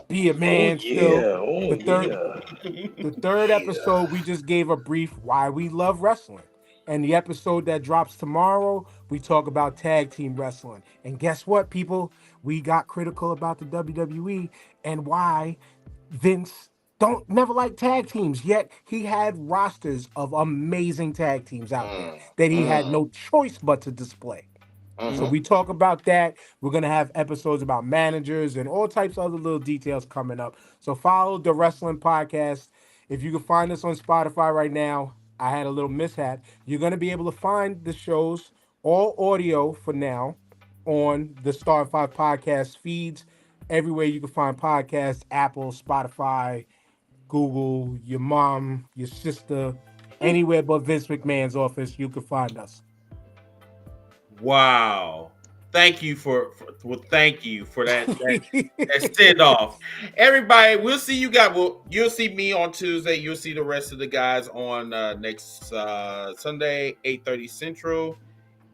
be a man still. The third episode, we just gave a brief why we love wrestling. And the episode that drops tomorrow, we talk about tag team wrestling. And guess what, people? We got critical about the WWE and why Vince never like tag teams, yet he had rosters of amazing tag teams out there that he had no choice but to display. So we talk about that. We're going to have episodes about managers and all types of other little details coming up. So follow the Wrestling Podcast. If you can find us on Spotify right now, I had a little mishap. You're going to be able to find the shows, all audio for now, on the Star 5 Podcast feeds. Everywhere you can find podcasts, Apple, Spotify, Google, your mom, your sister, anywhere but Vince McMahon's office, you can find us. Wow. Thank you for that send off. Everybody, we'll see you guys. You'll see me on Tuesday. You'll see the rest of the guys on next Sunday, 8:30 Central,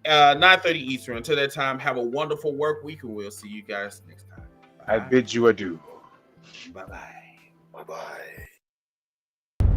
9:30 Eastern. Until that time, have a wonderful work week, and we'll see you guys next time. I bid you adieu. Bye-bye. Bye-bye.